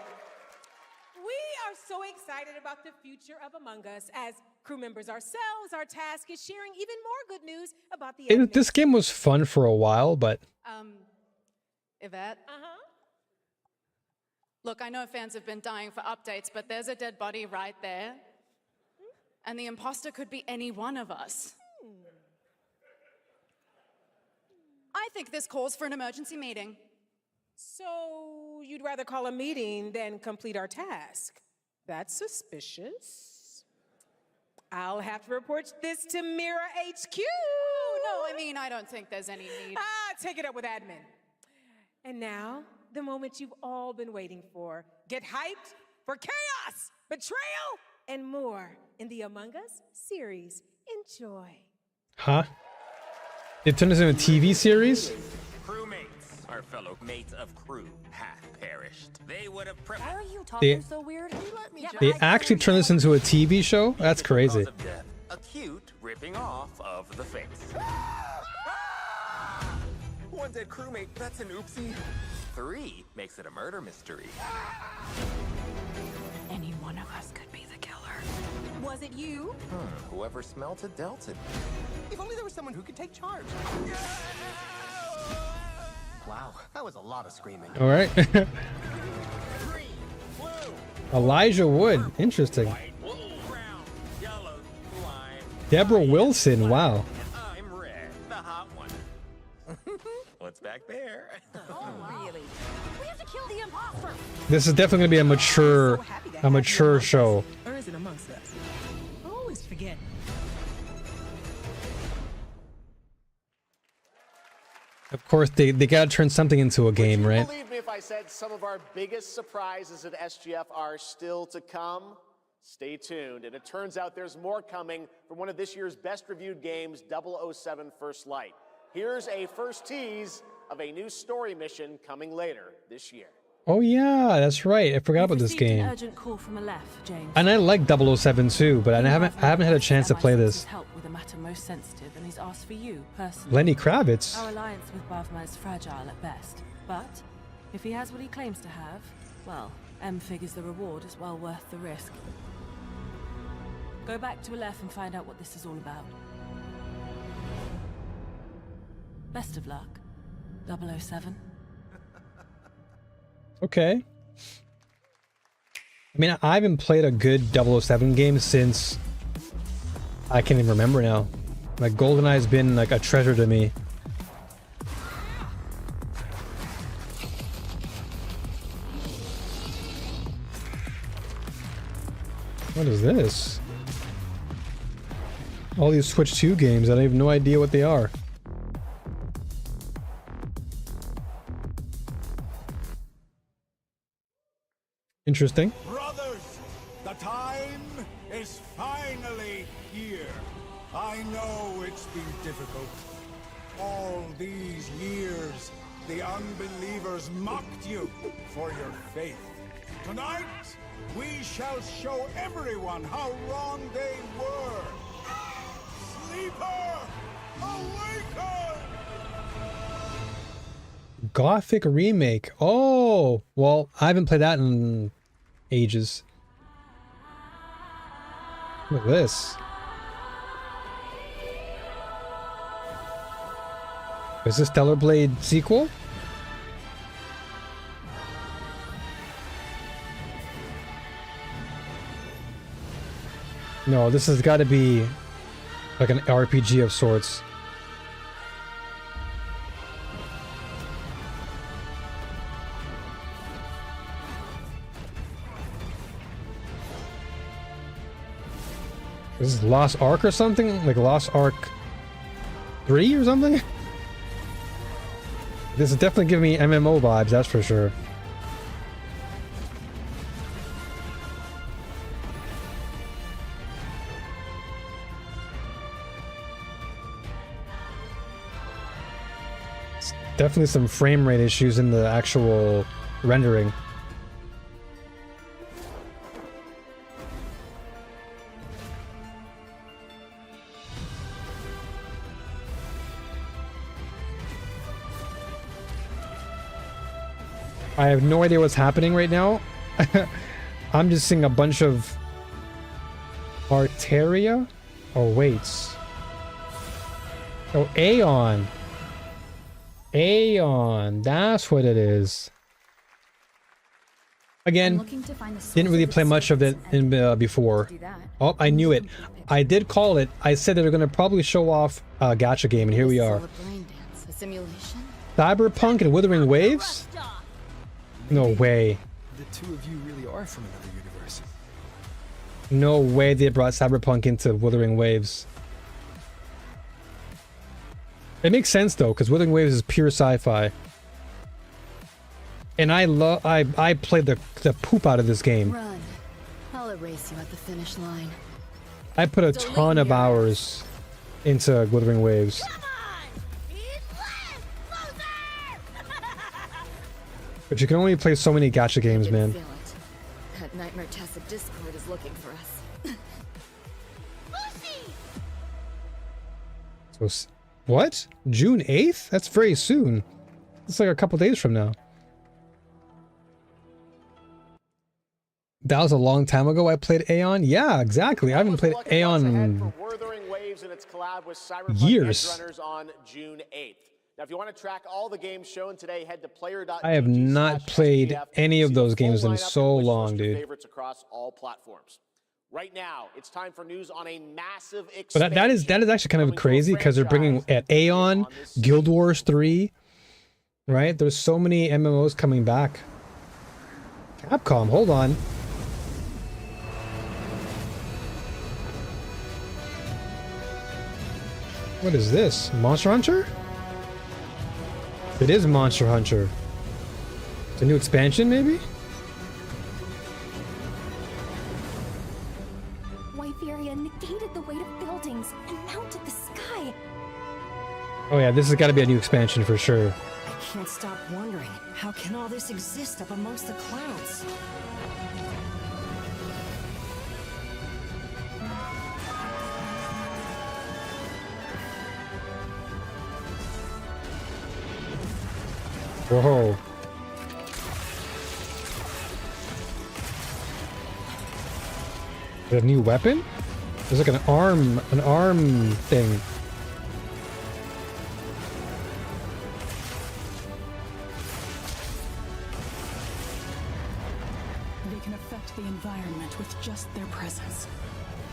We are so excited about the future of Among Us. As crew members ourselves, our task is sharing even more good news about the This game was fun for a while, but Yvette? Look, I know fans have been dying for updates, but there's a dead body right there. And the imposter could be any one of us. I think this calls for an emergency meeting. So you'd rather call a meeting than complete our task? That's suspicious. I'll have to report this to Mira HQ. Oh, no, I mean, I don't think there's any need. Take it up with admin. And now, the moment you've all been waiting for. Get hyped for chaos, betrayal, and more in the Among Us series. Enjoy. huh? They turned this into a TV series? Crewmates, our fellow mates of crew, hath perished. They would have Why are you They- talking so weird? They actually turned this into a TV show? That's crazy. acute ripping off of the face. One dead crewmate, that's an oopsie. 3 makes it a murder mystery. Any one of us could be the killer. Was it you? Whoever smelt it dealt it. If only there was someone who could take charge. Wow, that was a lot of screaming. All right. Elijah Wood. Interesting. Deborah Wilson. Wow. I'm red, the hot one. What's back there? Oh, really? This is definitely gonna be a mature show. Or is it amongst us? I always forget. Of course, they gotta turn something into a game, right? Believe me if I said some of our biggest surprises at SGF are still to come. Stay tuned. And it turns out there's more coming from one of this year's best reviewed games, 007 First Light. Here's a first tease of a new story mission coming later this year. Oh yeah, that's right. I forgot about this game. An urgent call from Aleph, James. And I like 007 too, but I haven't had a chance to play this. Help with a matter most sensitive, and he's asked for you personally. Lenny Kravitz. Our alliance with Bavma is fragile at best, but if he has what he claims to have, well, M figures the reward is well worth the risk. Go back to Aleph and find out what this is all about. Best of luck, 007. Okay. I mean, I haven't played a good 007 game since I can't even remember now. Like, GoldenEye's been like a treasure to me. What is this? All these Switch 2 games, I have no idea what they are. Interesting. Brothers, the time is finally here. I know it's been difficult. All these years, the unbelievers mocked you for your faith. Tonight, we shall show everyone how wrong they were. Sleeper, awaken! Gothic remake. Oh, well, I haven't played that in ages. Look at this. Is this Stellar Blade sequel? No, this has got to be like an RPG of sorts. Is this Lost Ark or something? Like Lost Ark 3 or something? This is definitely giving me MMO vibes, that's for sure. It's definitely some frame rate issues in the actual rendering. I have no idea what's happening right now. I'm just seeing a bunch of Arteria. Oh, wait. Oh, Aeon. Aeon. That's what it is. Again, didn't really play much of it in, before. Oh, I knew it. I did call it. I said they're going to probably show off a gacha game, and here we are. Cyberpunk and Withering Waves? No way. The two of you really are from another universe. No way they brought Cyberpunk into Withering Waves. It makes sense though, because Withering Waves is pure sci-fi. And I played the poop out of this game. Run. I'll erase you at the finish line. I put a ton of hours into Withering Waves. But you can only play so many gacha games, man. That Nightmare Tacit Discord is looking for us. So, what? June 8th? That's very soon. It's like a couple days from now. That was a long time ago I played Aeon? Yeah, exactly. I haven't played Aeon in years. On June 8th. Now, if you want to track all the games shown today, head to player.gg. I have not played any of those games in so long, dude. Favorites across all platforms. Right now, it's time for news on a massive expansion. But that is actually kind of crazy because they're bringing at Aeon, Guild Wars 3, right? There's so many MMOs coming back. Capcom, hold on. What is this? Monster Hunter? It is Monster Hunter. It's a new expansion, maybe? Wyveria negated the weight of buildings and mounted the sky. Oh yeah, this has got to be a new expansion for sure. I can't stop wondering, how can all this exist up amongst the clouds? Whoa. A new weapon? There's like an arm thing. They can affect the environment with just their presence.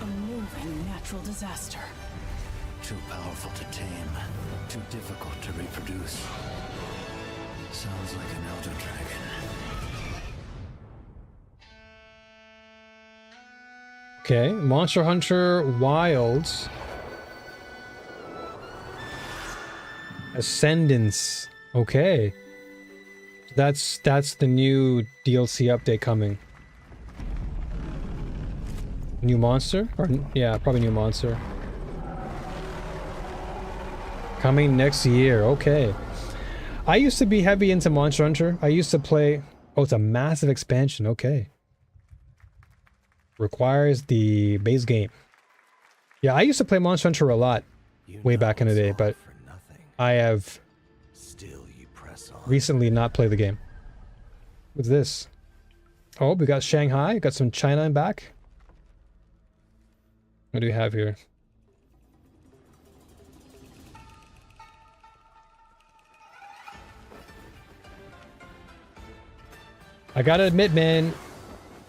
A moving natural disaster. Too powerful to tame. Too difficult to reproduce. Sounds like an elder dragon. Okay, Monster Hunter Wilds. Ascendance. Okay. That's the new DLC update coming. New monster? Or yeah, probably new monster. Coming next year. Okay. I used to be heavy into Monster Hunter. I used to play... Oh, it's a massive expansion. Okay. Requires the base game. Yeah, I used to play Monster Hunter a lot way back in the day, but I have recently not played the game. What's this? Oh, we got Shanghai. Got some China in back. What do we have here? I gotta admit, man,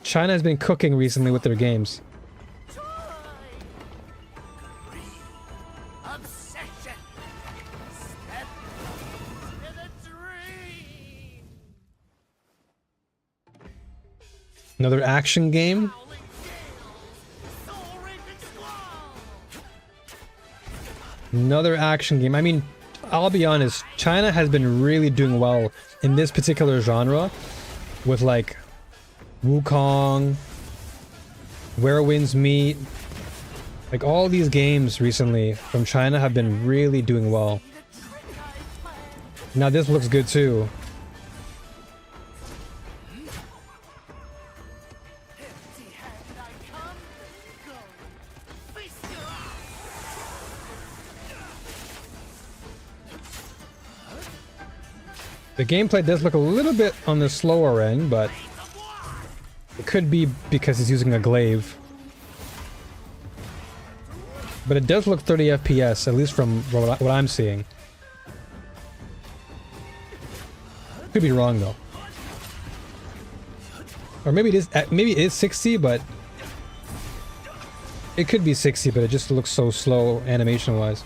China has been cooking recently with their games. Another action game? Another action game. I mean, I'll be honest, China has been really doing well in this particular genre with like Wukong, Where Winds Meet. Like all these games recently from China have been really doing well. Now this looks good too. The gameplay does look a little bit on the slower end, but it could be because it's using a glaive. But it does look 30 FPS, at least from what I'm seeing. Could be wrong though. Or maybe it is 60, but it could be 60, but it just looks so slow animation-wise.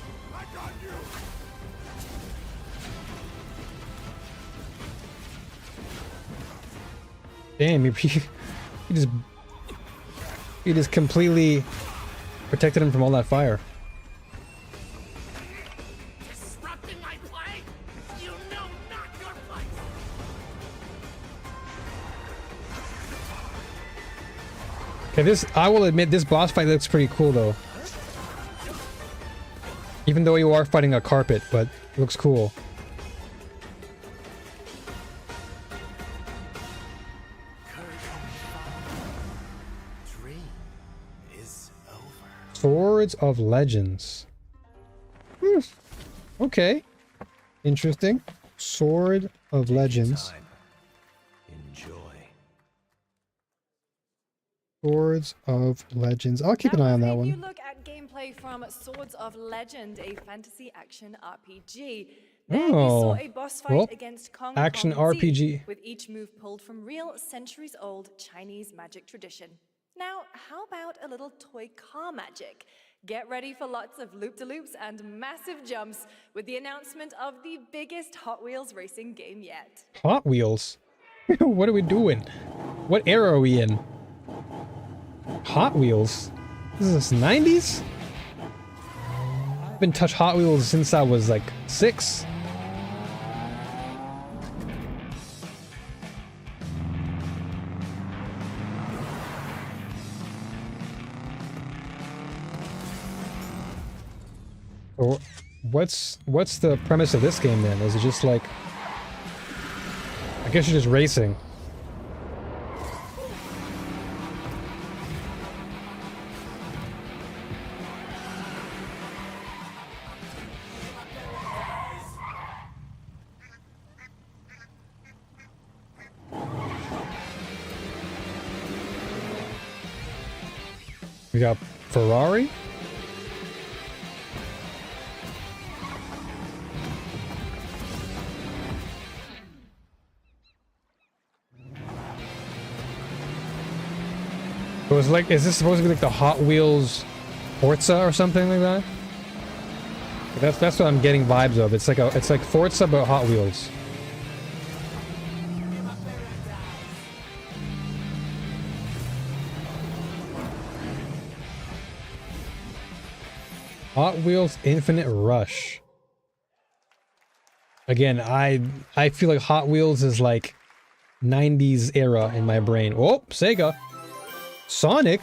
Damn, you just completely protected him from all that fire. Okay, I will admit, this boss fight looks pretty cool though. Even though you are fighting a carpet, but it looks cool. Swords of Legends. Okay. Interesting. Sword of Legends. Enjoy. Swords of Legends. I'll keep an eye on that one. If you look at gameplay from Swords of Legend, a fantasy action RPG. There you saw a boss fight against Kong action Kong Z, RPG. with each move pulled from real centuries-old Chinese magic tradition. Now, how about a little toy car magic? Get ready for lots of loop-de-loops and massive jumps with the announcement of the biggest Hot Wheels racing game yet. Hot Wheels? What are we doing? What era are we in? Hot Wheels? This is 90s? I haven't touched Hot Wheels since I was like 6. Or what's the premise of this game then? Is it just like, I guess you're just racing. We got Ferrari. It was like, is this supposed to be like the Hot Wheels Forza or something like that? That's what I'm getting vibes of. It's like Forza but Hot Wheels. Hot Wheels Infinite Rush. Again, I feel like Hot Wheels is like 90s era in my brain. Oh, Sega. Sonic?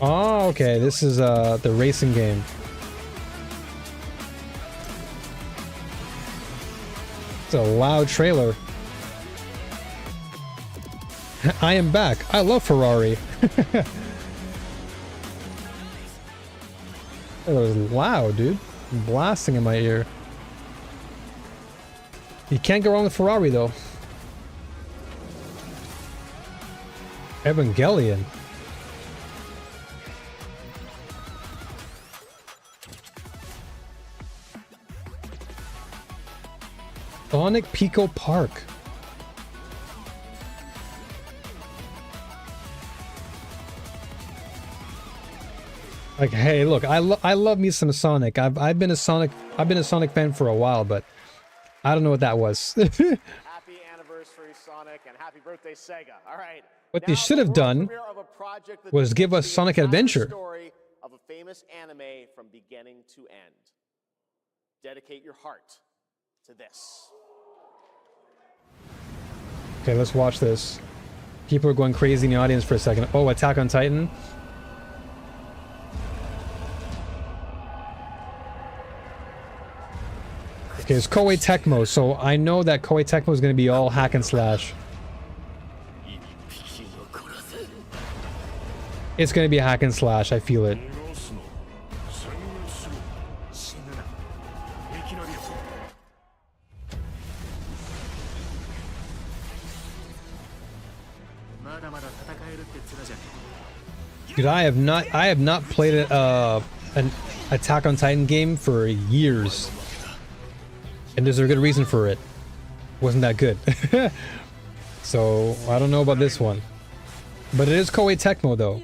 Oh, okay. This is the racing game. It's a loud trailer. I am back. I love Ferrari. It was loud, dude. Blasting in my ear. You can't go wrong with Ferrari, though. Evangelion. Sonic Pico Park. Like, hey, look, I love me some Sonic. I've been a Sonic fan for a while, but I don't know what that was. Happy anniversary, Sonic, and happy birthday, Sega. All right. What they should have done was give us Sonic Adventure. Story of a famous anime from beginning to end. Dedicate your heart to this. Okay, let's watch this. People are going crazy in the audience for a second. Oh, Attack on Titan. Okay, it's Koei Tecmo, so I know that Koei Tecmo is going to be all hack and slash. It's going to be hack and slash, I feel it. Dude, I have not played an Attack on Titan game for years. And there's a good reason for it. Wasn't that good. So, I don't know about this one. But it is Koei Tecmo, though.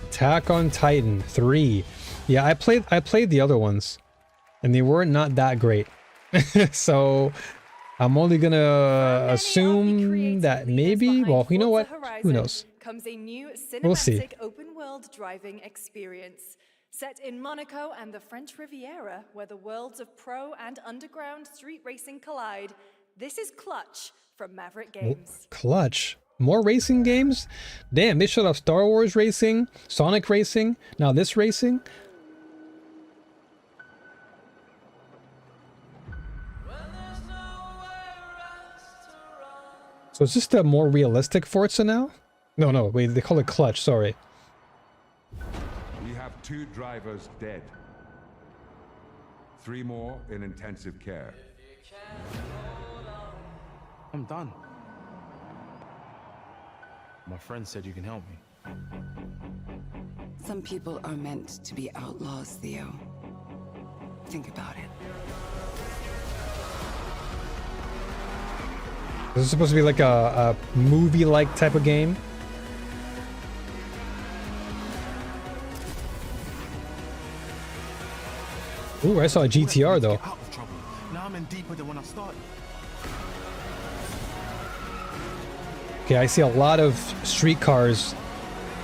Attack on Titan 3. Yeah, I played the other ones, and they were not that great. So I'm only gonna assume that maybe. Well, you know what? Who knows? Comes a new We'll see. cinematic open-world driving experience. Set in Monaco and the French Riviera, where the worlds of pro and underground street racing collide, this is Clutch from Maverick Games. Clutch. More racing games? Damn, they showed off Star Wars racing, Sonic racing, now this racing. So is this the more realistic Forza now? No, wait, they call it clutch, sorry. We have 2 drivers dead. 3 more in intensive care. I'm done. My friend said you can help me. Some people are meant to be outlaws, Theo. Think about it. This is supposed to be like a movie-like type of game. Ooh, I saw a GTR though. Out of trouble. Now I'm in deeper than when I started. Okay, I see a lot of street cars.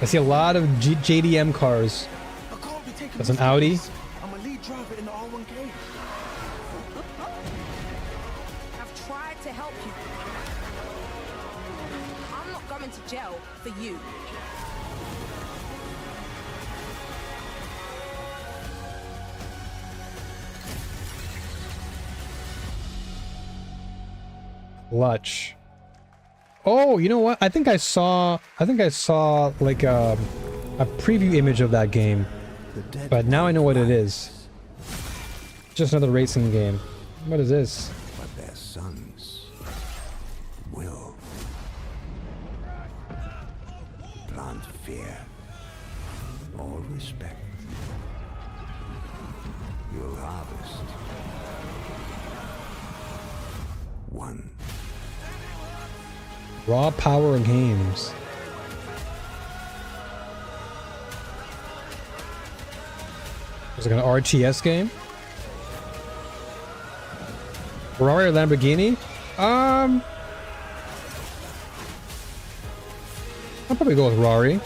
I see a lot of JDM cars. That's an Audi. I'm a lead driver in the R1K. I've tried to help you. I'm not going to jail for you. Clutch. Oh, you know what? I think I saw like a preview image of that game. But now I know what it is. Just another racing game. What is this? But their sons will plant fear or respect. You'll harvest one. Raw Power Games. It's like an RTS game. Ferrari or Lamborghini? I'll probably go with Ferrari.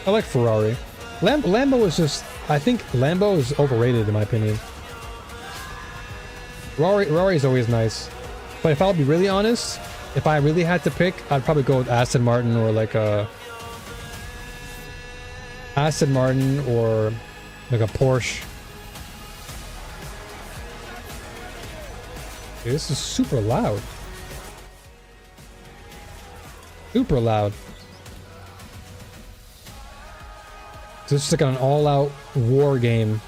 I like Ferrari. Lambo is just... I think Lambo is overrated in my opinion. Ferrari is always nice. But if I'll be really honest, if I really had to pick, I'd probably go with Aston Martin or like a... Aston Martin or like a Porsche. Dude, this is super loud. Super loud. This is like an all-out war game.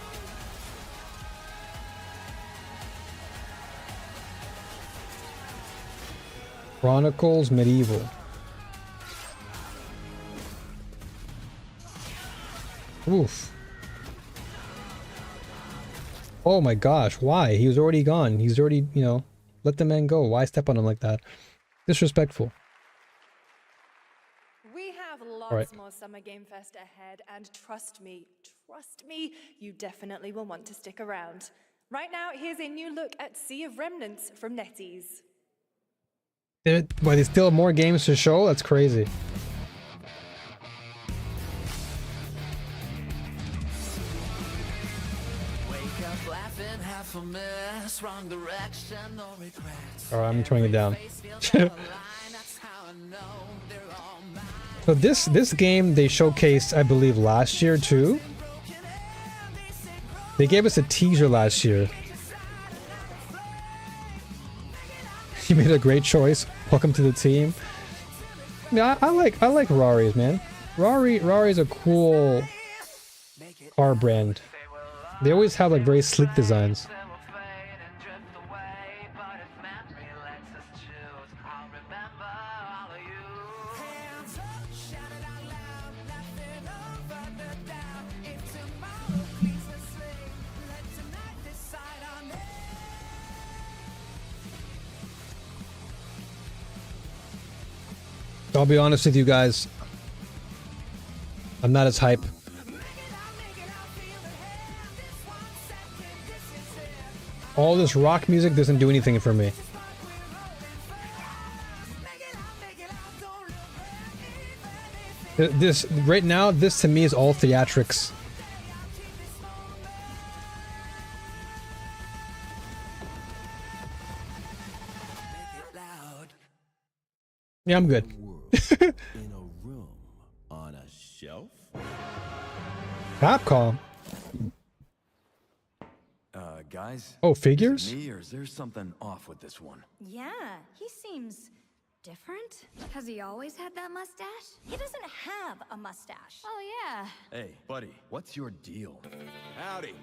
Chronicles Medieval. Oof. Oh my gosh, why? He was already gone. He's already, you know, let the man go. Why step on him like that? Disrespectful. We have lots more Summer Game Fest ahead, and trust me, you definitely will want to stick around. Right now, here's a new look at Sea of Remnants from NetEase. Why, there's still more games to show? That's crazy. Alright, I'm turning it down. So this game they showcased, I believe, last year too. They gave us a teaser last year. You made a great choice. Welcome to the team. Yeah, I like Rari's, man. Rari's a cool car brand. They always have like very sleek designs. I'll be honest with you guys. I'm not as hype. All this rock music doesn't do anything for me. This right now, this to me is all theatrics. Yeah, I'm good. In a room on a shelf. Capcom. Guys? Oh, figures? Me, or is there something off with this one? Yeah, he seems different? Has he always had that mustache? He doesn't have a mustache. Oh, yeah. Hey, buddy, what's your deal? Howdy.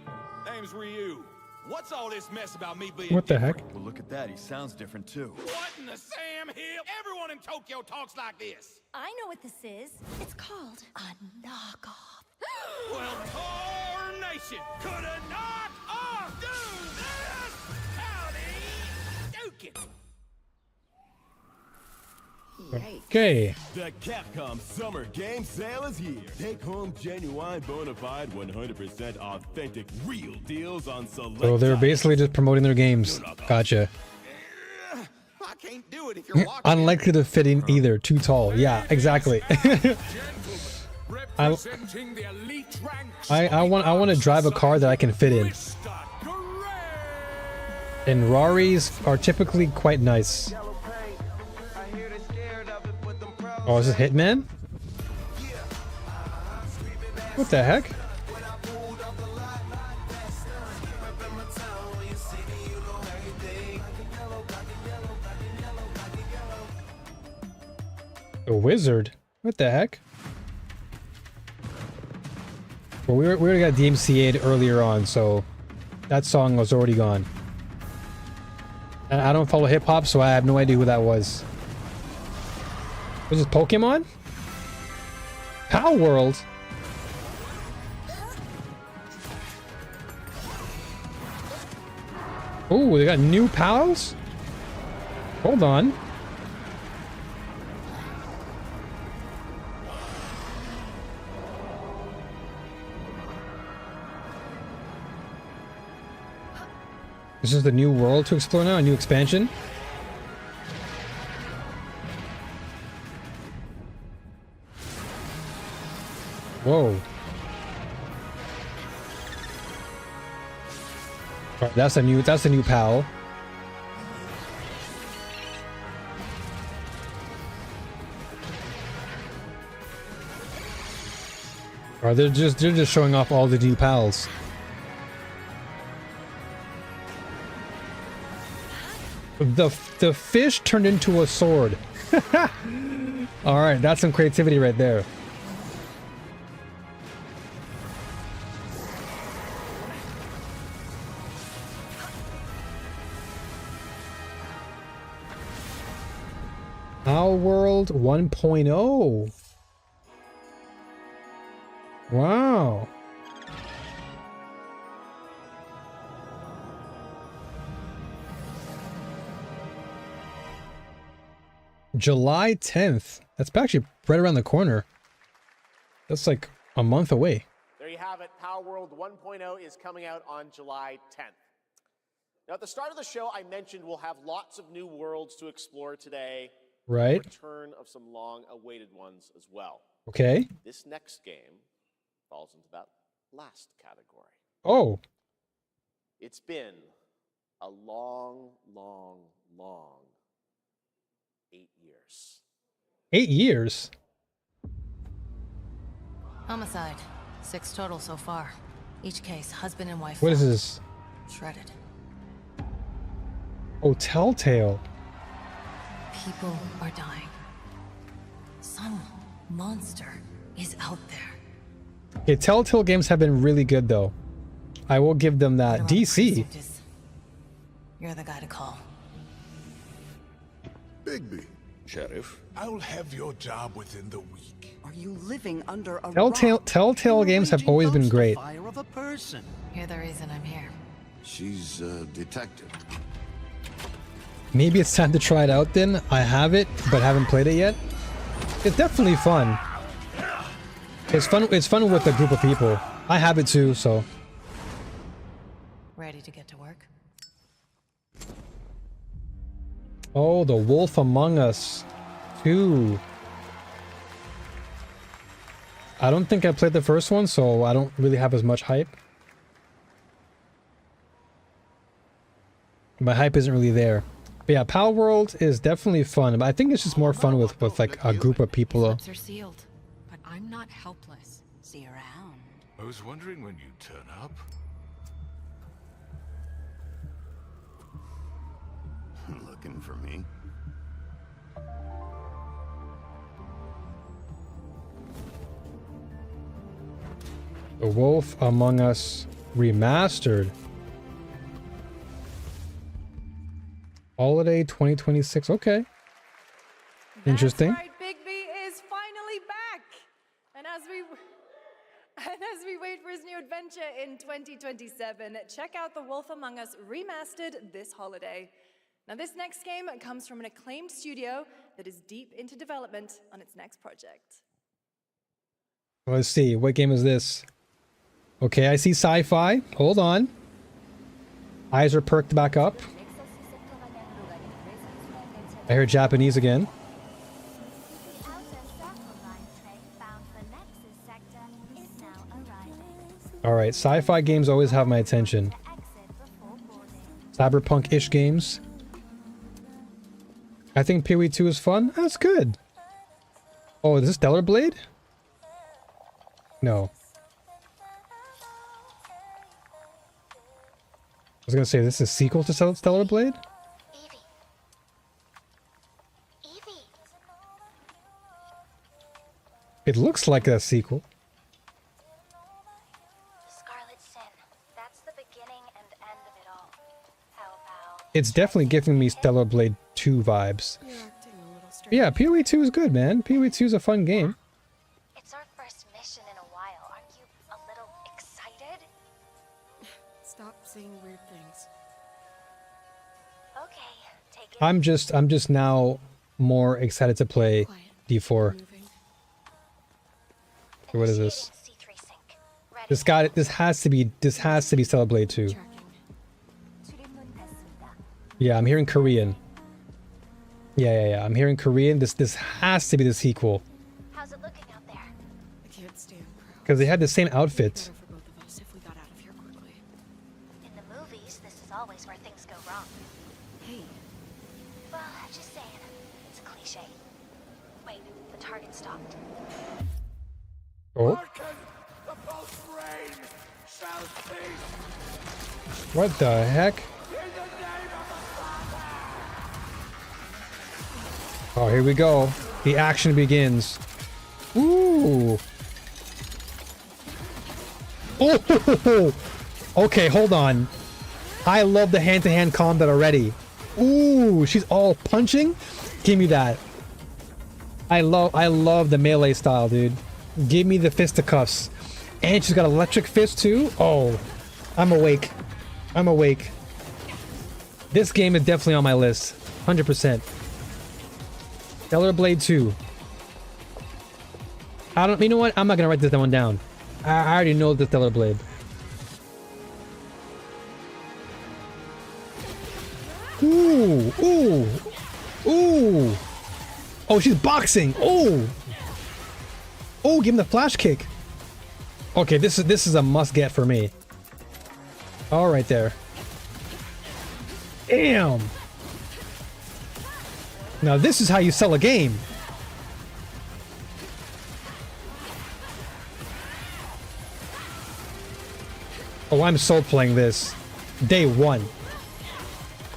Name's Ryu. What's all this mess about me being What the different? heck? Well, look at that. He sounds different, too. What in the Sam Hill? Everyone in Tokyo talks like this. I know what this is. It's called a knockoff. Well, tarnation! Could a knock off do this? Howdy, Dukin. Okay. The Capcom Summer Game Sale is here. Take home genuine, bona fide, 100% authentic, real deals on select. So they're basically just promoting their games. Gotcha. I can't do it if you're walking. Unlikely to fit in either. Too tall. Yeah, exactly. I want to drive a car that I can fit in. And Raris are typically quite nice. Oh, is this Hitman? What the heck? A wizard? What the heck? Well, we already got DMCA'd earlier on, so that song was already gone. And I don't follow hip-hop, so I have no idea who that was. Was this Pokemon? Power World? Oh, they got new pals? Hold on. This is the new world to explore now, a new expansion. Whoa. Right, that's a new pal. Right, they're just showing off all the new pals. The fish turned into a sword. All right, that's some creativity right there. Our World 1.0. Wow. July 10th. That's actually right around the corner. That's like a month away. There you have it. Power World 1.0 is coming out on July 10th. Now, at the start of the show, I mentioned we'll have lots of new worlds to explore today. Right. Return of some long-awaited ones as well. Okay. This next game falls into that last category. Oh. It's been a long, long, long 8 years. 8 years? Homicide. 6 total so far. Each case, husband and wife. What is this? Shredded. Oh, Telltale. People are dying. Some monster is out there. Okay, Telltale games have been really good though. I will give them that. DC. You're the guy to call. Bigby. Sheriff. I'll have your job within the week. Are you living under a Telltale games have always been great. fire of a person? You're the reason I'm here. She's a detective. Maybe it's time to try it out then. I have it, but haven't played it yet. It's definitely fun. It's fun with a group of people. I have it too, so. Ready to get to work? Oh, The Wolf Among Us 2. I don't think I played the first one, so I don't really have as much hype. My hype isn't really there. But yeah, Power World is definitely fun, but I think it's just more fun with like a group of people though. Lips are sealed, but I'm not helpless. See you around. I was wondering when you'd turn up. Looking for me? The Wolf Among Us Remastered. Holiday 2026. Okay. Interesting. That's right, Bigby is finally back. And as we wait for his new adventure in 2027, check out The Wolf Among Us Remastered this holiday. Now, this next game comes from an acclaimed studio that is deep into development on its next project. Let's see. What game is this? Okay, I see sci-fi. Hold on. Eyes are perked back up. I heard Japanese again. Alright, sci-fi games always have my attention. Cyberpunk-ish games. I think PoE 2 is fun. That's good. Oh, is this Stellar Blade? No. I was gonna say, this is a sequel to Stellar Blade? It looks like a sequel. It's definitely giving me Stellar Blade 2 vibes. Yeah, PoE 2 is good, man. PoE 2 is a fun game. It's our first mission in a while. Aren't you a little excited? Stop saying weird things. Okay, take it. I'm just now more excited to play D4. Okay, what is this? This has to be Stellar Blade 2. Yeah, I'm hearing Korean. Yeah. I'm hearing Korean. This has to be the sequel. How's it looking out there? I can't stand crowds. Because they had the same outfits. In the movies, this is always where things go wrong. Hey. Well, just saying. It's a cliche. Wait, the target stopped. Oh. The pulse rain shall cease. What the heck? Oh, here we go. The action begins. Ooh. Oh. Okay, hold on. I love the hand-to-hand combat already. Ooh, she's all punching. Give me that. I love the melee style, dude. Give me the fisticuffs. And she's got electric fist too. Oh, I'm awake. I'm awake. This game is definitely on my list. 100%. Stellar Blade 2. You know what? I'm not gonna write this one down. I already know the Stellar Blade. Ooh. Oh, she's boxing. Oh, give him the flash kick. Okay, this is a must get for me. All right there. Damn. Now this is how you sell a game. Oh, I'm so playing this. Day one.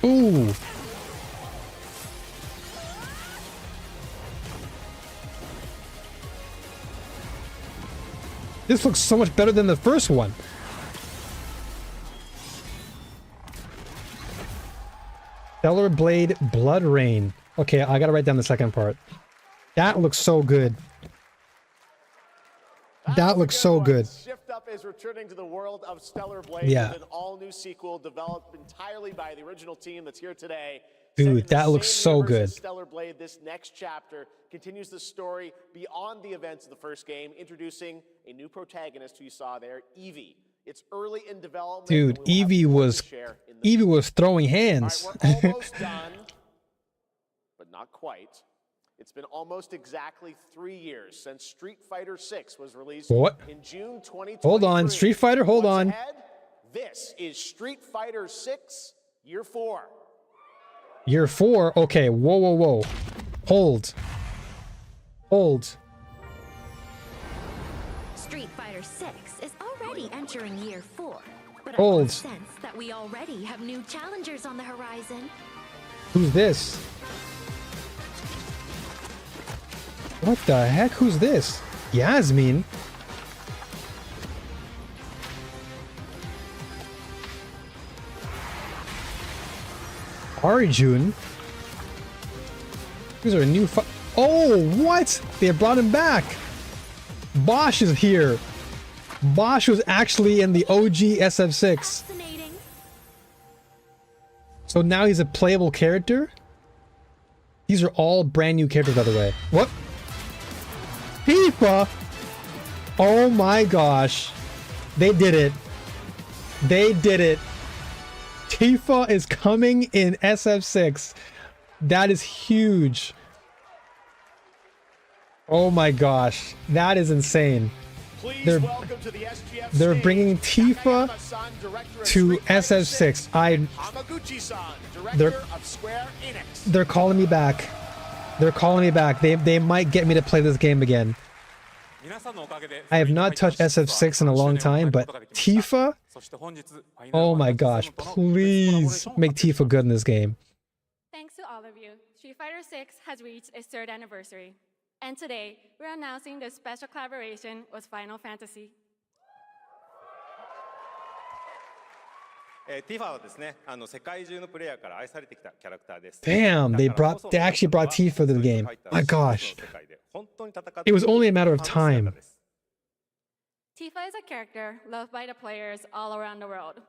Ooh. This looks so much better than the first one. Stellar Blade Blood Rain. Okay, I gotta write down the second part. That looks so good. That looks so good. Shift Up is returning to the world of Stellar Blade with an all-new sequel developed entirely by the original team that's here today. Dude, that looks so good. Stellar Blade, this next chapter continues the story beyond the events of the first game, introducing a new protagonist who you saw there, Evie. It's early in development. Dude, Evie was throwing hands. All right, we're almost done, but not quite. It's been almost exactly 3 years since Street Fighter 6 was released in June 2023. Hold on, Street Fighter, hold on. Ahead? This is Street Fighter 6 Year 4. Year 4? Okay, whoa. Hold. Street Fighter 6 is already entering Year 4. But Hold. I sense that we already have new challengers on the horizon. Who's this? What the heck? Who's this? Yasmin? Arjun? These are a new oh, what? They brought him back. Bosch is here. Bosch was actually in the OG SF6. So now he's a playable character? These are all brand new characters, by the way. What? Tifa! Oh my gosh. They did it. They did it. Tifa is coming in SF6. That is huge. Oh my gosh. That is insane. They're bringing Tifa to SF6. They're calling me back. They're calling me back. They might get me to play this game again. I have not touched SF6 in a long time, but Tifa? Oh my gosh, please make Tifa good in this game. Thanks to all of you, Street Fighter 6 has reached its 3rd anniversary. And today, we're announcing this special collaboration with Final Fantasy. Damn, they actually brought Tifa to the game. My gosh. It was only a matter of time. Tifa is a character loved by the players all around the world.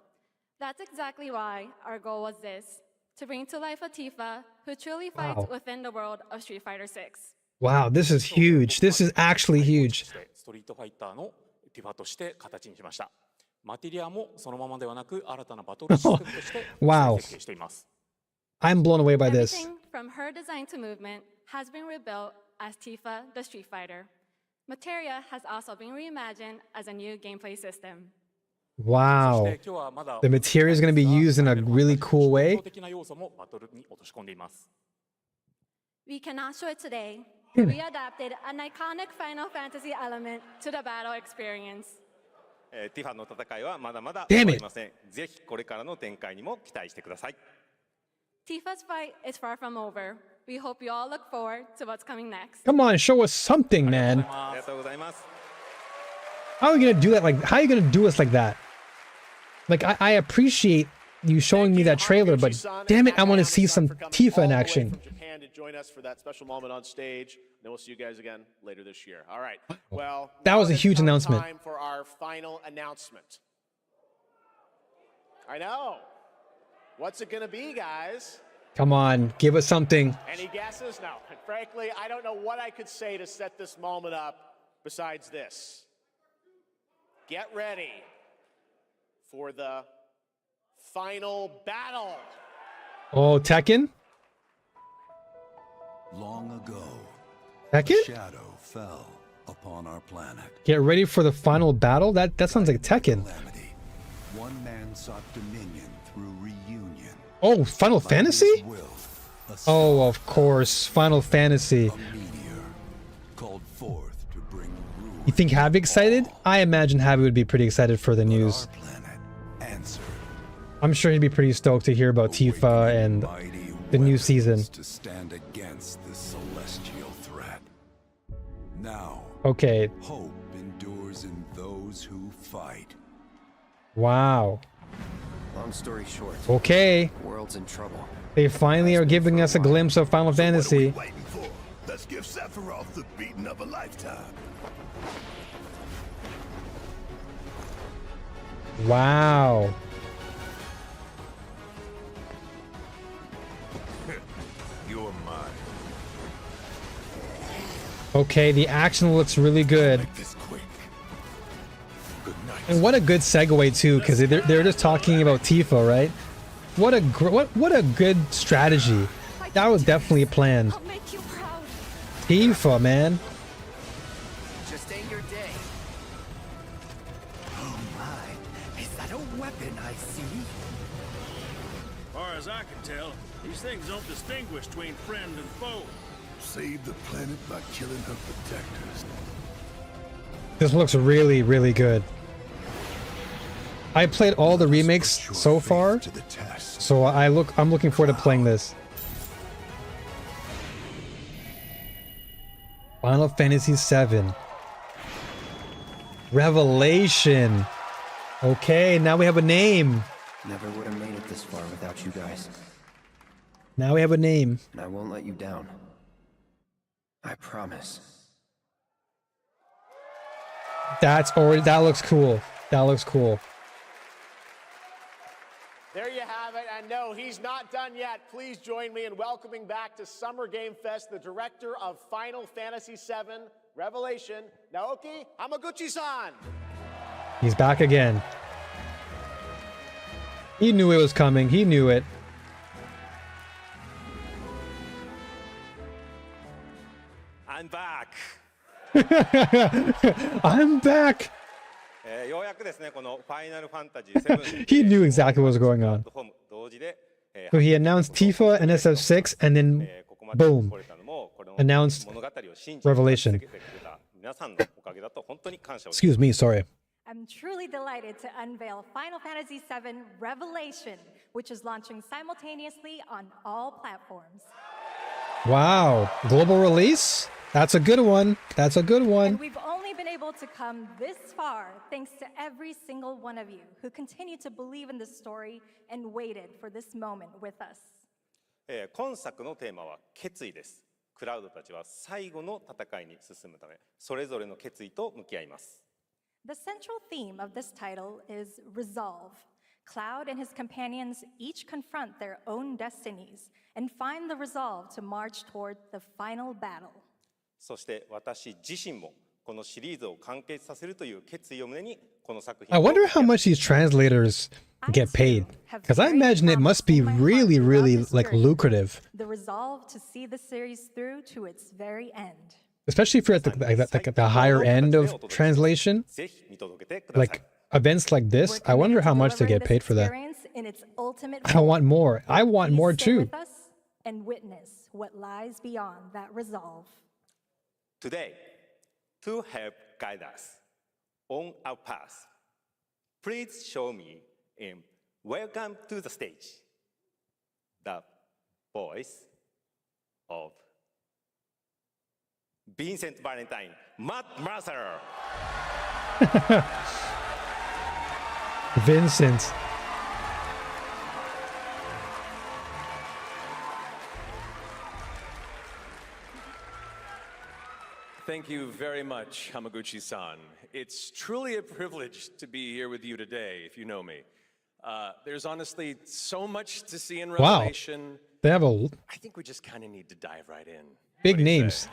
That's exactly why our goal was this, to bring to life a Tifa who truly fights within the world of Street Fighter 6. Wow, this is huge. This is actually huge. Wow. I'm blown away by this. Everything from her design to movement has been rebuilt as Tifa the Street Fighter. Materia has also been reimagined as a new gameplay system. Wow. The material is going to be used in a really cool way. We cannot show it today. We adapted an iconic Final Fantasy element to the battle experience. Damn it. Tifa's fight is far from over. We hope you all look forward to what's coming next. Come on, show us something, man. How are you going to do that? Like, how are you going to do us like that? Like, I appreciate you showing me that trailer, but damn it, I want to see some Tifa in action. From Japan to join us for that special moment on stage. Then we'll see you guys again later this year. All right. Well, that was a huge announcement. Time for our final announcement. I know. What's it going to be, guys? Come on, give us something. Any guesses? No. And frankly, I don't know what I could say to set this moment up besides this. Get ready for the final battle. Oh, Tekken? Long ago, Tekken? shadow fell upon our planet. Get ready for the final battle? That sounds like Tekken. One man sought dominion through reunion. Oh, Final Fantasy? Oh, of course, Final Fantasy. Called forth to bring rule. You think Javi excited? I imagine Javi would be pretty excited for the news. I'm sure he'd be pretty stoked to hear about Tifa and the new season. To stand against this celestial threat. Now, okay. Hope endures in those who fight. Wow. Long story short. Okay. The world's in trouble. They finally are giving us a glimpse of Final Fantasy. What are we waiting for? Let's give Sephiroth the beating of a lifetime. Wow. You're mine. Okay, the action looks really good. And what a good segue too, because they're just talking about Tifa, right? What a good strategy. That was definitely planned. Tifa, man. Just ain't your day. Oh my, is that a weapon I see? Far as I can tell, these things don't distinguish between friend and foe. Save the planet by killing her protectors. This looks really, really good. I played all the remakes so far, so I'm looking forward to playing this. Final Fantasy VII. Revelation. Okay, now we have a name. Never would have made it this far without you guys. Now we have a name. And I won't let you down. I promise. That looks cool. That looks cool. There you have it, and no, he's not done yet. Please join me in welcoming back to Summer Game Fest the director of Final Fantasy VII Revelation, Naoki Hamaguchi-san. He's back again. He knew it was coming. He knew it. I'm back. I'm back. He knew exactly what was going on. So he announced Tifa and SF6, and then boom, announced Revelation. Excuse me, sorry. I'm truly delighted to unveil Final Fantasy VII Revelation, which is launching simultaneously on all platforms. Wow, global release? That's a good one. That's a good one. And we've only been able to come this far thanks to every single one of you who continue to believe in this story and waited for this moment with us. 今作のテーマは決意です。クラウドたちは最後の戦いに進むため、それぞれの決意と向き合います。The central theme of this title is resolve. Cloud and his companions each confront their own destinies and find the resolve to march toward the final battle. そして私自身もこのシリーズを完結させるという決意を胸にこの作品 I wonder how much these translators get paid, because I imagine it must be really, really like lucrative. The resolve to see the series through to its very end. Especially if you're at the higher end of translation, like events like this. I wonder how much they get paid for that. I want more. I want more too. And witness what lies beyond that resolve. Today, to help guide us on our path, please show me in Welcome to the Stage the voice of Vincent Valentine, Matt Mercer. Vincent. Thank you very much, Hamaguchi-san. It's truly a privilege to be here with you today, if you know me. There's honestly so much to see in Revelation. Wow. They have a... I think we just kind of need to dive right in. Big names.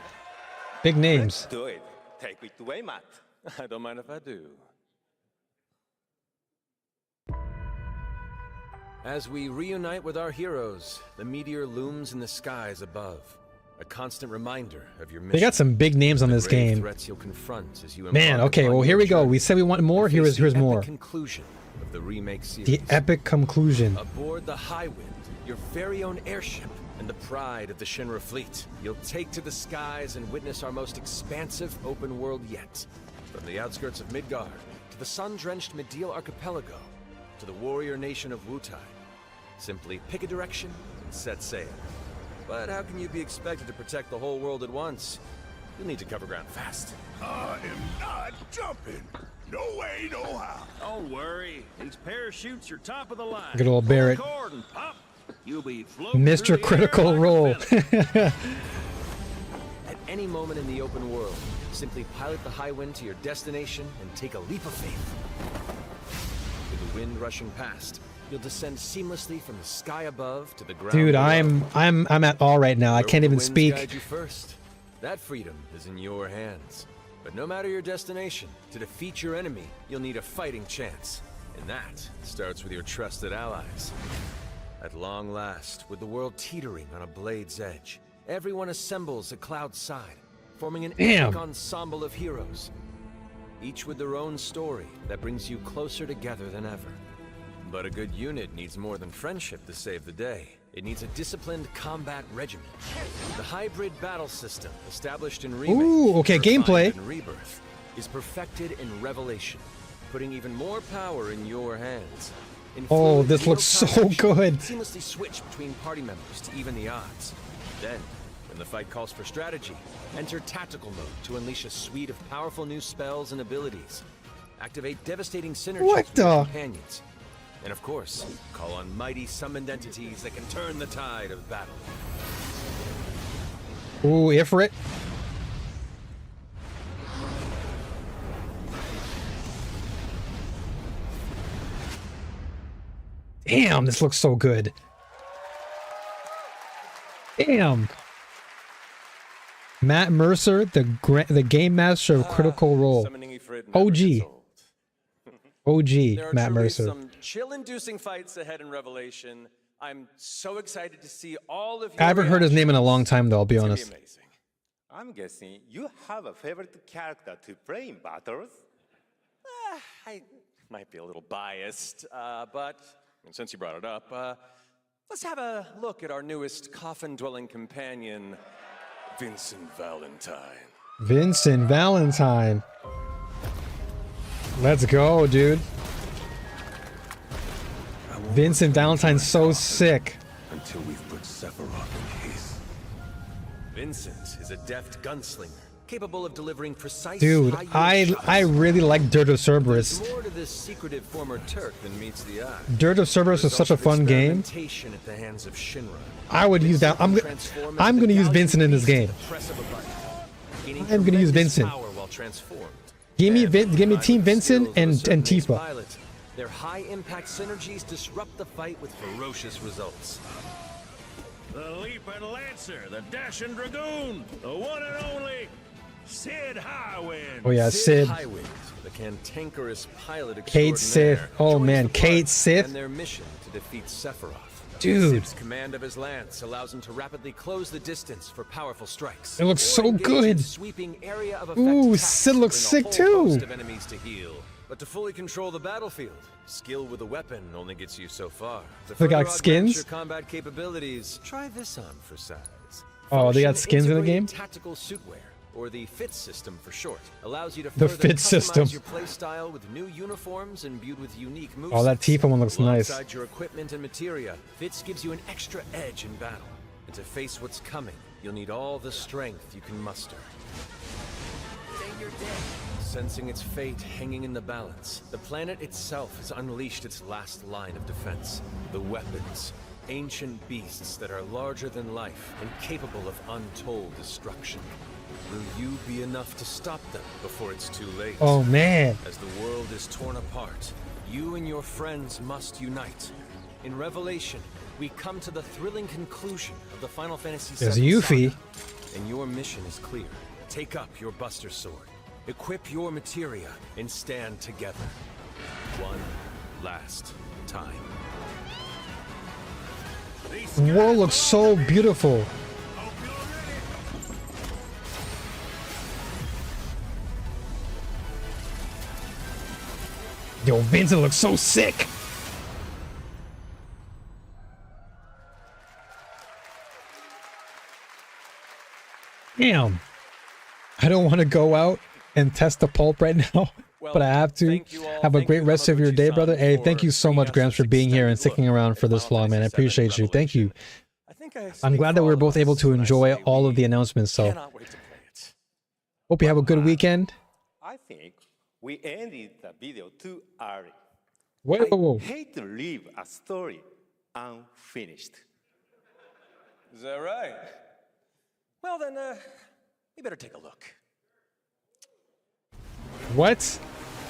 Big names. Let's do it. Take it away, Matt. I don't mind if I do. As we reunite with our heroes, the meteor looms in the skies above. A constant reminder of your mission. They got some big names on this game. Man, okay, well here we go. We said we want more. Here's more. Conclusion of the remake series. The epic conclusion. Aboard the Highwind, your very own airship, and the pride of the Shinra fleet, you'll take to the skies and witness our most expansive open world yet. From the outskirts of Midgard, to the sun-drenched Medeal Archipelago, to the warrior nation of Wutai. Simply pick a direction and set sail. But how can you be expected to protect the whole world at once? You'll need to cover ground fast. I am not jumping. No way, no how. Don't worry. These parachutes are top of the line. Good old Barrett. Pull the cord and pop. You'll be floating Mr. Critical Role. At any moment in the open world, simply pilot the Highwind to your destination and take a leap of faith. With the wind rushing past, you'll descend seamlessly from the sky above to the ground. Dude, I'm at all right now. I can't even speak. Guide you first. That freedom is in your hands. But no matter your destination, to defeat your enemy, you'll need a fighting chance. And that starts with your trusted allies. At long last, with the world teetering on a blade's edge, everyone assembles at Cloud's side, forming an epic ensemble of heroes. Each with their own story that brings you closer together than ever. But a good unit needs more than friendship to save the day. It needs a disciplined combat regimen. The hybrid battle system, established in Remake, ooh, okay, gameplay, and Rebirth, is perfected in Revelation, putting even more power in your hands. Oh, this looks so good. Seamlessly switch between party members to even the odds. Then, when the fight calls for strategy, enter tactical mode to unleash a suite of powerful new spells and abilities. Activate devastating synergies with your companions. And of course, call on mighty summoned entities that can turn the tide of battle. Ooh, Ifrit. Damn, this looks so good. Damn. Matt Mercer, the game master of Critical Role. OG. There are Matt truly Mercer. some chill-inducing fights ahead in Revelation. I'm so excited to see all of you. I haven't heard his name in a long time, though, I'll be honest. I'm guessing you have a favorite character to play in battles? I might be a little biased, but since you brought it up, let's have a look at our newest coffin-dwelling companion, Vincent Valentine. Vincent Valentine. Let's go, dude. Vincent Valentine's so sick. Until we've put Sephiroth in his. Vincent is a deft gunslinger, capable of delivering precise. Dude, I really like Dirt of Cerberus. There's more to this secretive former Turk than meets the eye. Dirt of Cerberus is such a fun game. At the hands of Shinra. I would use that. I'm gonna use Vincent in this game. I'm gonna use Vincent. Give me Team Vincent and Tifa. Their high-impact synergies disrupt the fight with ferocious results. The Leaping Lancer, the Dashing Dragoon, the one and only Sid Highwind. Oh yeah, Sid. Highwind, the cantankerous pilot Kate Sith. Oh man, Kate Sith. And their mission to defeat Sephiroth. Dude. Sid's command of his lance allows him to rapidly close the distance for powerful strikes. It looks so good. Ooh, Sid looks sick too. Of enemies to heal. But to fully control the battlefield, skill with a weapon only gets you so far. They got skins? Your combat capabilities, try this on for size. Oh, they got skins in the game? Tactical suitwear, or the FIT system for short, allows you to The further FIT customize system. your playstyle with new uniforms imbued with unique moves. Oh, that Tifa one looks nice. Alongside your equipment and materia, FITS gives you an extra edge in battle. And to face what's coming, you'll need all the strength you can muster. Sensing its fate hanging in the balance, the planet itself has unleashed its last line of defense. The weapons, ancient beasts that are larger than life and capable of untold destruction. Will you be enough to stop them before it's too late? Oh man. As the world is torn apart, you and your friends must unite. In Revelation, we come to the thrilling conclusion of the Final Fantasy VII There's Yuffie. saga, and your mission is clear. Take up your Buster Sword, equip your materia, and stand together. One last time. The world looks so beautiful. Yo, Vincent looks so sick. Damn. I don't want to go out and test the pulp right now, but I have to. Have a great rest of your day, brother. Hey, thank you so much, Gramps, for being here and sticking around for this vlog, man. I appreciate you. Thank you. I'm glad that we were both able to enjoy all of the announcements, so hope you have a good weekend. I think we ended the video too early. Whoa. I hate to leave a story unfinished. Is that right? Well then, we better take a look. What?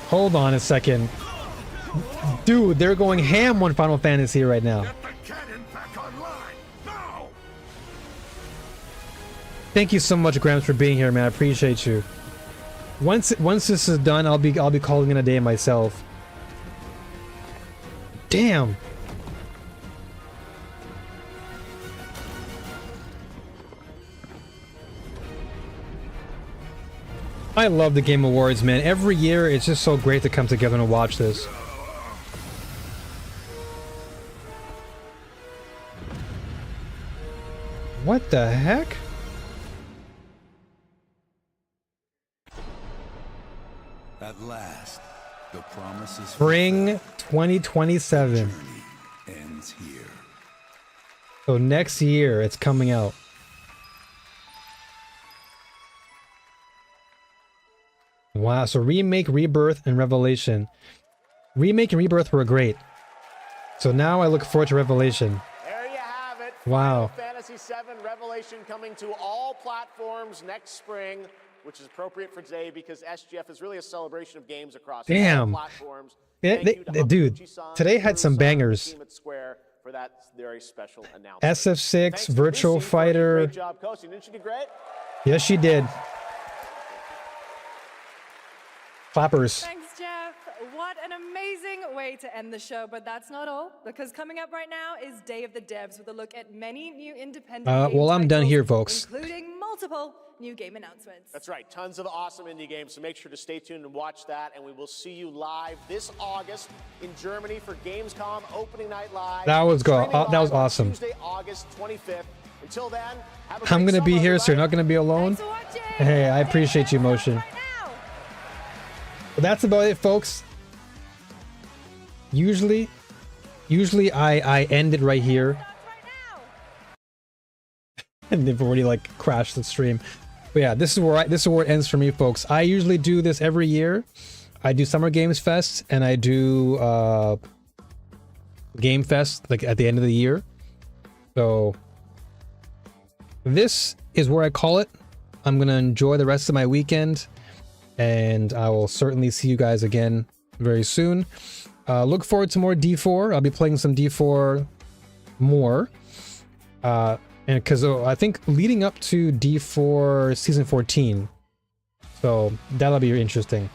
Hold on a second. Dude, they're going ham on Final Fantasy right now. Get the cannon back online now! Thank you so much, Gramps, for being here, man. I appreciate you. Once this is done, I'll be calling in a day myself. Damn. I love the Game Awards, man. Every year, it's just so great to come together and watch this. What the heck? At last, the promise is Spring 2027. ends here. So next year, it's coming out. Wow, so Remake, Rebirth, and Revelation. Remake and Rebirth were great. So now I look forward to Revelation. There you have it. Wow. Final Fantasy VII Revelation coming to all platforms next spring, which is appropriate for today because SGF is really a celebration of games across all platforms. Dude, today had some bangers. For that very special announcement. SF6, Virtual Fighter. Great job, Coach. Didn't you do great? Yes, she did. Clappers. Thanks, Jeff. What an amazing way to end the show, but that's not all, because coming up right now is Day of the Devs with a look at many new independent game well, I'm done titles, here, folks. including multiple new game announcements. That's right. Tons of awesome indie games, so make sure to stay tuned and watch that, and we will see you live this August in Germany for Gamescom Opening Night Live. That was that was awesome. Tuesday, August 25th. Until then, I'm going to be here, so you're not going to be alone. Hey, I appreciate you, Motion. But that's about it, folks. Usually I end it right here. And they've already like crashed the stream. But yeah, this is where it ends for me, folks. I usually do this every year. I do Summer Games Fest and I do Game Fest like at the end of the year. So this is where I call it. I'm gonna enjoy the rest of my weekend, and I will certainly see you guys again very soon. Look forward to more D4. I'll be playing some D4 more. And because I think leading up to D4 Season 14. So that'll be interesting.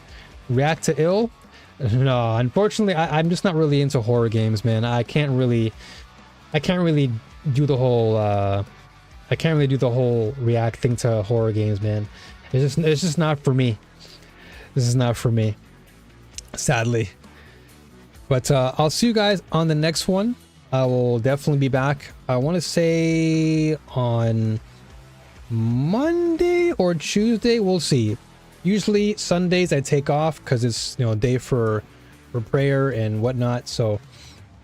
React to Ill? No, unfortunately, I'm just not really into horror games, man. I can't really do the whole react thing to horror games, man. It's just not for me. This is not for me, sadly. But I'll see you guys on the next one. I will definitely be back. I want to say on Monday or Tuesday. We'll see. Usually Sundays I take off because it's, you know, a day for prayer and whatnot. So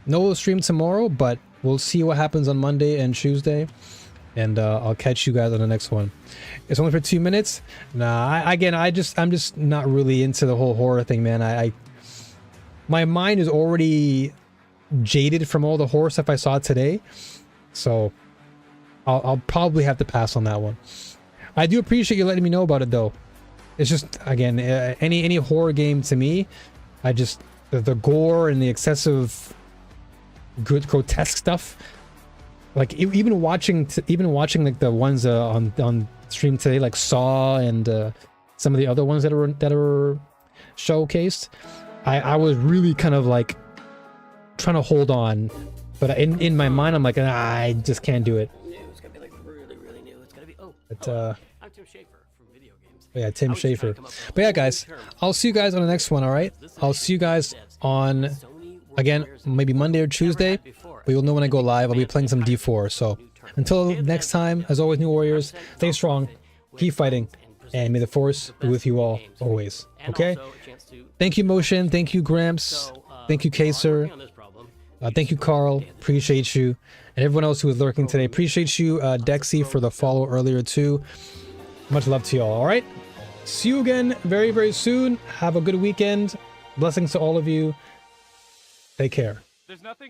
no stream tomorrow, but we'll see what happens on Monday and Tuesday. And I'll catch you guys on the next one. It's only for 2 minutes. Nah, I'm just not really into the whole horror thing, man. My mind is already jaded from all the horror stuff I saw today, so I'll probably have to pass on that one. I do appreciate you letting me know about it, though. It's just, again, any horror game to me, the gore and the excessive grotesque stuff. Like even watching like the ones on stream today, like Saw and some of the other ones that are showcased. I was really kind of like trying to hold on, but in my mind I'm like, I just can't do it. It's gonna be like really new. It's gonna be But I'm Tim Schafer from video games. Yeah, Tim Schafer. But yeah, guys, I'll see you guys on the next one. All right, I'll see you guys on, again, maybe Monday or Tuesday. But you'll know when I go live. I'll be playing some D4. So until next time, as always, New Warriors, stay strong, keep fighting, and may the Force be with you all always. Okay? Thank you, Motion. Thank you, Gramps. Thank you, Kaser. Thank you, Carl. Appreciate you. And everyone else who was lurking today. Appreciate you, Dexy, for the follow earlier, too. Much love to y'all. All right? See you again very, very soon. Have a good weekend. Blessings to all of you. Take care. There's nothing